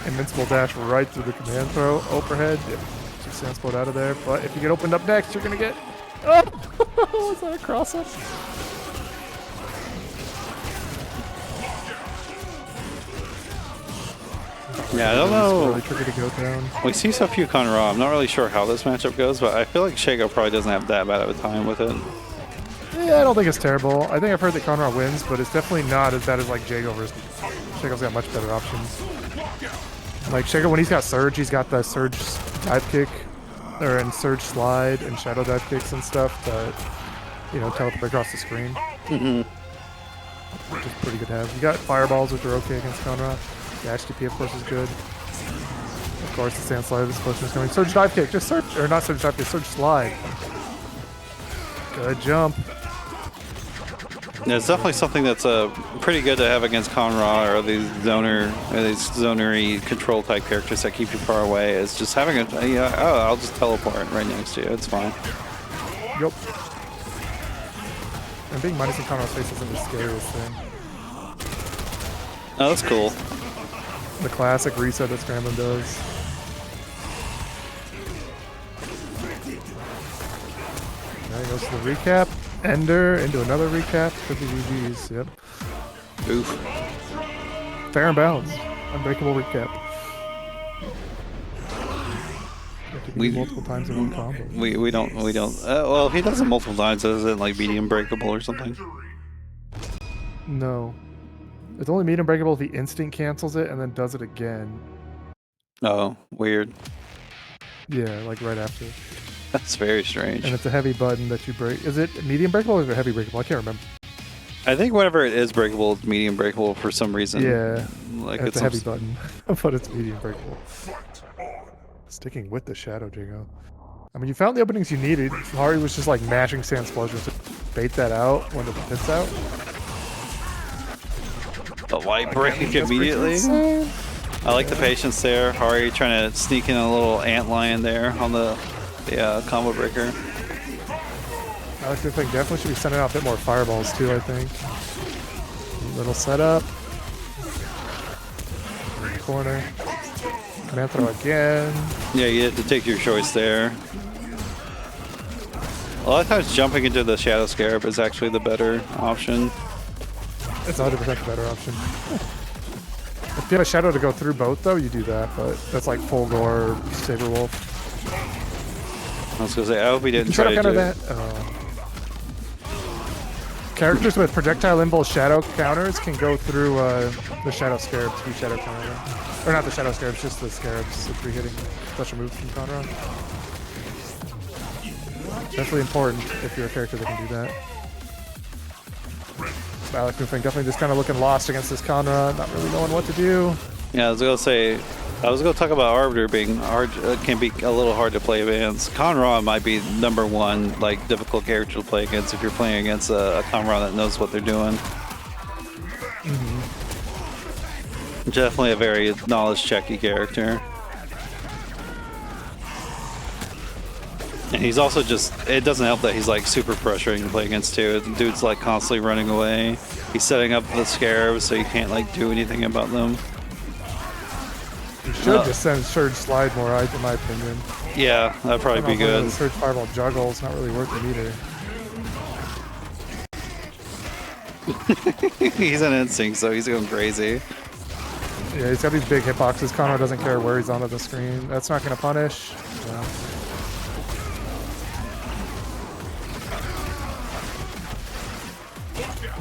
Invincible dash right through the command throw. Overhead. Yep. Just transport out of there. But if you get opened up next, you're going to get... Oh! Was that a cross-up? Yeah, I don't know. It's really tricky to go down. We see so few Conra. I'm not really sure how this matchup goes, but I feel like Shago probably doesn't have that bad of a time with it. Yeah, I don't think it's terrible. I think I've heard that Conra wins, but it's definitely not as bad as like Jago versus... Shago's got much better options. Like Shago, when he's got Surge, he's got the Surge dive kick, or in Surge slide and Shadow dive kicks and stuff that, you know, teleport across the screen. Which is pretty good to have. You got Fireballs, which are okay against Conra. The HTP, of course, is good. Of course, the Sand Slide, this question is coming. Surge dive kick, just Surge, or not Surge dive kick, Surge slide. Good jump. Yeah, it's definitely something that's pretty good to have against Conra or these zonery control type characters that keep you far away. Is just having I'll just teleport right next to you. It's fine. Yep. And being minus in Conra's face isn't the scariest thing. Oh, that's cool. The classic reset that Scramblin does. There goes to the recap. Ender into another recap. Could be GG's. Yep. Oof. Fair and balanced. Unbreakable recap. We multiple times in one combo. We don't. Well, if he does it multiple times, is it like medium breakable or something? No. It's only medium breakable if he instinct cancels it and then does it again. Oh, weird. Yeah, like right after. That's very strange. And it's a heavy button that you break. Is it medium breakable or is it heavy breakable? I can't remember. I think whenever it is breakable, it's medium breakable for some reason. Yeah. Like it's a heavy button, but it's medium breakable. Sticking with the ShadoJ-Brawl. I mean, you found the openings you needed. Hari was just like mashing Sand Explosions to bait that out when the pit's out. The white break immediately. I like the patience there. Hari trying to sneak in a little antlion there on the combo breaker. I like to think definitely should be sending out a bit more fireballs too, I think. Little setup. In the corner. Command throw again. Yeah, you have to take your choice there. A lot of times jumping into the Shadow Scarab is actually the better option. It's 100% the better option. If you have a Shadow to go through both though, you do that, but that's like full gore Saber Wolf. I was gonna say, I hope he didn't try to counter do that. Characters with projectile invul Shadow counters can go through the Shadow Scarabs through Shadow counter. Or not the Shadow Scarabs, just the Scarabs. The free hitting special moves from Conra. Definitely important if you're a character that can do that. AlxMoonFang definitely just kind of looking lost against this Conra, not really knowing what to do. Yeah, I was gonna talk about Arbiter being hard. Can be a little hard to play against. Conra might be #1 like difficult character to play against if you're playing against a Conra that knows what they're doing. Definitely a very knowledge checky character. And he's also just, it doesn't help that he's like super frustrating to play against too. The dude's like constantly running away. He's setting up the scarabs so you can't like do anything about them. You should just send Surge Slide more, in my opinion. Yeah, that'd probably be good. The Surge Fireball Juggle is not really worth it either. He's an instinct, so he's going crazy. Yeah, he's got these big hitboxes. Conra doesn't care where he's onto the screen. That's not going to punish. Yeah.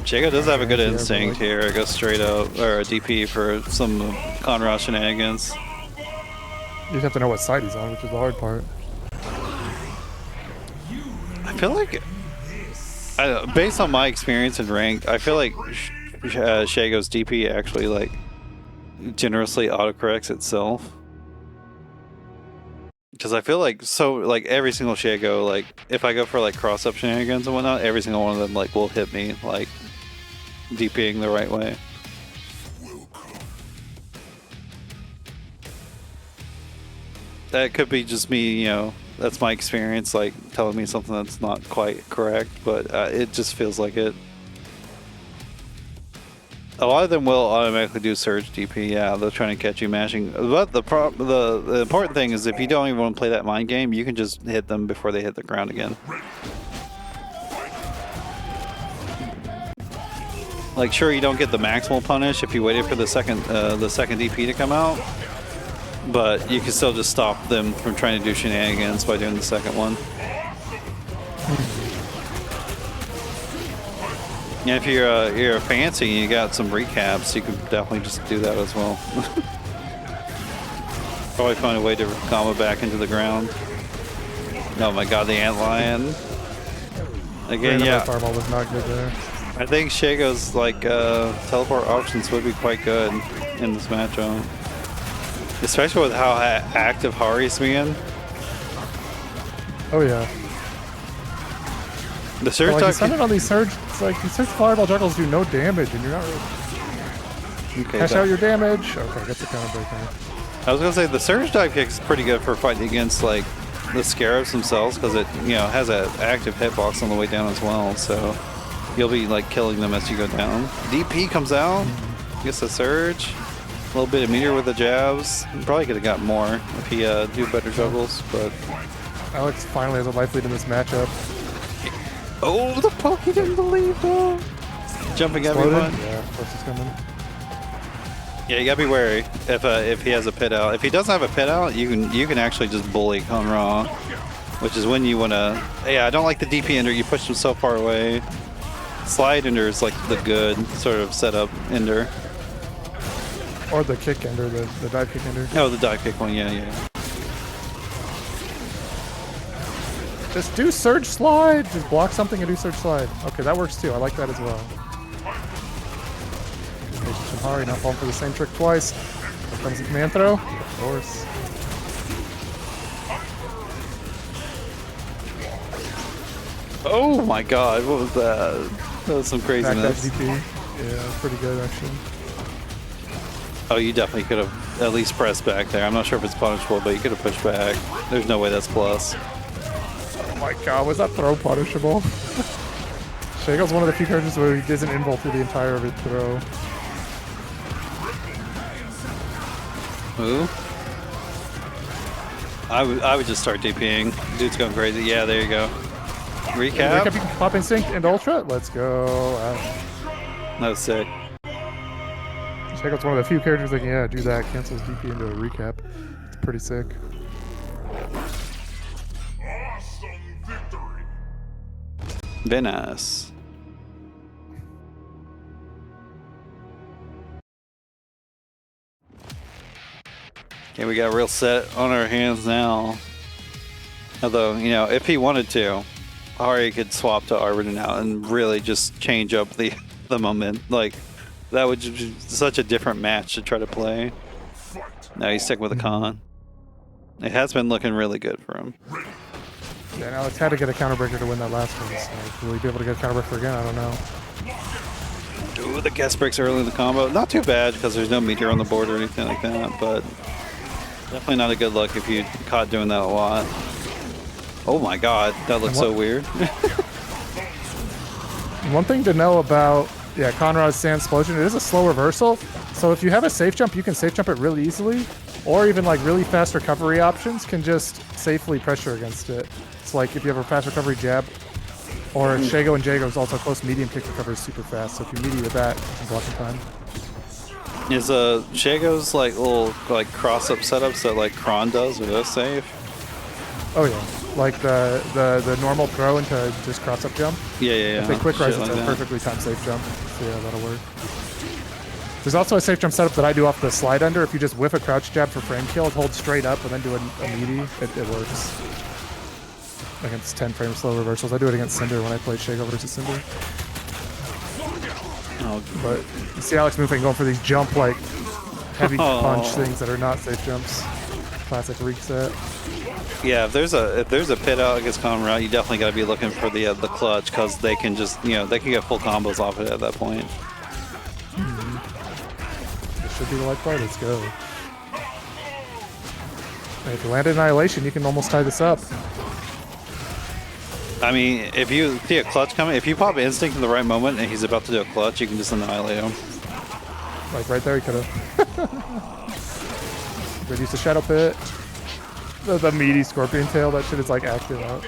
Jago does have a good instinct here. It goes straight up, or a DP for some Conra shenanigans. You just have to know what side he's on, which is the hard part. I feel like, based on my experience in ranked, I feel like Shago's DP actually like generously autocorrects itself. Because I feel like every single Shago, like if I go for like cross up shenanigans and whatnot, every single one of them like will hit me like DPing the right way. That could be just me, you know, that's my experience, like telling me something that's not quite correct, but it just feels like it. A lot of them will automatically do surge DP, yeah, they're trying to catch you mashing. But the important thing is if you don't even want to play that mind game, you can just hit them before they hit the ground again. Like, sure, you don't get the maximal punish if you waited for the second DP to come out, but you can still just stop them from trying to do shenanigans by doing the second one. Yeah, if you're fancy and you got some recaps, you could definitely just do that as well. Probably find a way to combo back into the ground. Oh my god, the antlion. Again, yeah. Fireball was not good there. I think Shago's like teleport options would be quite good in this matchup. Especially with how active Hari's being. Oh yeah. The surge like, dive. you send it on these surge. It's like these surge fireball juggles do no damage, and you're not really Okay, cash out your damage. Okay, that's the counter breaker. I was gonna say the surge dive kick is pretty good for fighting against like the scarabs themselves because it has an active hitbox on the way down as well. So you'll be like killing them as you go down. DP comes out. Gets the surge. A little bit of meter with the jabs. Probably could have got more if he do better juggles, but. Alex finally has a life lead in this matchup. Oh, the poke he didn't believe though. Jumping Exploded? everyone. Yeah, of course it's coming. Yeah, you gotta be wary if he has a pit out. If he doesn't have a pit out, you can actually just bully Conra, which is when you wanna. Yeah, I don't like the DP ender. You push him so far away. Slide ender is like the good sort of setup ender. Or the kick ender, the dive kick ender. Oh, the dive kick one. Yeah. Just do surge slide. Just block something and do surge slide. Okay, that works too. I like that as well. Hari not falling for the same trick twice. Here comes the command throw. Of course. Oh my God, what was that? That was some Back craziness. DP. Yeah, pretty good actually. Oh, you definitely could have at least pressed back there. I'm not sure if it's punishable, but you could have pushed back. There's no way that's plus. Oh my god, was that throw punishable? Shago's one of the few characters where he doesn't invul through the entire of his throw. Who? I would just start DPing. Dude's going crazy. Yeah, there you go. Recap. Recap, you can pop instinct and ultra. Let's go. That was sick. Shago's one of the few characters that can do that. Cancels DP into a recap. It's pretty sick. Awesome victory. Venice. Okay, we got a real set on our hands now. Although, if he wanted to, Hari could swap to Arbiter now and really just change up the moment. Like, that would just be such a different match to try to play. Now he's sticking with the con. It has been looking really good for him. Yeah, and Alex had to get a counter breaker to win that last one. So will he be able to get a counter breaker again? I don't know. Ooh, the guest breaks early in the combo. Not too bad because there's no meteor on the board or anything like that, but definitely not a good look if you caught doing that a lot. Oh my god, that looks so weird. One thing to know about Conrad's Sand Explosion, it is a slow reversal. So if you have a safe jump, you can safe jump it really easily. Or even like really fast recovery options can just safely pressure against it. It's like if you have a fast recovery jab, or Shago and Jago is also close medium kick recovers super fast. So if you meaty with that, you can block in time. Is Shago's like little cross up setups that like Kron does, are those safe? Oh yeah. Like the normal throw into just cross up jump. Yeah. If they quick rise, Shit it's like a that. perfectly timed safe jump. So yeah, that'll work. There's also a safe jump setup that I do off the slide under. If you just whiff a crouch jab for frame kill, hold straight up and then do a meaty, it works. Against 10 frame slow reversals. I do it against Cinder when I play Shago versus Cinder. Oh, But you see AlxMoonFang going for these jump like heavy punch things that are not safe jumps. Classic reset. yeah, if there's a pit out against Conrad, you definitely got to be looking for the clutch because they can just they can get full combos off it at that point. This should be the light play. Let's go. Hey, if you land Annihilation, you can almost tie this up. I mean, if you see a clutch coming, if you pop Instinct in the right moment and he's about to do a clutch, you can just annihilate him. Like right there, he could have. Reduce the Shadow Pit. The meaty Scorpion Tail, that shit is like active out.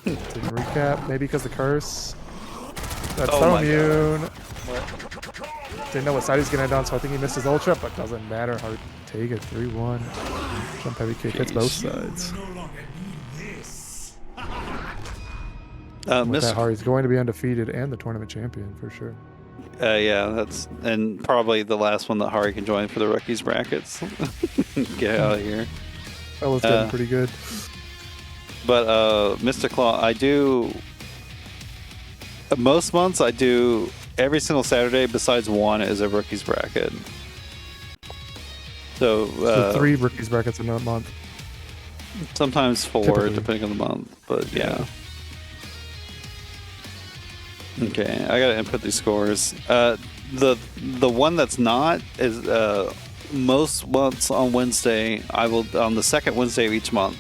Didn't recap, maybe because the curse. That's Oh so my immune. Didn't know what side he's gonna end on, so I think he missed his ultra, but doesn't matter. Hard take it, 3-1. Jump heavy kick hits both sides. With that, Hari's going to be undefeated and the tournament champion for sure. Yeah, that's and probably the last one that Hari can join for the rookies brackets. Get out of here. That was getting pretty good. But Mr. Claw, I do most months I do every single Saturday besides one is a rookies bracket. So 3 rookies brackets in a month. Sometimes 4 Typically. depending on the month, but yeah. Okay, I gotta input these scores. The one that's not is most months on Wednesday. I will on the second Wednesday of each month.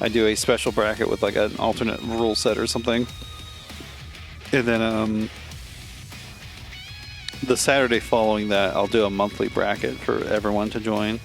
I do a special bracket with like an alternate rule set or something, and then the Saturday following that, I'll do a monthly bracket for everyone to join.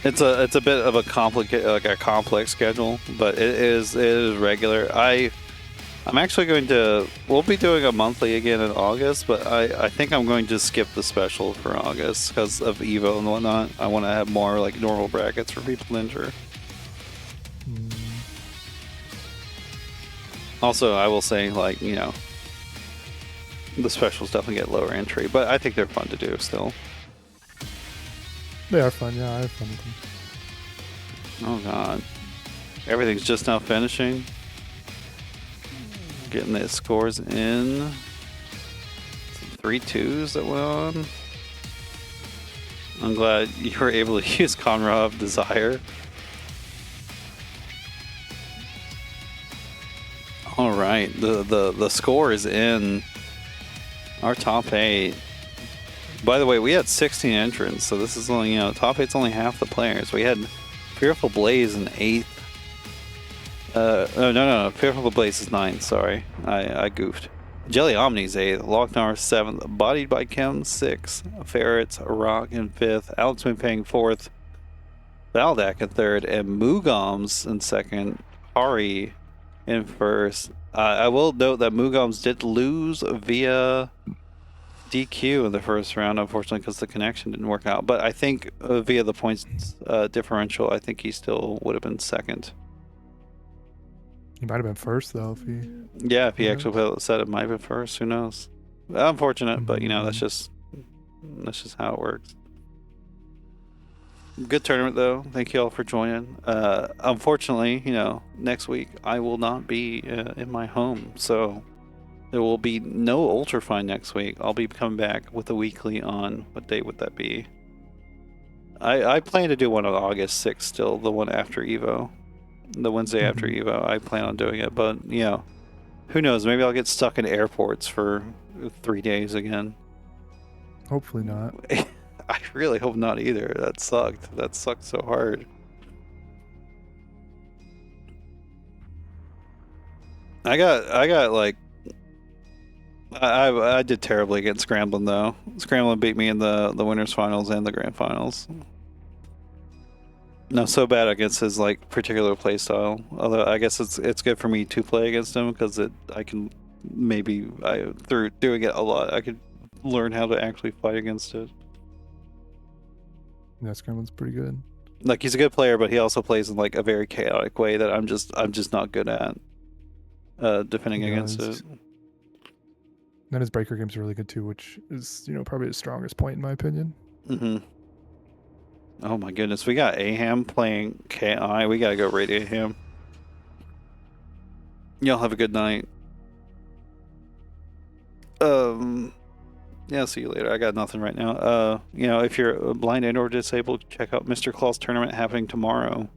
It's a bit of a complicated, like a complex schedule, but it is regular. I'm actually going to, we'll be doing a monthly again in August, but I think I'm going to skip the special for August because of Evo and whatnot. I want to have more like normal brackets for people to enter. Also, I will say, like, you know, the specials definitely get lower entry, but I think they're fun to do still. They are fun, yeah, I have fun with them. Oh god. Everything's just now finishing. Getting the scores in. Some 3-2s that went on. I'm glad you were able to use Conrad of Desire. Alright, the score is in. Our top 8. By the way, we had 16 entrants, so this is only, you know, top 8's only half the players. We had FearfulBlazed in 8th. No, FearfulBlazed is 9th, sorry. I goofed. JellyOmni's 8th, Loc-Nar 7th, Bodiedbykim 6th, Ferretsroq in 5th, AlxMoonFang 4th, Valdak in 3rd, and Mugoms in 2nd, Hari in 1st. I will note that Mugoms did lose via DQ in the first round, unfortunately, because the connection didn't work out. But I think via the points differential, I think he still would have been 2nd. He might have been 1st though if he. Yeah, if he actually said it might have been 1st. Who knows? Unfortunate, but you know that's just how it works. Good tournament though. Thank you all for joining. Unfortunately, you know, next week I will not be in my home, so. There will be no Ultrafine next week. I'll be coming back with a weekly on, what date would that be? I plan to do one on August 6th still, the one after Evo. The Wednesday after Evo, I plan on doing it. But, you know, who knows? Maybe I'll get stuck in airports for 3 days again. Hopefully not. I really hope not either. That sucked. That sucked so hard. I got like, I did terribly against Scramblin though. Scramblin beat me in the winners finals and the grand finals. No, so bad against his like particular play style. Although I guess it's good for me to play against him because I can maybe through doing it a lot I could learn how to actually fight against it. Yeah, Scramblin's pretty good. Like he's a good player, but he also plays in like a very chaotic way that I'm just not good at defending against it. Then his breaker game's really good too, which is, you know, probably his strongest point in my opinion. Oh my goodness, we got Aham playing KI. We gotta go raid Aham. Y'all have a good night. Yeah, see you later. I got nothing right now. You know, if you're blind and or disabled, check out Mr. Claw's tournament happening tomorrow.